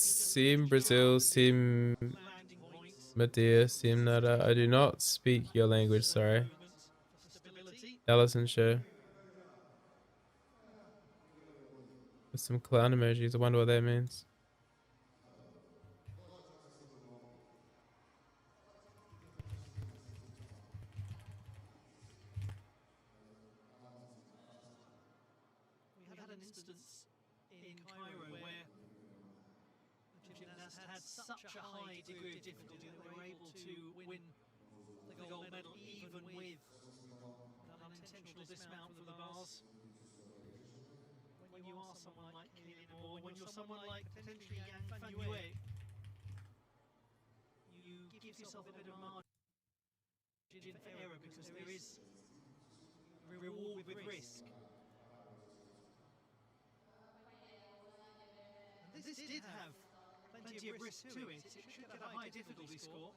Sim Brazil, Sim Landing points. Madeira, Sim Nada. I do not speak your language, sorry. Stability. Allison show. With some clown emojis. I wonder what that means. We had an instance in Cairo where the gymnast had such a high degree of difficulty that they were able to win the gold medal even with an unintentional dismount from the bars. When you are someone like Kylian or when you're someone like potentially Yang Fan Yue, you give yourself a bit of margin for error because there is reward with risk. And this did have plenty of risk to it. It should get a high difficulty score.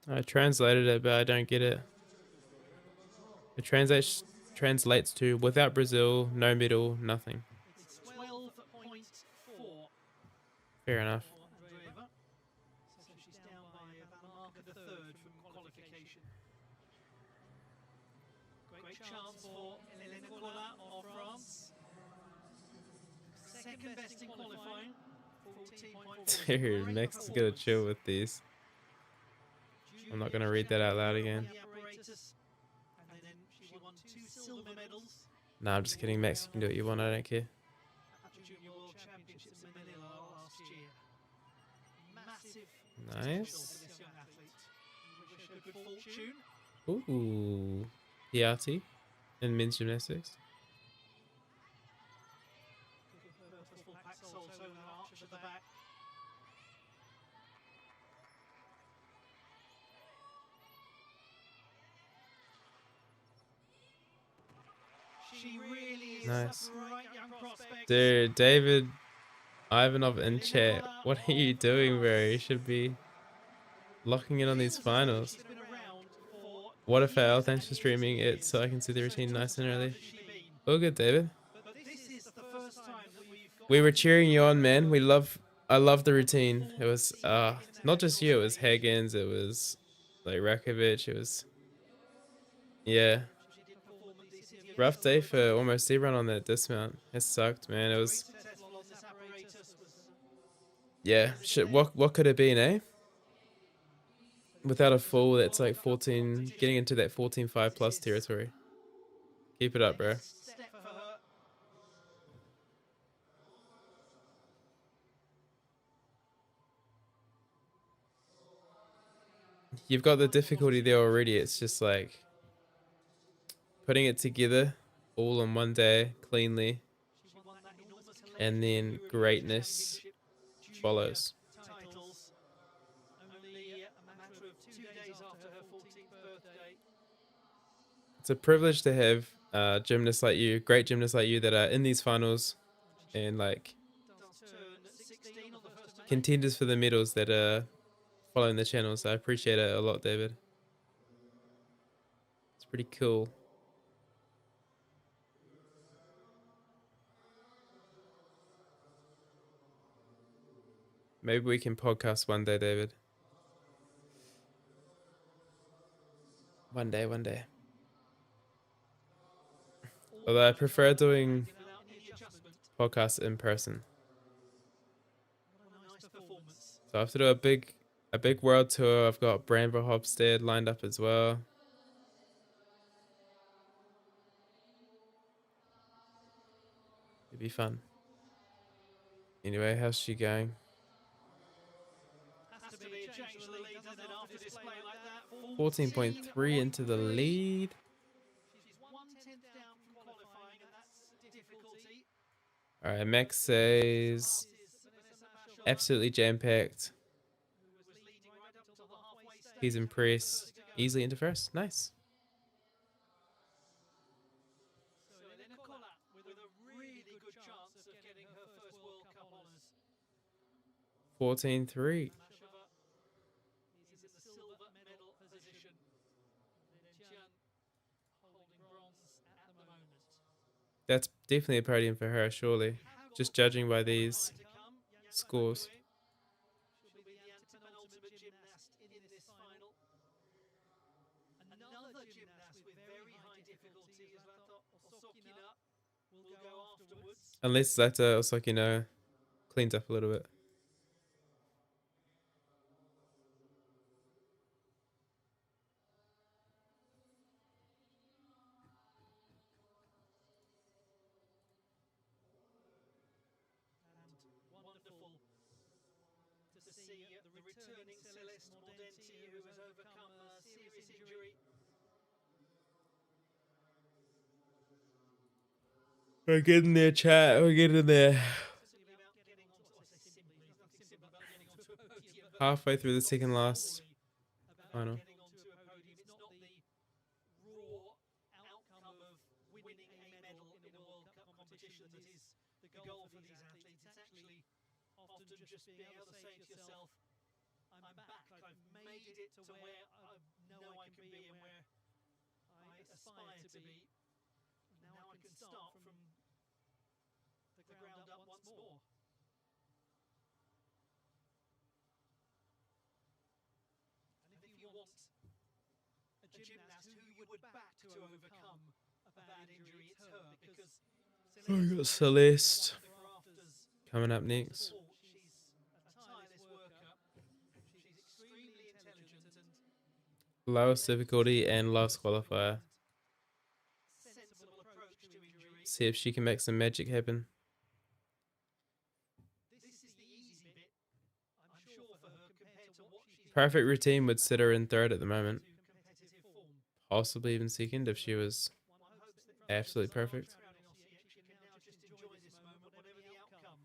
I translated it, but I don't get it. It translates to without Brazil, no medal, nothing. It's 12.4 Fair enough. for Andreeva. So she's down by about a mark of a third from qualification. Great chance for Hélène Nicolas of France. Second best in qualifying. 14.4. Dude, Max is gonna chill with these. I'm not gonna read that out loud again. And then she won 2 silver medals Nah, I'm just kidding, Max. You can do what you want. I don't care. at the Junior World Championships in Manila last year. Nice. this young athlete. We wish her good fortune. Ooh. PRT in men's gymnastics. Purposeful back salto with an arch at the back. She really is Nice. a bright young prospect. Dude, David Ivanov in chat. What are you doing, bro? You should be locking in on these finals. She's been around for What if years thanks for and streaming years it so I can see the routine nice and early. she's been. Oh, good, David. But this is the first time that we've got We were cheering you on, man. I love the routine. It was not just you, it was Higgins, it was like Rakovic, it was yeah. she did perform at the City of Rough day for almost everyone on that dismount. It sucked, man. It was successful on this apparatus was yeah. Shit, what could it been, eh? Without a fall, that's like 14, getting into that 14-5 plus territory. Keep it up, bro. step for her. You've got the difficulty there already. It's just like putting it together all in one day cleanly, She won that enormous and then greatness follows. titles only a matter of 2 days after her 14th birthday. It's a privilege to have gymnasts like you, great gymnasts like you, that are in these finals and like Does turn 16 on the 1st of May. contenders for the medals that are following the channel. So I appreciate it a lot, David. It's pretty cool. Maybe we can podcast one day, David. One day, one day. Although I prefer doing Without any adjustment. podcasts in person. What a nice performance. So I have to do a big world tour. I've got Bramble Hopstead lined up as well. It'd be fun. Anyway, how's she going? Has to be a change to the lead, doesn't it, after display like that? 14.3 into the lead. She's 1/10 down from qualifying, and that's difficulty. All right, Max says absolutely jam-packed. Who was leading right up to the halfway stage. He's impressed. Easily into first. Nice. So Elena Kolat with a really good chance of getting her first World Cup honours. 14.3. Mashova is in the silver medal position. Chen holding bronze at the moment. That's definitely a podium for her, surely. Just judging by these To come, young scores. She'll be the antepenultimate gymnast in this final. Another gymnast with very high difficulty is Osokina will go afterwards. Unless Zlata also, cleans up a little bit. And wonderful to see the returning Celeste Mordenti, who has overcome a serious injury. We're getting there, chat. We're getting there. Simply about getting onto, I say simply, there's nothing simple about getting onto a podium. but Halfway through the second last about final. getting onto a podium. It's not the raw outcome of winning a medal in a World Cup competition that is the goal for these athletes. It's actually often just being able to say to yourself, I'm back, I've made it to where I know I can be and where I aspire to be. And now I can start from the ground up once more. And if you want a gymnast who you would back to overcome a bad injury, it's her, because Oh, we got Celeste the rafters coming up next. fall. She's a tireless worker. She's extremely intelligent and Lowest difficulty and last qualifier. sensible approach to injury. See if she can make some magic happen. This is the easy bit, I'm sure, for her Perfect routine would sit her in third at the moment. Competitive form. Possibly even second if she was One hopes that absolutely perfect. crowd in Osijek can now just enjoy this moment, whatever the outcome.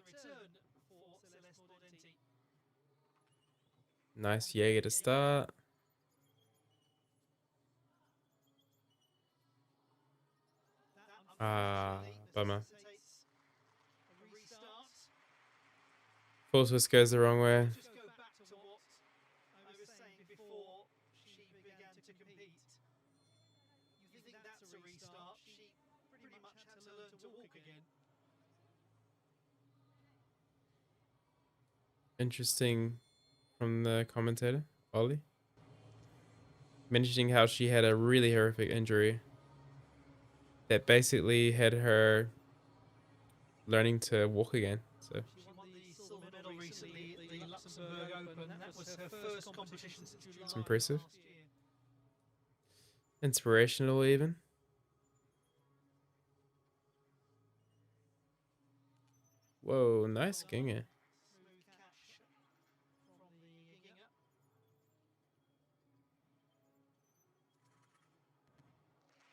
It's the return for Celeste Mordenti. Nice Jaeger to start. Ah, bummer. A restart. Full twist goes the wrong way. Just go back to what I was saying before she began to compete. You think that's a restart? She pretty much had to learn to walk again. Interesting from the commentator, Ollie. Mentioning how she had a really horrific injury that basically had her learning to walk again. So She won the silver medal recently at the Luxembourg Open. That was her first competition since July it's impressive. last year. Inspirational even. Whoa, nice Ginger. Smooth catch from the Ginger.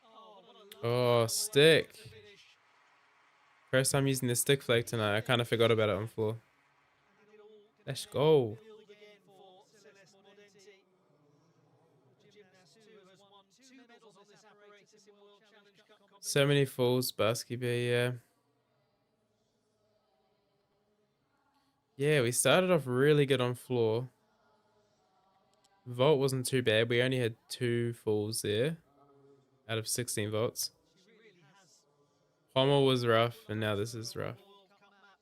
Oh, what a Oh, lovely stick. finish. First time using the stick flag tonight. I kind of forgot about it on floor. And it all can Let's now go. build again for Celeste Mordenti. The gymnast who has won 2 medals on this apparatus in World Challenge Cup competition. So many falls, basketball, yeah. Yeah, we started off really good on floor. Vault wasn't too bad. We only had 2 falls there out of 16 vaults. She really has Pommel was rough, and now this is rough. the World Cup map.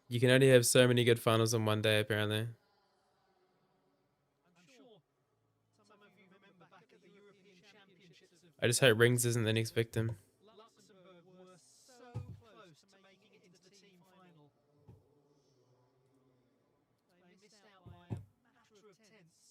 You can only have so many good finals on one day, apparently. I'm sure some of you remember back at the European Championships of I just hope Rings isn't the next victim. Luxembourg were so close to making it into the team final. They missed out by a matter of tenths.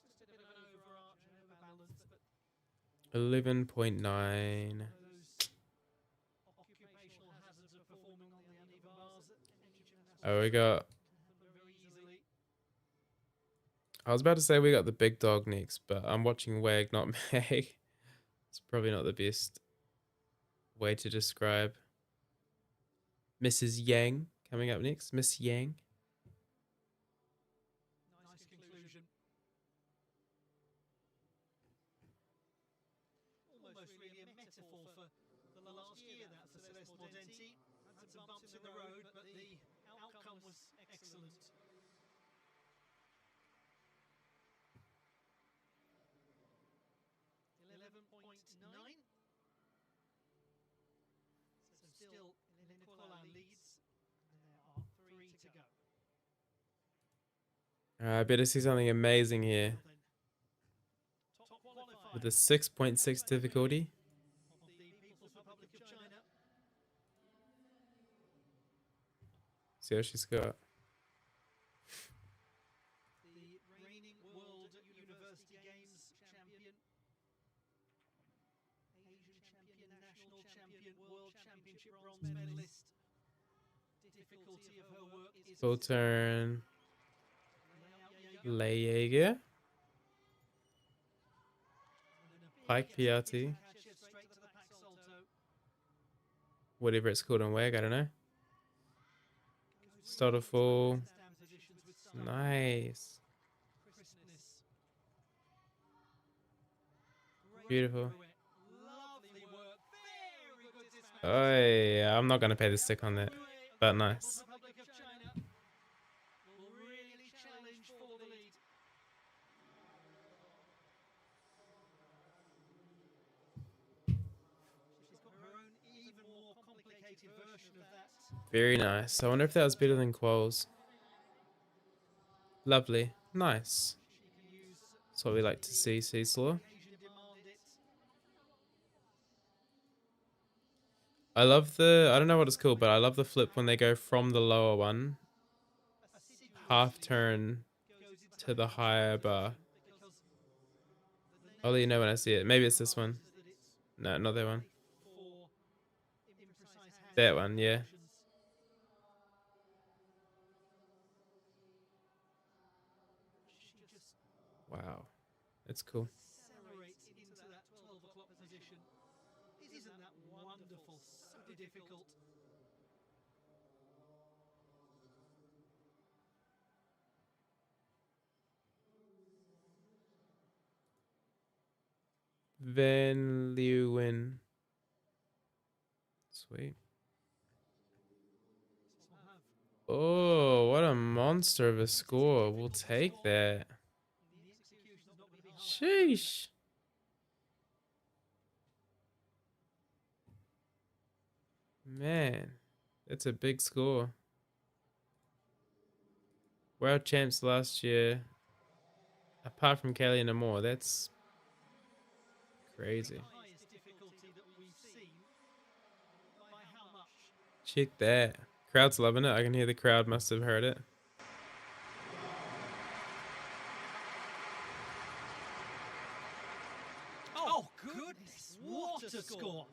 Just a bit of an overarch and overbalance, but 11.9. those occupational hazards of performing on the uneven bars that any gymnast Oh, we got... can very easily. I was about to say we got the big dog next, but I'm watching Wag, not Meg. It's probably not the best way to describe. Mrs. Yang coming up next. Miss Yang. Nice conclusion. Almost really a metaphor for the last year that for Celeste Mordenti. Had some bumps in the road, but the outcome was excellent. .9. So still Nicola leads, and there are 3 to go. I better see something amazing here. Then, top qualifier With a 6.6 difficulty. of the People's Republic of China. See how she's got. The reigning World University Games champion, Asian champion, national champion, World Championship bronze medalist. Difficulty of her work is Full turn. layout Jaeger. Pike PRT. straight to the pack salto. Whatever it's called on Wag, I don't know. Start a full. Stand positions with some Nice. crispness. Beautiful. Lovely work. Very good display. Oh, yeah, I'm not going to pay the stick on that. But nice. Republic of China will really challenge for the lead. She's got her own even more complicated version of that. Very nice. I wonder if that was better than Qualls. Lovely. Nice. She can use That's what we like to see, Seeslaw. occasion demand it. I love the, I don't know what it's called, but I love the flip when they go from the lower one, half turn to the higher bar. I'll let you know when I see it. Maybe it's this one. No, not that one. That one, yeah. Wow. That's cool. Accelerates into that 12 o'clock position. Isn't that wonderful? So difficult. Van Leeuwen. Sweet. Oh, what a monster of a score. We'll take that. Sheesh. Man, that's a big score. World champs last year. Apart from Kelly and Amore, that's crazy. Highest difficulty that we've seen. By how much? Check that. Crowd's loving it. I can hear the crowd must have heard it. Oh, goodness. What a score.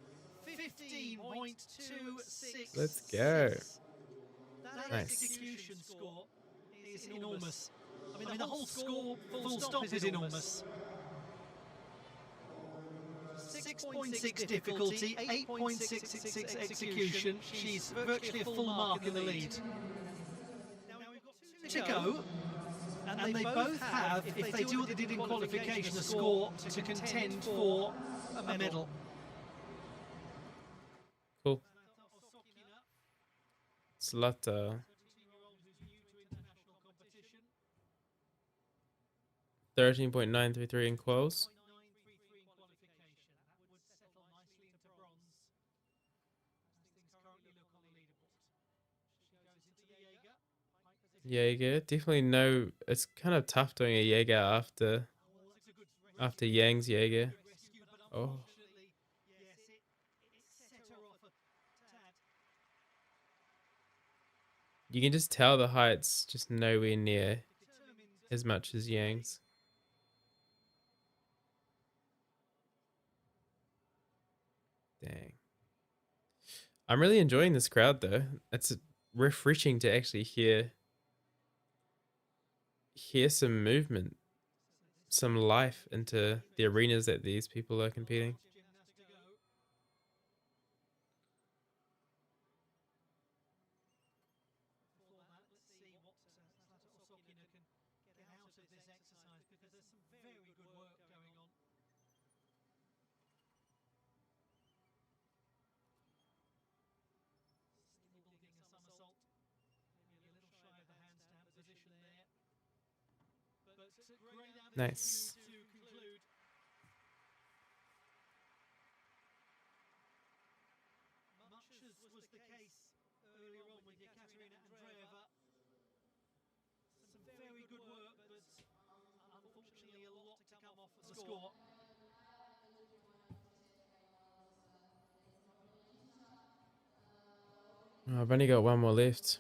15.266. Let's go. That Nice. execution score is enormous. I mean, the whole score, full stop, is enormous. 6.6 difficulty, 8.666 execution. She's virtually a full mark in the lead. Now we've got two to go, and they both have, if they do what they did in qualification, a score to contend for a medal. Cool. Slaughter. 13.933 in quals. Jaeger, definitely no. It's kind of tough doing a Jaeger after Yang's Jaeger. Oh, you can just tell the height's just nowhere near as much as Yang's. Dang. I'm really enjoying this crowd though. It's refreshing to actually hear some movement, some life into the arenas that these people are competing. Nice. Much as was the case earlier on with Yekaterina Andreeva, some very good work, but unfortunately a lot to come off the score. Oh, I've only got one more left.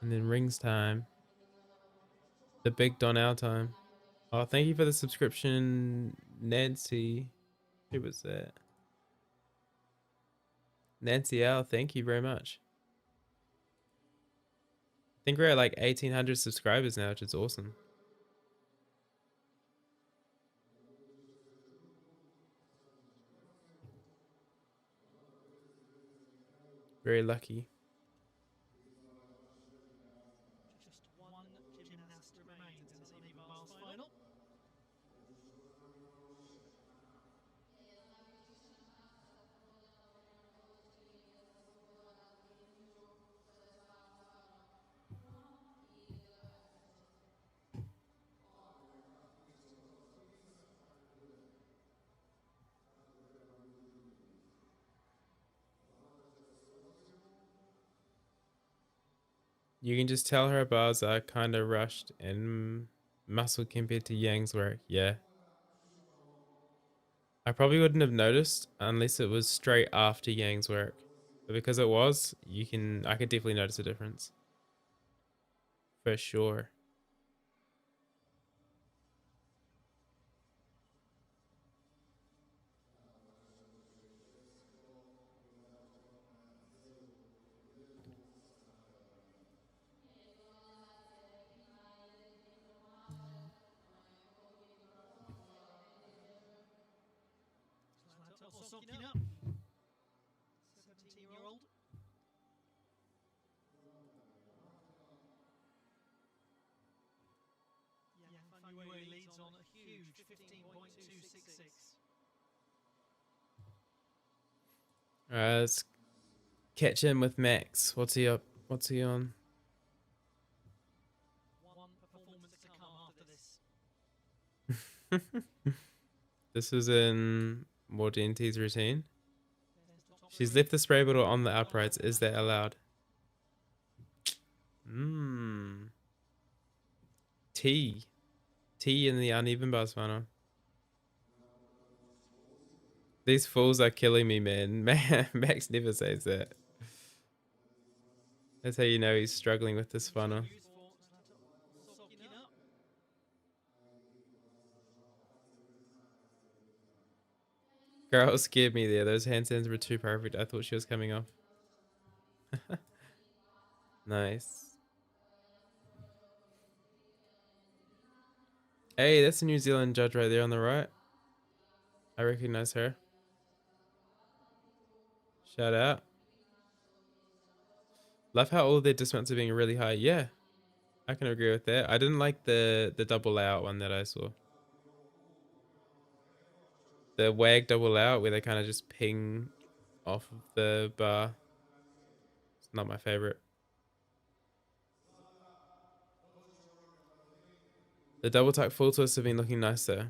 And then rings time. The big Donnell time. Oh, thank you for the subscription, Nancy. Who was that? Nancy L, thank you very much. I think we're at like 1,800 subscribers now, which is awesome. Very lucky. Just one gymnast remains in this evening miles final. You can just tell her bars are kind of rushed and muscle compared to Yang's work. Yeah. I probably wouldn't have noticed unless it was straight after Yang's work. But because it was, I could definitely notice a difference. For sure. Osijek, 17-year-old. Fanue leads on a huge 15.266. Alright, let's catch in with Max. What's he up? What's he on? One performance to come after this. This is in Mordiente's routine. She's left the spray bottle on the uprights. Is that allowed? T in the uneven bars final. These fools are killing me, man. Max never says that. That's how you know he's struggling with this funnel. Girl scared me there. Those handstands were too perfect. I thought she was coming off. Nice. Hey, that's a New Zealand judge right there on the right. I recognize her. Shout out. Love how all their dismounts are being really high. Yeah, I can agree with that. I didn't like the double layout one that I saw. The wag double out where they kind of just ping off of the bar. It's not my favorite. The double tuck full twists have been looking nice though.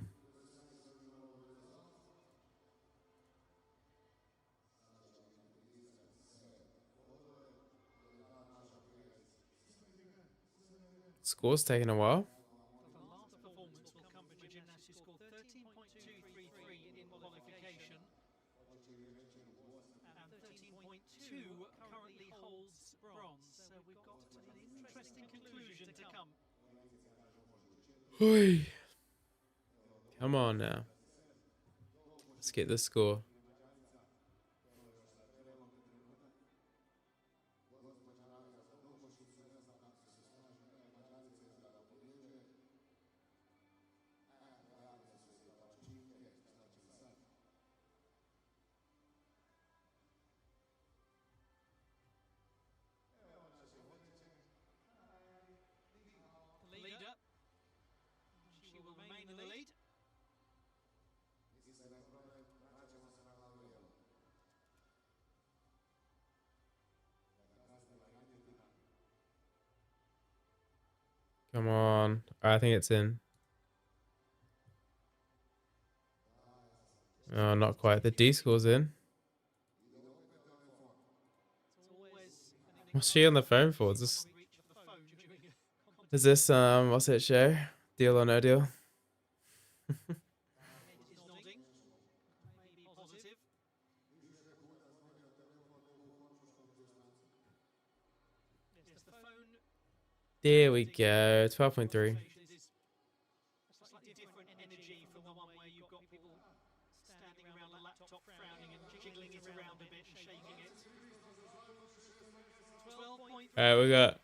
Score's taking a while. The last performance will come for Gymnastics, scored 13.233 in qualification. And 13.2 currently holds bronze. So we've got an interesting conclusion to come. Oi. Come on now. Let's get this score. The leader. She will remain in the lead. Come on. I think it's in. Oh, not quite. The D score's in. What's she on the phone for? Is this what's that show? Deal or No Deal? There we go. 12.3. Slightly different energy from the one where you've got people standing around the laptop frowning and jiggling it around a bit and shaking it. 12.3. Alright, we got.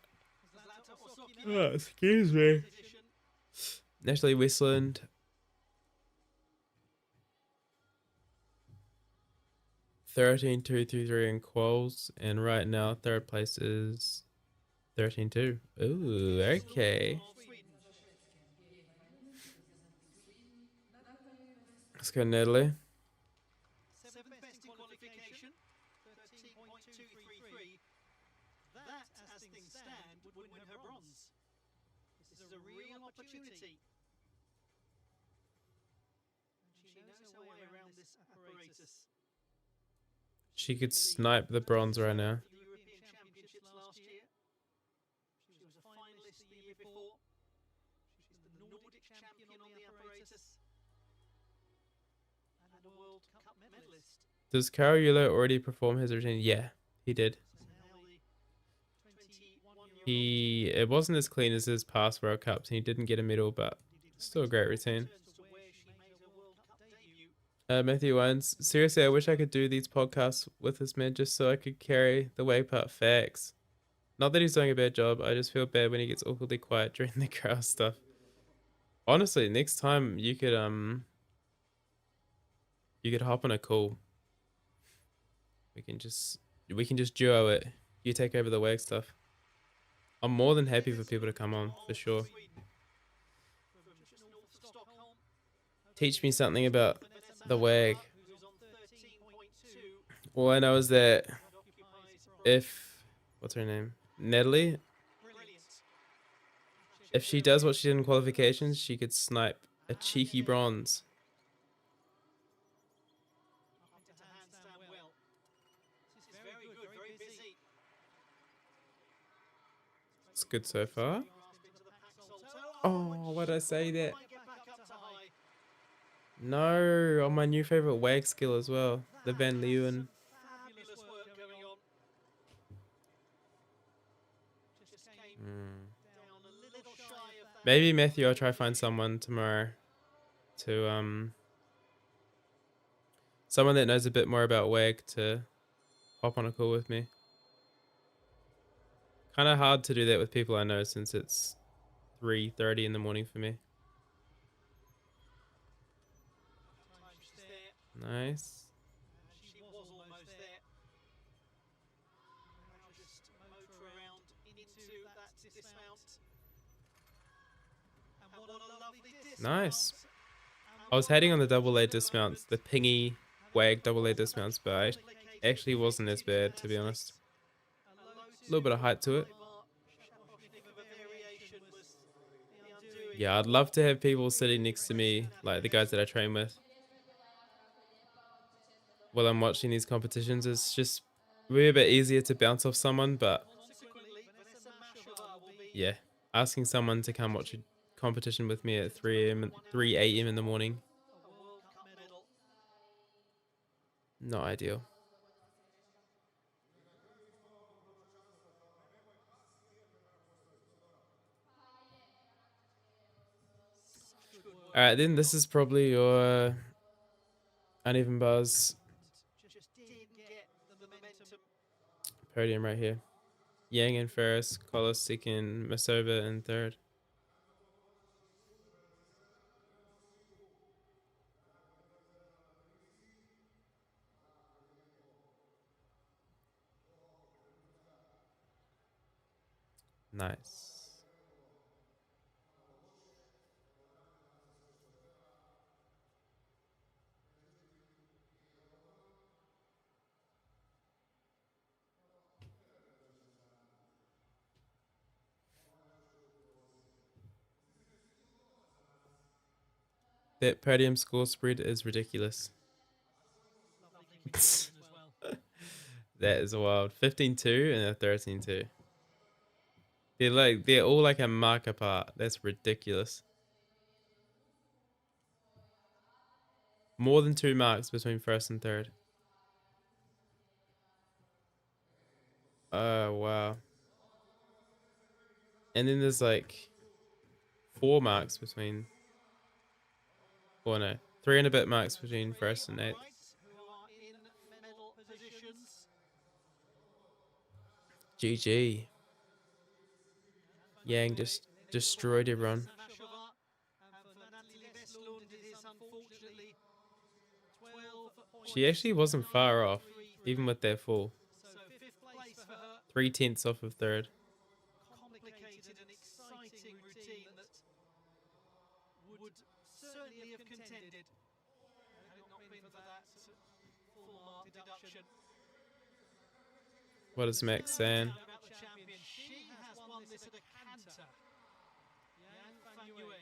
Oh, excuse me. Natalie Westland. 13.233 in quals, and right now third place is 13.2. Ooh, okay. Let's go, Natalie. Seventh best in qualification, 13.233. That, as things stand, would win her bronze. This is a real opportunity. And she knows her way around this apparatus. She could snipe the bronze right now. The European Championships last year. She was a finalist the year before. She's the Nordic champion on the apparatus. And a World Cup medalist. Does Carol Yulo already perform his routine? Yeah. He did. It wasn't as clean as his past World Cups, and he didn't get a medal, but still a great routine. Matthew Wines, seriously, I wish I could do these podcasts with this man just so I could carry the way part facts. Not that he's doing a bad job, I just feel bad when he gets awkwardly quiet during the crowd stuff. Honestly, next time you could hop on a call. We can just duo it. You take over the WAG stuff. I'm more than happy for people to come on, for sure. Teach me something about the WAG. All I know is that what's her name? Natalie? If she does what she did in qualifications, she could snipe a cheeky bronze. It's good so far. Oh, why did I say that? No, on my new favorite WAG skill as well. The Van Leeuwen. Maybe Matthew, I'll try find someone tomorrow to someone that knows a bit more about WAG to hop on a call with me. Kind of hard to do that with people I know since it's 3:30 in the morning for me. Nice. She was almost there. Just motor around into that dismount. And what a lovely dismount. Nice. I was heading on the double A dismounts, the pingy WAG double A dismounts, but I actually wasn't as bad, to be honest. A little bit of height to it. Yeah, I'd love to have people sitting next to me, like the guys that I train with, while I'm watching these competitions. It's just really a bit easier to bounce off someone, but yeah, asking someone to come watch a competition with me at 3 a.m. in the morning, not ideal. Alright, then this is probably your uneven bars podium right here. Yang in first, Collis second, Masova in third. Nice. That podium score spread is ridiculous. That is wild. 15-2 and a 13-2. They're all like a mark apart. That's ridiculous. More than 2 marks between first and third. Oh wow. And then there's like 4 marks between, or no, 3 and a bit marks between first and eighth. GG. Yang just destroyed everyone. She actually wasn't far off, even with that fall. 3/10 off of third. Complicated and exciting routine that would certainly have contended had it not been for that full mark deduction. What is Max saying? She has won this at a canter. Yang Fanyue.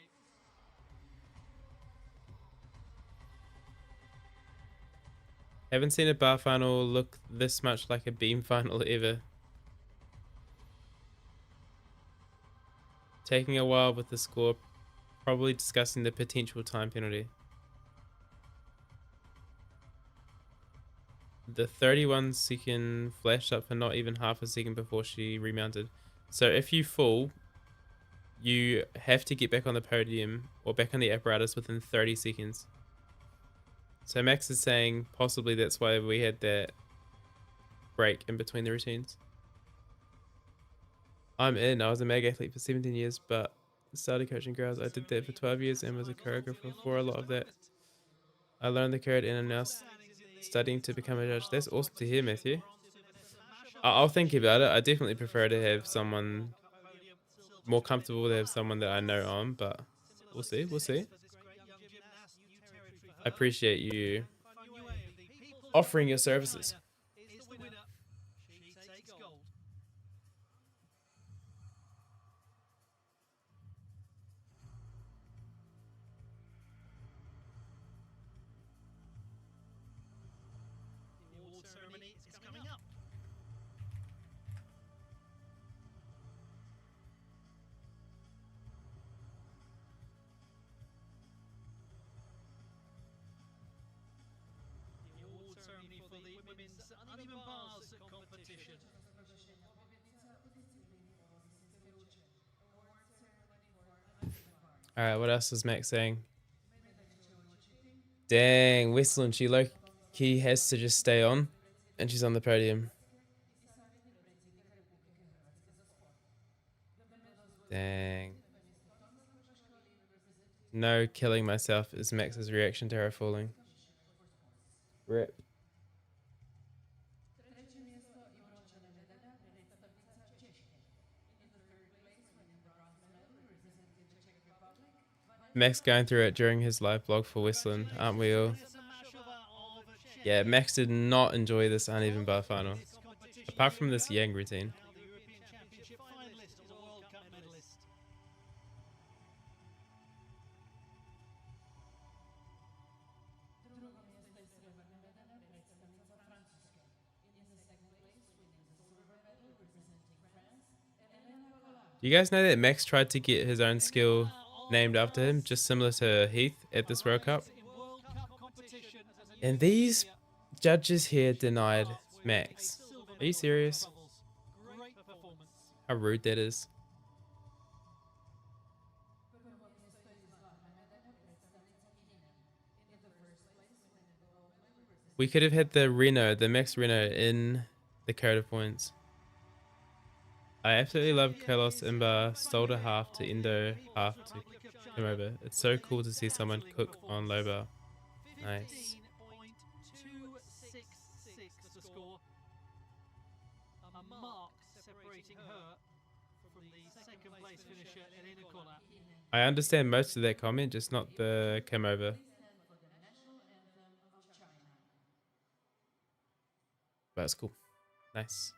Haven't seen a bar final look this much like a beam final ever. Taking a while with the score, probably discussing the potential time penalty. the 31-second flashed up for not even half a second before she remounted. So if you fall, you have to get back on the podium or back on the apparatus within 30 seconds. So Max is saying possibly that's why we had that break in between the routines. I was a MAG athlete for 17 years, but started coaching girls. I did that for 12 years and was a choreographer for a lot of that. I learned the karate and I'm now studying to become a judge. That's awesome to hear, Matthew. I'll think about it. I definitely prefer to have someone more comfortable to have someone that I know on, but we'll see. We'll see. I appreciate you offering your services. Ceremony is coming up. The award ceremony for the women's uneven bars competition. All right, what else is Max saying? Dang, Westland, she low-key has to just stay on, and she's on the podium. Dang. No, killing myself is Max's reaction to her falling. Rip. Max going through it during his live blog for Westland, aren't we all? Yeah, Max did not enjoy this uneven bar final, apart from this Yang routine. The European Championship finalist is a World Cup medalist. Do you guys know that Max tried to get his own skill named after him, just similar to Heath at this World Cup? And these judges here denied Max. Are you serious? How rude that is. We could have had the Max Renaud in the code of points. I absolutely love Carlos Imba, Stolder half to Indo half to come over. It's so cool to see someone cook on low bar. Nice. 15.266 the score. A mark separating her from the second place finisher Elena Koller. I understand most of that comment, just not the come over. But it's cool. Nice.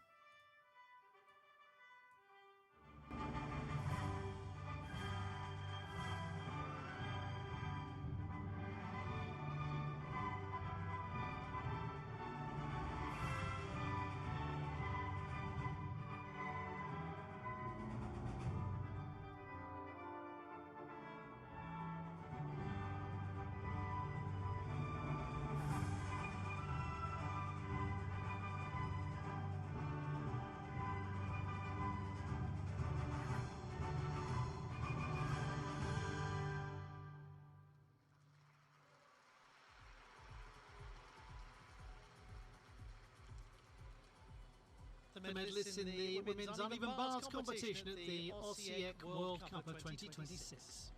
The medalists in the women's uneven bars competition at the Osijek World Cup of 2026.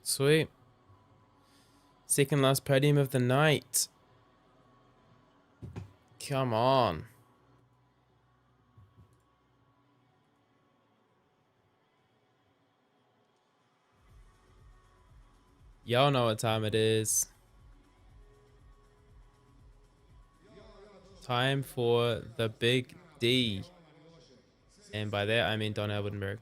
Sweet. Second last podium of the night. Come on. Y'all know what time it is. Time for the big D. And by that I mean Don Albenberg.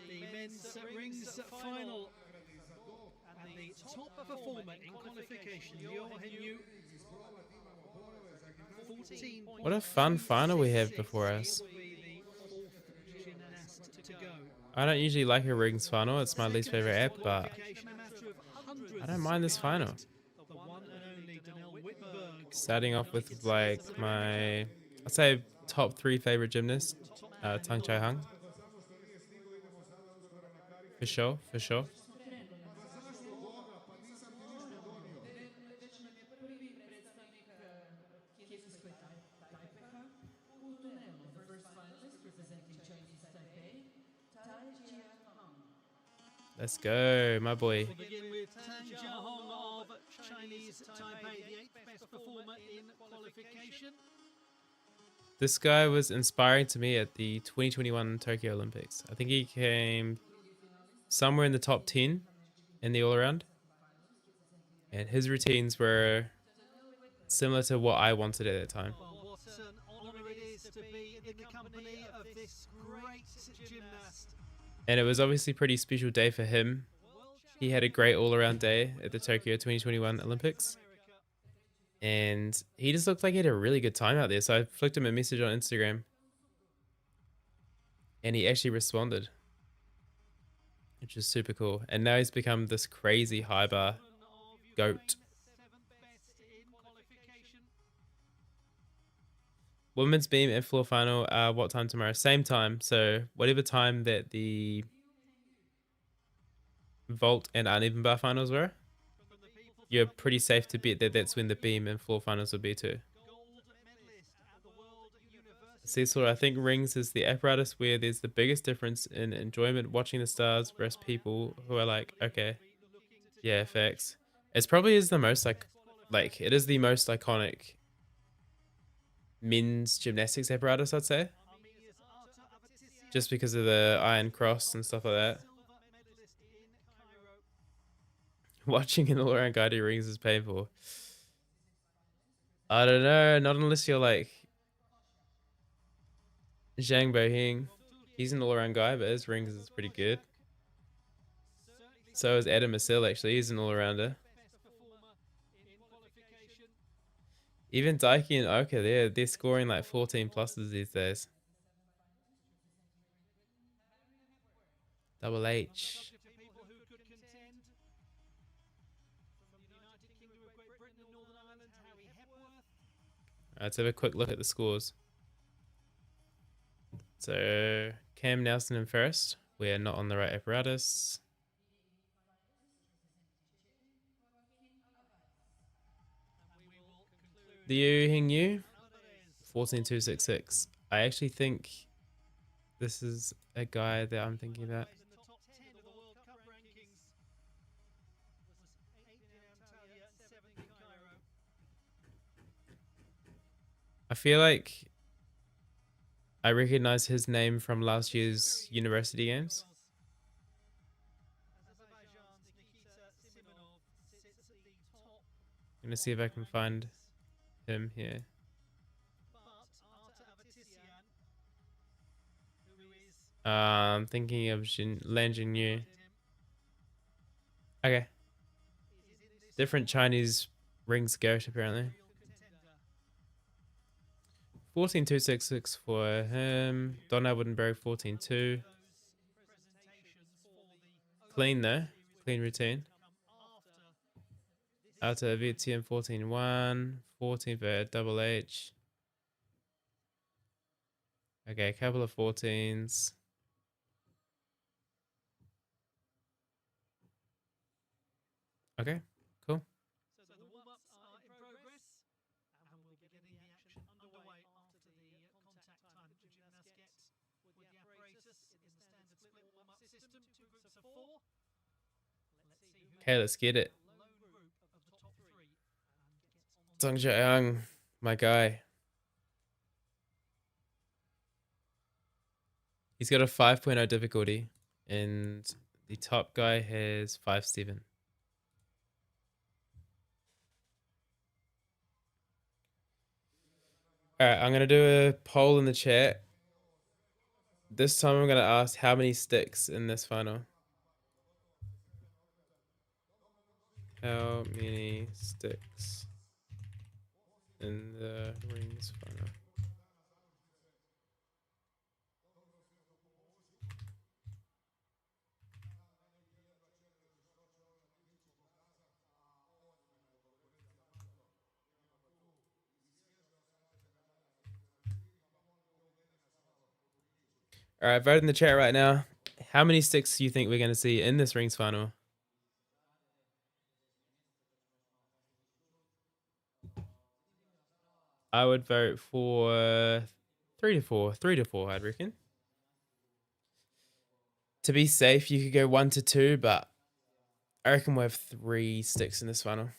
The men's rings final. And the top performer in qualification, Johan 14. What a fun final we have before us. I don't usually like a rings final, it's my least favorite app, but I don't mind this final. The one and only Danielle Wittenberg. Starting off with like my, I'd say top 3 favorite gymnasts, Tang Chai Hung. For sure, for sure. Već nam je prvi predstavnik kineskoj Tajpeha u tunelu. The first finalist representing Chinese Taipei, Tai Jiahong. Let's go, my boy. We'll begin with Tan Jiahong of Chinese Taipei, the 8th best performer in qualification. This guy was inspiring to me at the 2021 Tokyo Olympics. I think he came somewhere in the top 10 in the all-around. And his routines were similar to what I wanted at that time. Well, what an honour it is to be in the company of this great gymnast. And it was obviously a pretty special day for him. He had a great all-around day at the Tokyo 2021 Olympics. And he just looked like he had a really good time out there. So I flicked him a message on Instagram. And he actually responded, which is super cool. And now he's become this crazy high bar goat. Women's beam and floor final are what time tomorrow? Same time. So whatever time that the vault and uneven bar finals were, you're pretty safe to bet that that's when the beam and floor finals will be too. Cecil, I think rings is the apparatus where there's the biggest difference in enjoyment watching the stars versus people who are like, okay, yeah, facts. It probably is the most like it is the most iconic men's gymnastics apparatus, I'd say. Just because of the iron cross and stuff like that. Watching an all-around guy do rings is painful. I don't know, not unless you're like Zhang Bohing. He's an all-around guy, but his rings is pretty good. So is Adam Asil, actually. He's an all-arounder. Even Daiki and Oka, they're scoring like 14 pluses these days. Double H. Let's have a quick look at the scores. So Cam Nelson in first. We are not on the right apparatus. Liu Hingyu, 14.266. I actually think this is a guy that I'm thinking about. I feel like I recognize his name from last year's University Games. I'm gonna see if I can find him here. I'm thinking of Lan Jinyu. Okay. Different Chinese rings goat apparently. 14.266 for him. Donna Woodenberg 14.2. Clean though. Clean routine. Alta VTM 14.1. 14 for Double H. Okay, a couple of 14s. Okay, cool. So the warm-ups are in progress, and we'll be getting the action underway after the contact time that the gymnast gets with the apparatus in the standard split warm-up system, 2 groups of 4. Let's see who Okay, let's get it. lone group of the top 3 gets on. Zhang Jiang, my guy. He's got a 5.0 difficulty, and the top guy has 5.7. Alright, I'm going to do a poll in the chat. This time I'm going to ask how many sticks in this final. How many sticks in the rings final? All right, vote in the chat right now. How many sticks do you think we're going to see in this rings final? I would vote for 3 to 4. 3 to 4, I'd reckon. To be safe, you could go 1 to 2, but I reckon we'll have 3 sticks in this final.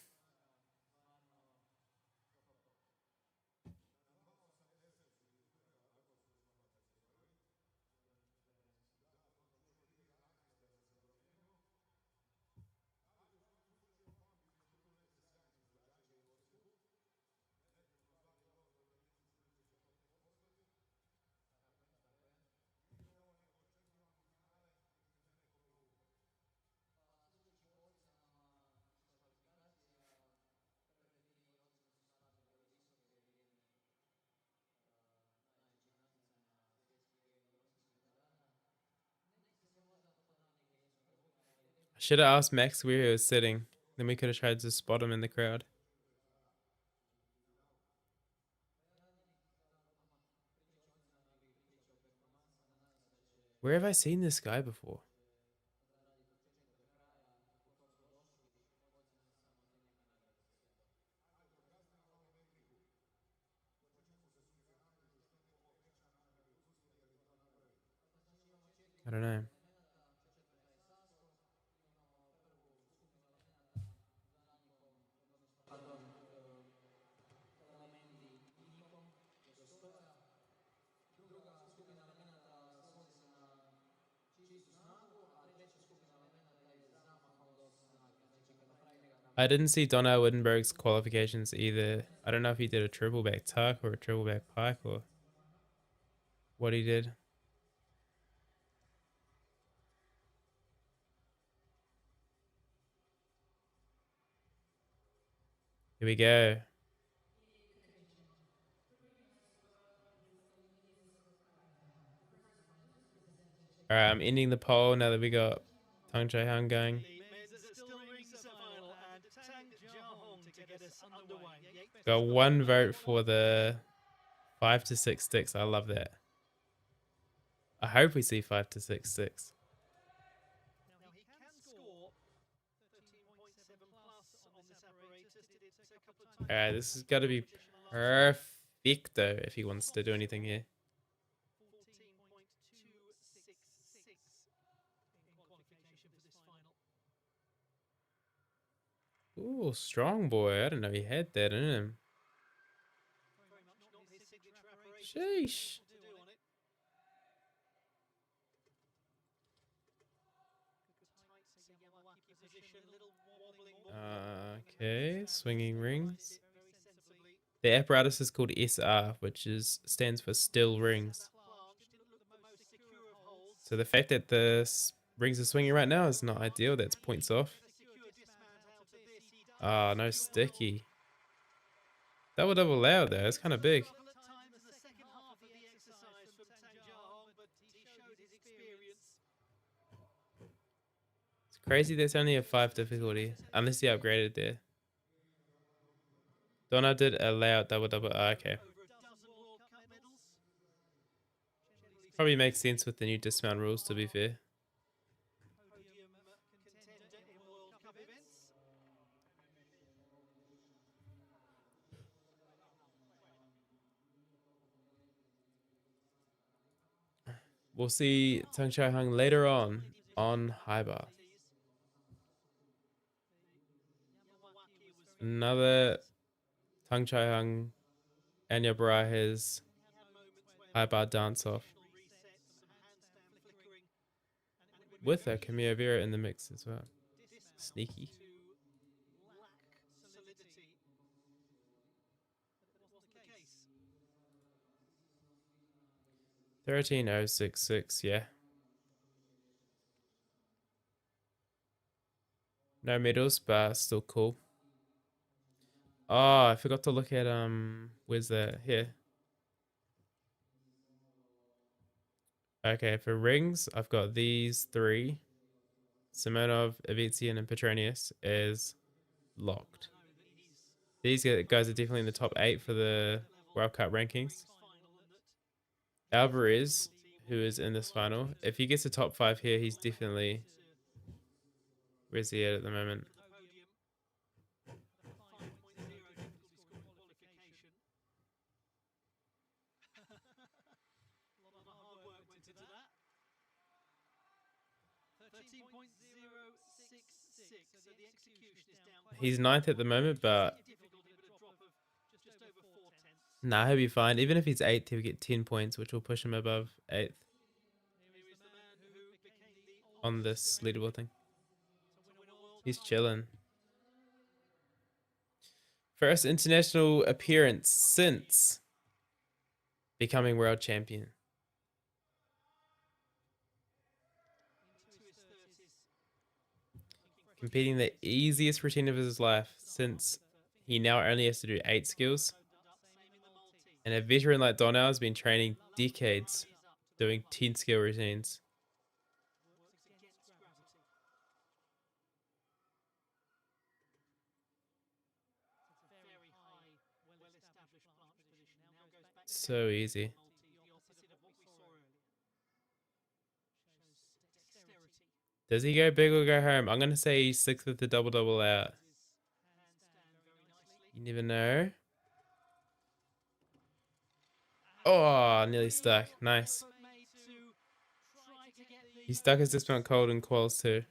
Should have asked Max where he was sitting. Then we could have tried to spot him in the crowd. Where have I seen this guy before? I don't know. I didn't see Donna Wittenberg's qualifications either. I don't know if he did a triple back tuck or a triple back pike or what he did. Here we go. All right, I'm ending the poll now that we got Tang Chai Han going. Got 1 vote for the 5 to 6 sticks. I love that. I hope we see 5 to 6 sticks. Now he can score 13.7 plus on this apparatus. Did it a couple of times. All right, this has got to be perfecto if he wants to do anything here. 14.266 in qualification for this final. Ooh, strong boy. I didn't know he had that in him. Very much not his signature apparatus. Sheesh. To do on it. Good tight Yamawaki position, a little wobbling. Okay, swinging rings. Very sensibly. The apparatus is called SR, which stands for still rings. So the fact that the rings are swinging right now is not ideal. That's points off. Ah, no sticky. Double loud there. It's kind of big. It's crazy there's only a 5 difficulty, unless he upgraded there. Donna did allow double. Ah, okay. Probably makes sense with the new dismount rules, to be fair. We'll see Tang Chai Hung later on high bar. Another Tang Chai Hung Anya Barahes high bar dance off. With a Camille Vera in the mix as well. Sneaky. 13066, yeah. No medals, but still cool. Oh, I forgot to look at where's that? Here. Okay, for rings, I've got these 3. Simonov, Avitsian, and Petronius is locked. These guys are definitely in the top 8 for the World Cup rankings. Alvarez, who is in this final. If he gets a top 5 here, he's definitely... Where's he at the moment? He's 9th at the moment, but nah, he'll be fine. Even if he's 8th, he'll get 10 points, which will push him above 8th on this leaderboard thing. He's chilling. First international appearance since becoming world champion. Competing the easiest routine of his life since he now only has to do 8 skills. And a veteran like Donnell has been training decades doing 10 skill routines. So easy. Does he go big or go home? I'm going to say he's 6th with the double out. You never know. Oh, nearly stuck. Nice. He stuck his dismount cold in quals too.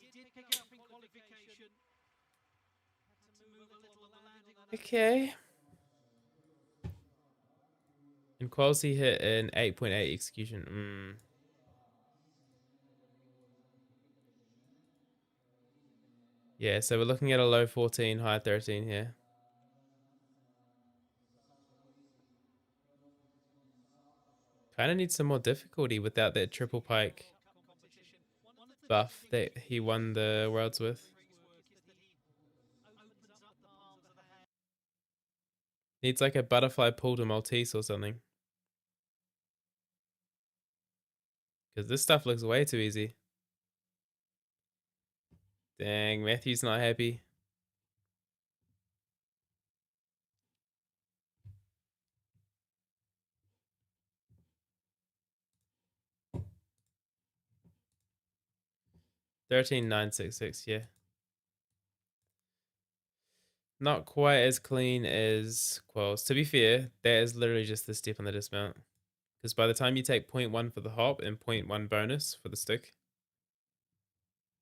Okay. In quals he hit an 8.8 execution. Yeah, so we're looking at a low 14, high 13 here. Kind of needs some more difficulty without that triple pike buff that he won the worlds with. Needs like a butterfly pull to Maltese or something. Because this stuff looks way too easy. Dang, Matthew's not happy. $13,966, yeah. Not quite as clean as quals. To be fair, that is literally just the step on the dismount. Because by the time you take 0.1 for the hop and 0.1 bonus for the stick,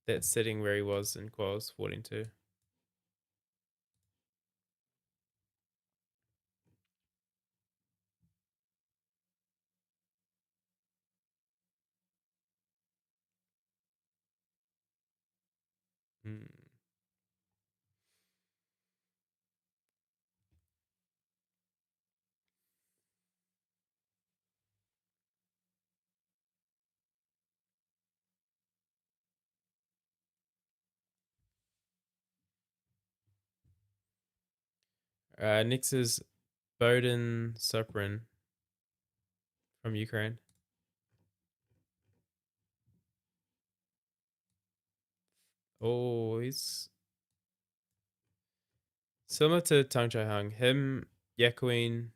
that's sitting where he was in quals, 14.2. Next is Bodin Suprin from Ukraine. Oh, he's similar to Tung Chai Hung. Him, Yakuin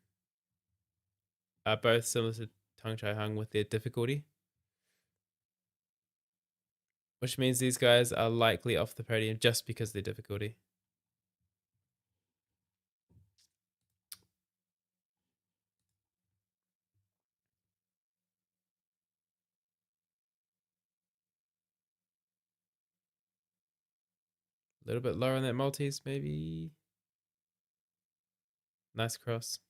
are both similar to Tung Chai Hung with their difficulty. Which means these guys are likely off the podium just because of their difficulty. A little bit lower on that Maltese, maybe. Nice cross.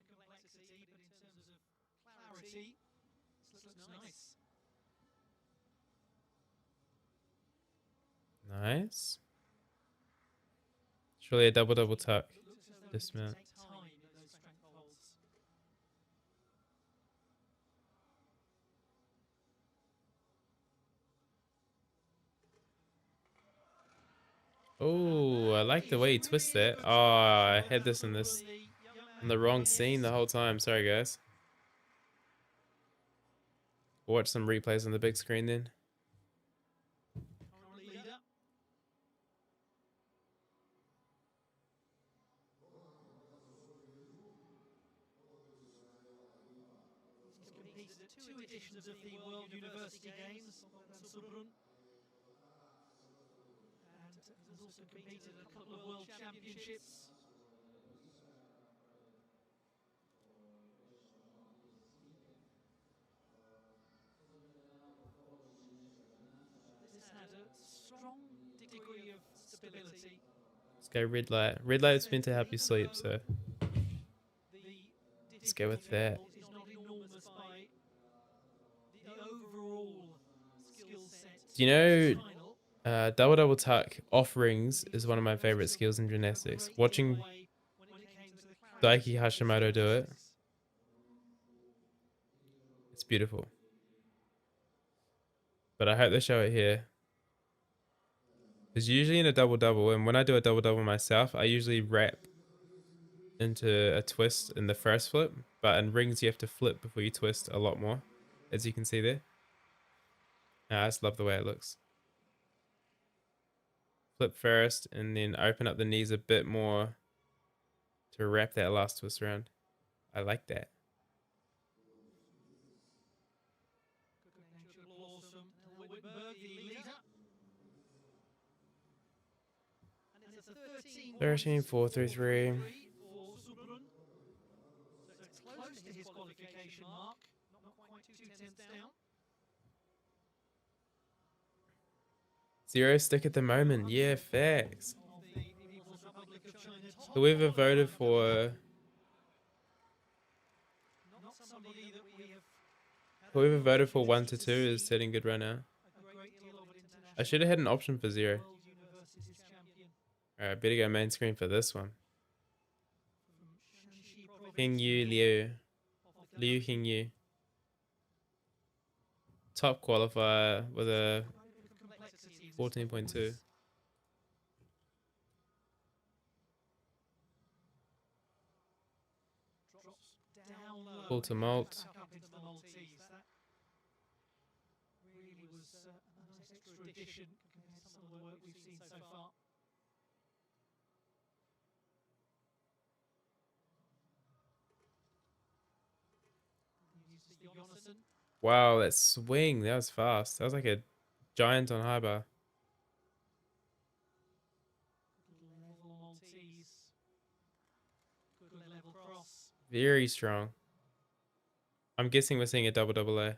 Complexity, but in terms of clarity, this looks nice. Nice. Surely a double tuck. Dismount. Oh, I like the way he twists that. Oh, I had this in the wrong scene the whole time. Sorry, guys. Watch some replays on the big screen then. University Games, Subrun. And has also competed at a couple of World Championships. This had a strong degree of stability. Let's go red light. Red light's meant to help you sleep, so let's go with that. Is not enormous by the overall skill set. Do you know double double tuck off rings is one of my favorite skills in gymnastics. Watching Daiki Hashimoto do it, it's beautiful. But I hope they show it here. Because usually in a double double, and when I do a double double myself, I usually wrap into a twist in the first flip. But in rings, you have to flip before you twist a lot more, as you can see there. I just love the way it looks. Flip first, and then open up the knees a bit more to wrap that last twist around. I like that. And 13, 4, 3, 3. So it's close to his qualification mark, not quite 2/10 down. 0 stick at the moment. Yeah, facts. Of the People's Republic of China top Whoever one. voted for Not somebody that we have had whoever a voted for opportunity 1 to to 2 is see setting good right now. a great deal of international I should have had an option for 0. World Universities champion Alright, better go main screen for this one. from Shanxi province. Hing Yu Liu. Liu Hing Yu. Top qualifier with a Complexities. 14.2. Drops down low. Full to malt. Back up into the Maltese. That really was a nice extra addition compared to some of the work we've seen so far. Uses the Jonathan. Wow, that swing. That was fast. That was like a giant on high bar. Good level Maltese. Good level cross. Very strong. I'm guessing we're seeing a double double A.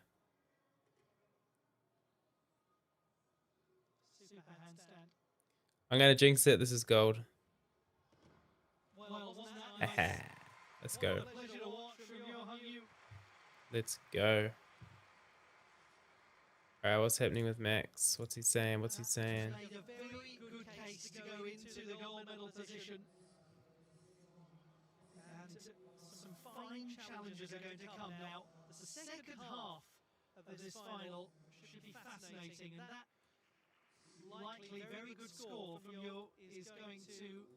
Super handstand. I'm going to jinx it. This is gold. Well, wasn't that Haha. nice? Let's go. Pleasure to watch from Johan Yu. Let's go. Alright, what's happening with Max? What's he saying? What's he saying? Made a very good case to go into the gold medal position. And some fine challenges are going to come now. The second half of this final should be fascinating, and that likely very good score from you is going to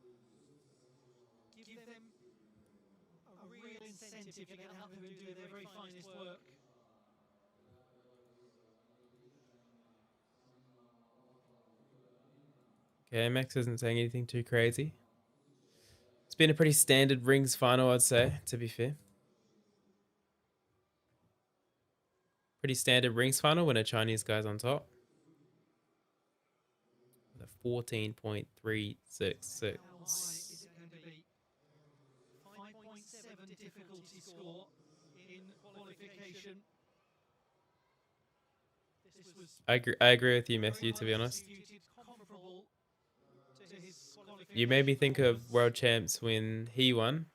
give them a real incentive to get out there and do their very finest work. Okay, Max isn't saying anything too crazy. It's been a pretty standard rings final, I'd say, to be fair. Pretty standard rings final when a Chinese guy's on top. With a 14.366. How high is it going to be? 5.7 difficulty score in qualification. This was I agree with you, Matthew, to be honest. comparable to his You made me think of world champs when he won.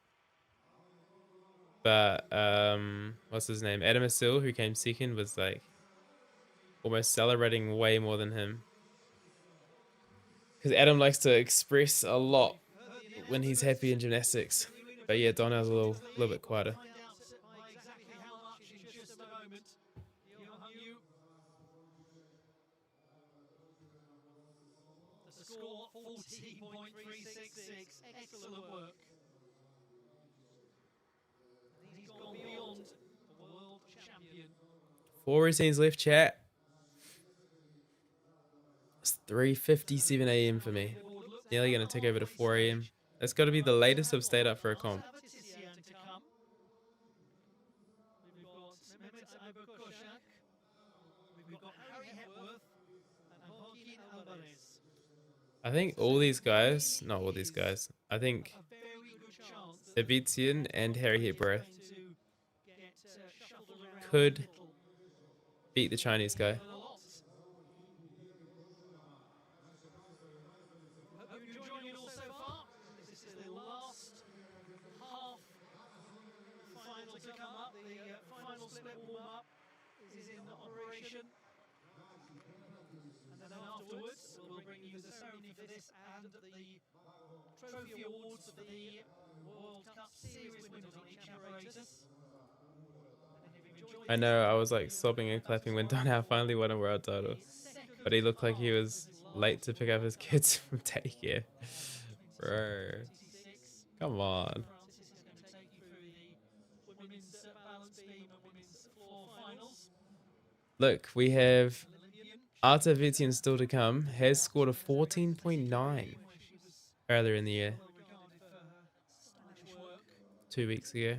But what's his name? Adam Asil, who came second, was like almost celebrating way more than him. Because Adam likes to express a lot when he's happy in gymnastics. But yeah, Donna's a little bit quieter. Find out exactly how much in just a moment. Johan Yu. The score 14.366. Excellent work. And he's gone beyond the world champion. 4 routines left, chat. It's 3:57 a.m. for me. Nearly gonna take over to 4 a.m. That's got to be the latest I've stayed up for a comp. Sabatisian to come. We've got Mehmet Abukoshak. We've I think all these guys, not all these guys, I think A very good chance that Davidson and Harry Hepworth to get shuffled around could a little. beat the Chinese guy. A lot. Hope you're enjoying it all so far. This is the last half final to come up. The final split warm-up is in operation. And then afterwards, we'll bring you the ceremony for this and the trophy awards for the World Cup Series winners on each apparatus. I know, I was like sobbing and clapping when Donau finally won a world title. But he looked like he was late to pick up his kids from daycare. Bro. Come on. Look, we have Arta Vitian still to come. Has scored a 14.9 earlier in the year. 2 weeks ago.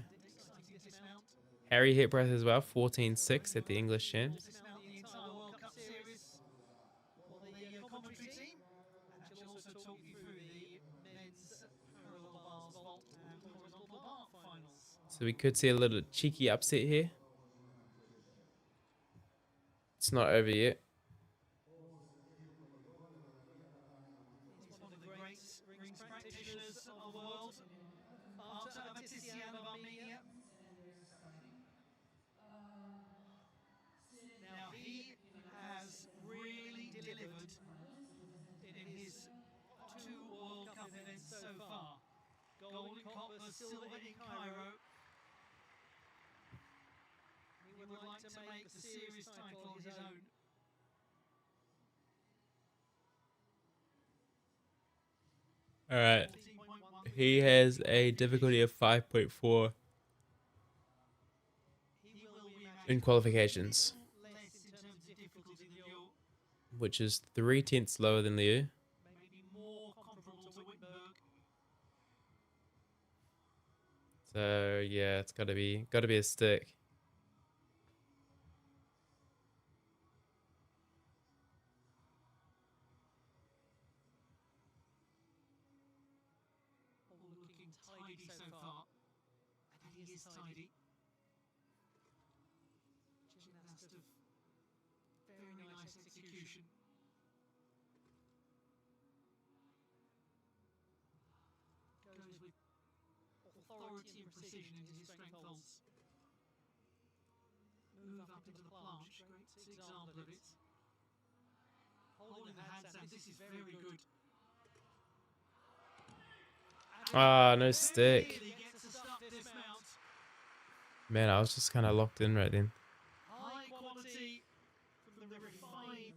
Harry Hepworth as well, 14.6 at the English Champs. So we could see a little cheeky upset here. It's not over yet. He's one of the great rings practitioners of the world. Arta Avatissian of Armenia. Now he has really delivered in his 2 World Cup events so far. Gold in copper, silver in Cairo. He would like to make the series title his own. All right. He has a difficulty of 5.4 in qualifications, which is 0.3 lower than Liu. Maybe more comparable to Whitberg. So yeah, it's gotta be a stick. All looking tidy so far. And he is tidy. Gymnast of very nice execution. Goes with authority and precision into his strength holds. Move up into the planche. Great example of it. Holding the handstand. This is very good. Ah, no stick. Really gets the stuff dismount. Man, I was just kind of locked in right then. High quality from the refined.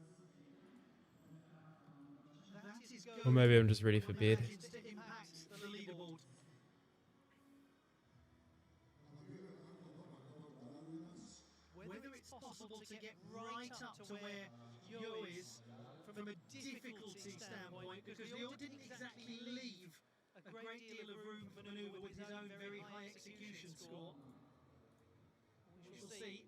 That is Or maybe I'm just ready for bed. to impact the leaderboard. Whether it's possible to get right up to where Yo is from a difficulty standpoint, because Yo didn't exactly leave a great deal of room for manoeuvre with his own very high execution score. We shall see.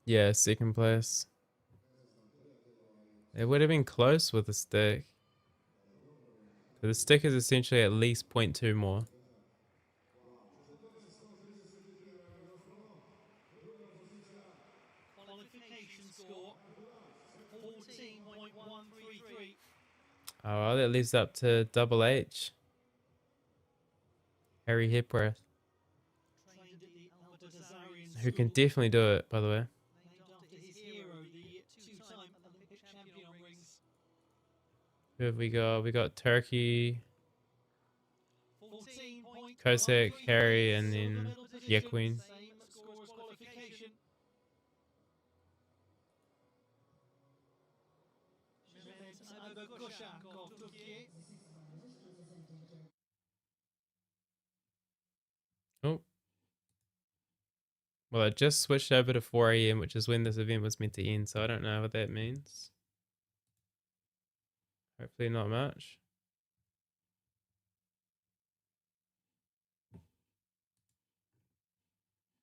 Yeah, second place. It would have been close with the stick. The stick is essentially at least 0.2 more. Qualification score 14.133. Oh, well, that leaves up to Double H. Harry Hepworth, Trained at the Albert who can definitely do it, by the way. named after his hero, the two-time Olympic champion on rings. Who have we got? We got Turkey, 14.133. Kosek, Harry, and Silver then medal position, Yequeen. same score as qualification. Mehmet Abakoshak of Turkey. Oh. Well, I just switched over to 4 a.m., which is when this event was meant to end, so I don't know what that means. Hopefully not much.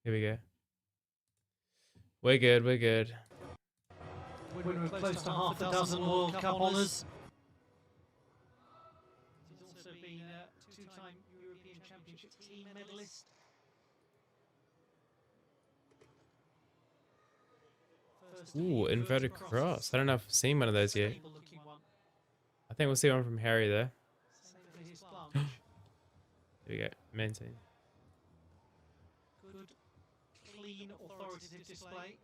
Here we go. We're good. We're good. Winner of close to half a dozen World Cup honours. He's also been a two-time European Championship team medalist. Ooh, inverted cross. I don't know if I've seen one of those yet. I think we'll see one from Harry there. There we go. Maintain. Good, clean, authoritative display.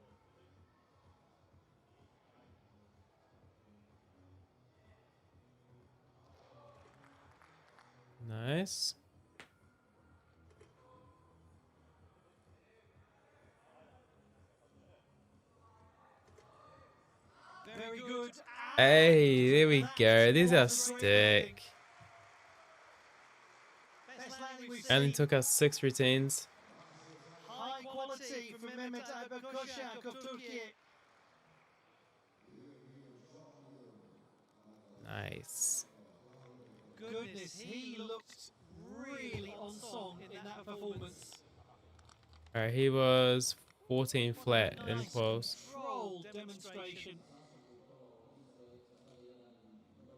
Nice. Very good. Hey, there we go. These are stick. Best landing we've Only seen. took us 6 routines. High quality from Mehmet Abakoshak of Turkey. Nice. Goodness, he looked really on song in that performance. Alright, he was 14 flat in Nice quals. controlled demonstration.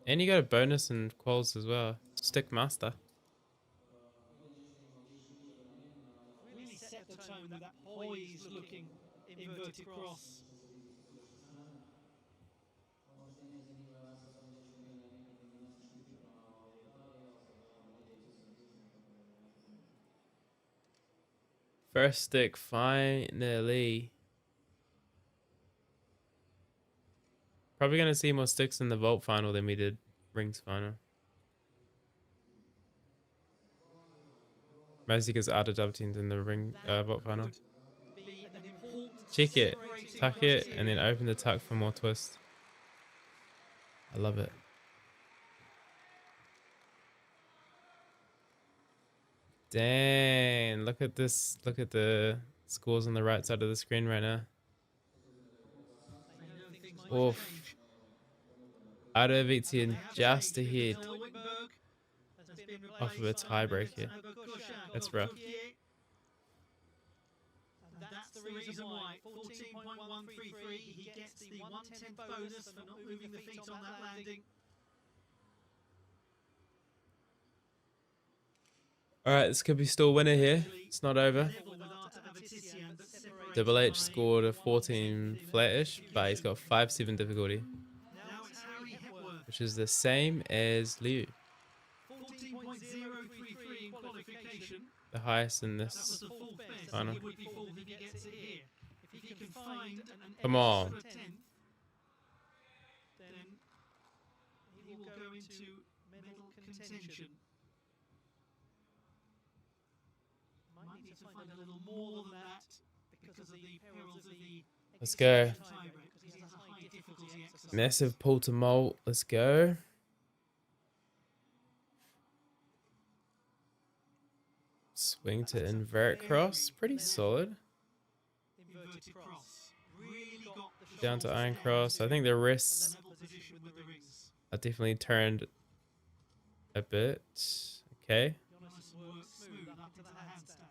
And you got a bonus in quals as well. Stick master. Really set the tone with that poised looking inverted cross. First stick finally. Probably gonna see more sticks in the vault final than we did rings final. Mostly because Ada double teamed in the ring vault final. Be an important Check it, separating tuck it, and then criteria. open the tuck for more twist. I love it. Dang, look at this. Look at the scores on the right side of the screen right now. They know things might Oof. change. Ada and just ahead Mel Whitberg has been off of a replaced by tiebreak here. Mehmet Abakoshak That's of rough. Turkey. And that's the reason why 14.133, he gets the 1/10 bonus for not moving the feet on that landing. Alright, this could be still a winner here. It's not over. Level with Arta Avitisian, but separated Double H by scored a 14 flat-ish, but he's got 5-7 difficulty, Now it's Harry Hepworth. which is the same as Liu, 14.033 in qualification. the highest in That was this the fourth best. final. He would be fourth if he gets it here. If he can find an Come on. extra 10th, then he will go into medal contention. Might need to find a little more than that because of the perils of the Let's go. tiebreak, because he has a high difficulty exercise. Massive pull to molt. Let's go. Swing to invert cross. Pretty solid. Inverted cross. Really got the Down to shoulders iron down cross. I think the to wrists the level position with the rings. are definitely turned a bit. Okay. Nice work, smooth up to the handstand.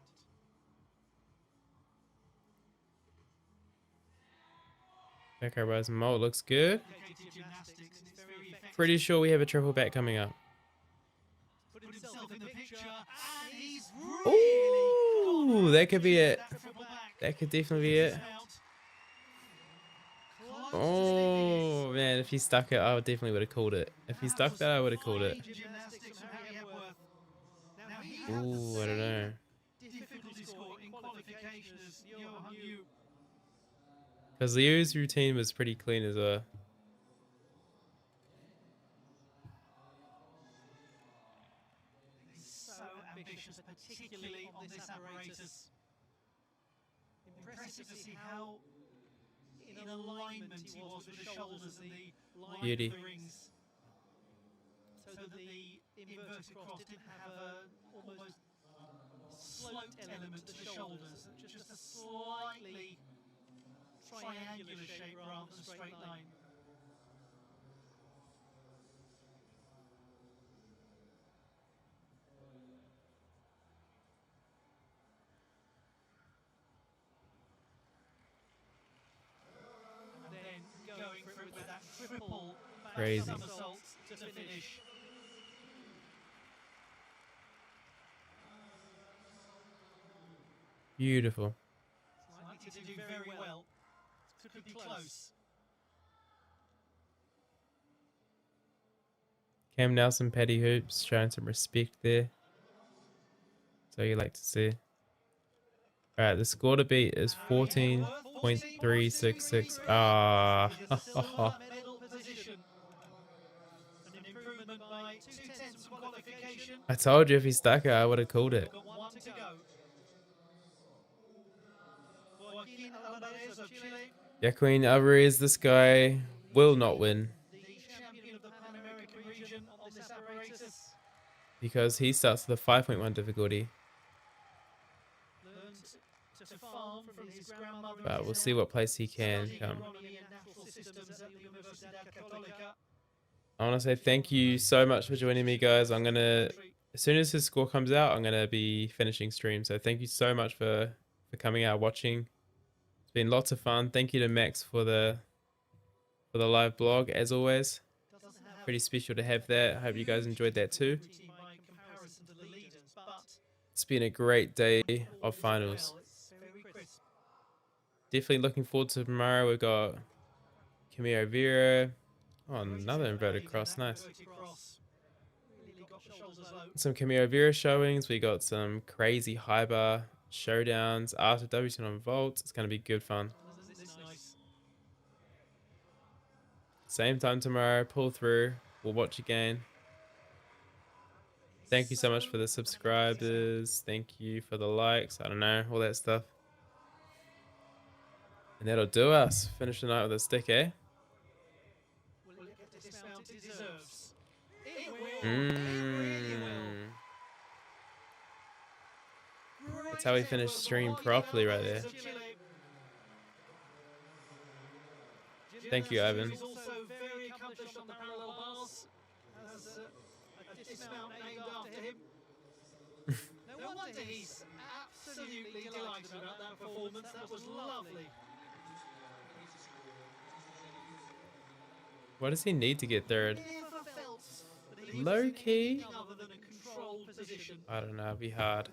Back eyebrows and molt looks good. Complicated gymnastics, and it's very effective. Pretty sure we have a triple back coming up. Put himself in the picture, and he's really Ooh, that could be it. that triple back. That could definitely be it. Oh man, if he stuck it, I would definitely would have called it. If he stuck that, I would have called it. Gymnastics from Harry Hepworth. Now he had Ooh, I don't know. difficulty score in qualification as Johan Yu. Because Liu's routine was pretty clean as well. He's so ambitious, particularly on this apparatus. Impressive to see how in alignment he was with the shoulders and the line Beauty. of the rings. So that the inverted cross didn't have a almost sloped element to the shoulders, just a slightly triangular shape rather than a straight line. Crazy. Somersaults to finish. Beautiful. Likely to do very well. Could be close. Cam Nelson, Paddy Hoops, showing some respect there. So you like to see. Alright, the score to beat is 14.366. Ah. Medal position. An improvement by 2/10 from qualification. I told you if he stuck it, I would have called it. Got one to go. Joaquin Alvarez of Chile, Joaquin Alvarez, this guy will not win the champion of the Pan American region on this apparatus. because he starts with a 5.1 difficulty. Learned to farm from his grandmother. But we'll see what place he can Studying come. agronomy and natural systems at the Universidad Católica. I want to say thank you so much for joining me, guys. I'm going to, as soon as his score comes out, I'm going to be finishing stream. So thank you so much for coming out, watching. It's been lots of fun. Thank you to Max for the live blog, as always. Pretty special to have that. I hope you guys enjoyed that too. By comparison to the leaders, but It's been a great day of finals. well, it's very crisp. Definitely looking forward to tomorrow. We've got Camilo Vera. Oh, another inverted cross. Nice. Inverted cross. Really got the shoulders low. Some Camilo Vera showings. We got some crazy high bar showdowns after W10 on vaults. It's going to be good fun. Isn't this nice? Same time tomorrow. Pull through. We'll watch again. Thank you so much for the subscribers. Thank you for the likes. I don't know, all that stuff. And that'll do us. Finish the night with a stick, eh? Will it get the dismount it deserves? It will. It really will. That's how we finish stream properly right there. Thank you, Ivan. He's also very accomplished on the parallel bars. Has a dismount named after him. No wonder he's absolutely delighted about that performance. That was lovely. What does he need to get third? Never felt that he was Low in key? anything other than a controlled position. I don't know, it'd be hard.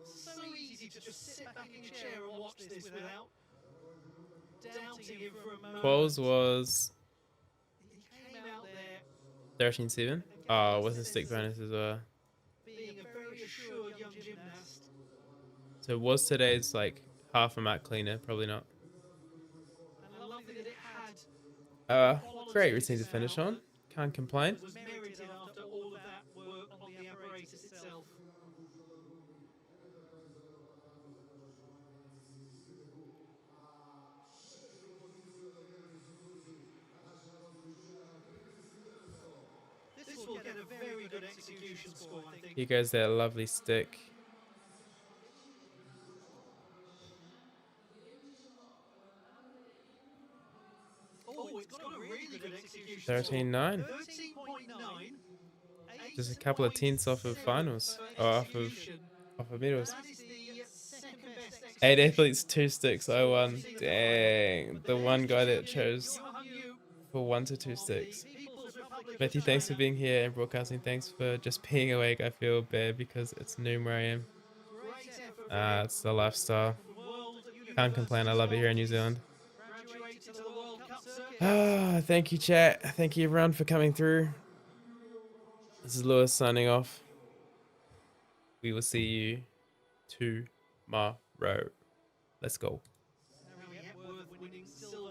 So easy to just sit back in your chair and watch this without doubting him for a moment. Quals was He came out there 13-7. Oh, with a stick bonus as well. being a very assured young gymnast. So was today's like half a mark cleaner? Probably not. And I love that it had Great routine to finish on. Can't complain. was merited after all of that work on the apparatus itself. This will get a very good execution score, I think. Here goes that lovely stick. Oh, it's got a really good execution 13-9. 13.9. Just a couple of tenths off of finals. Or off of medals. That is the second best 8 athletes, 2 sticks. I won. Dang. The one guy that chose for 1 to 2 sticks. Matthew, thanks for being here and broadcasting. Thanks for just being awake. I feel bad because it's noon where I am. It's the lifestyle. Can't complain. I love it here in New Zealand. Thank you, chat. Thank you, everyone, for coming through. This is Lewis signing off. We will see you tomorrow. Let's go. Winning silver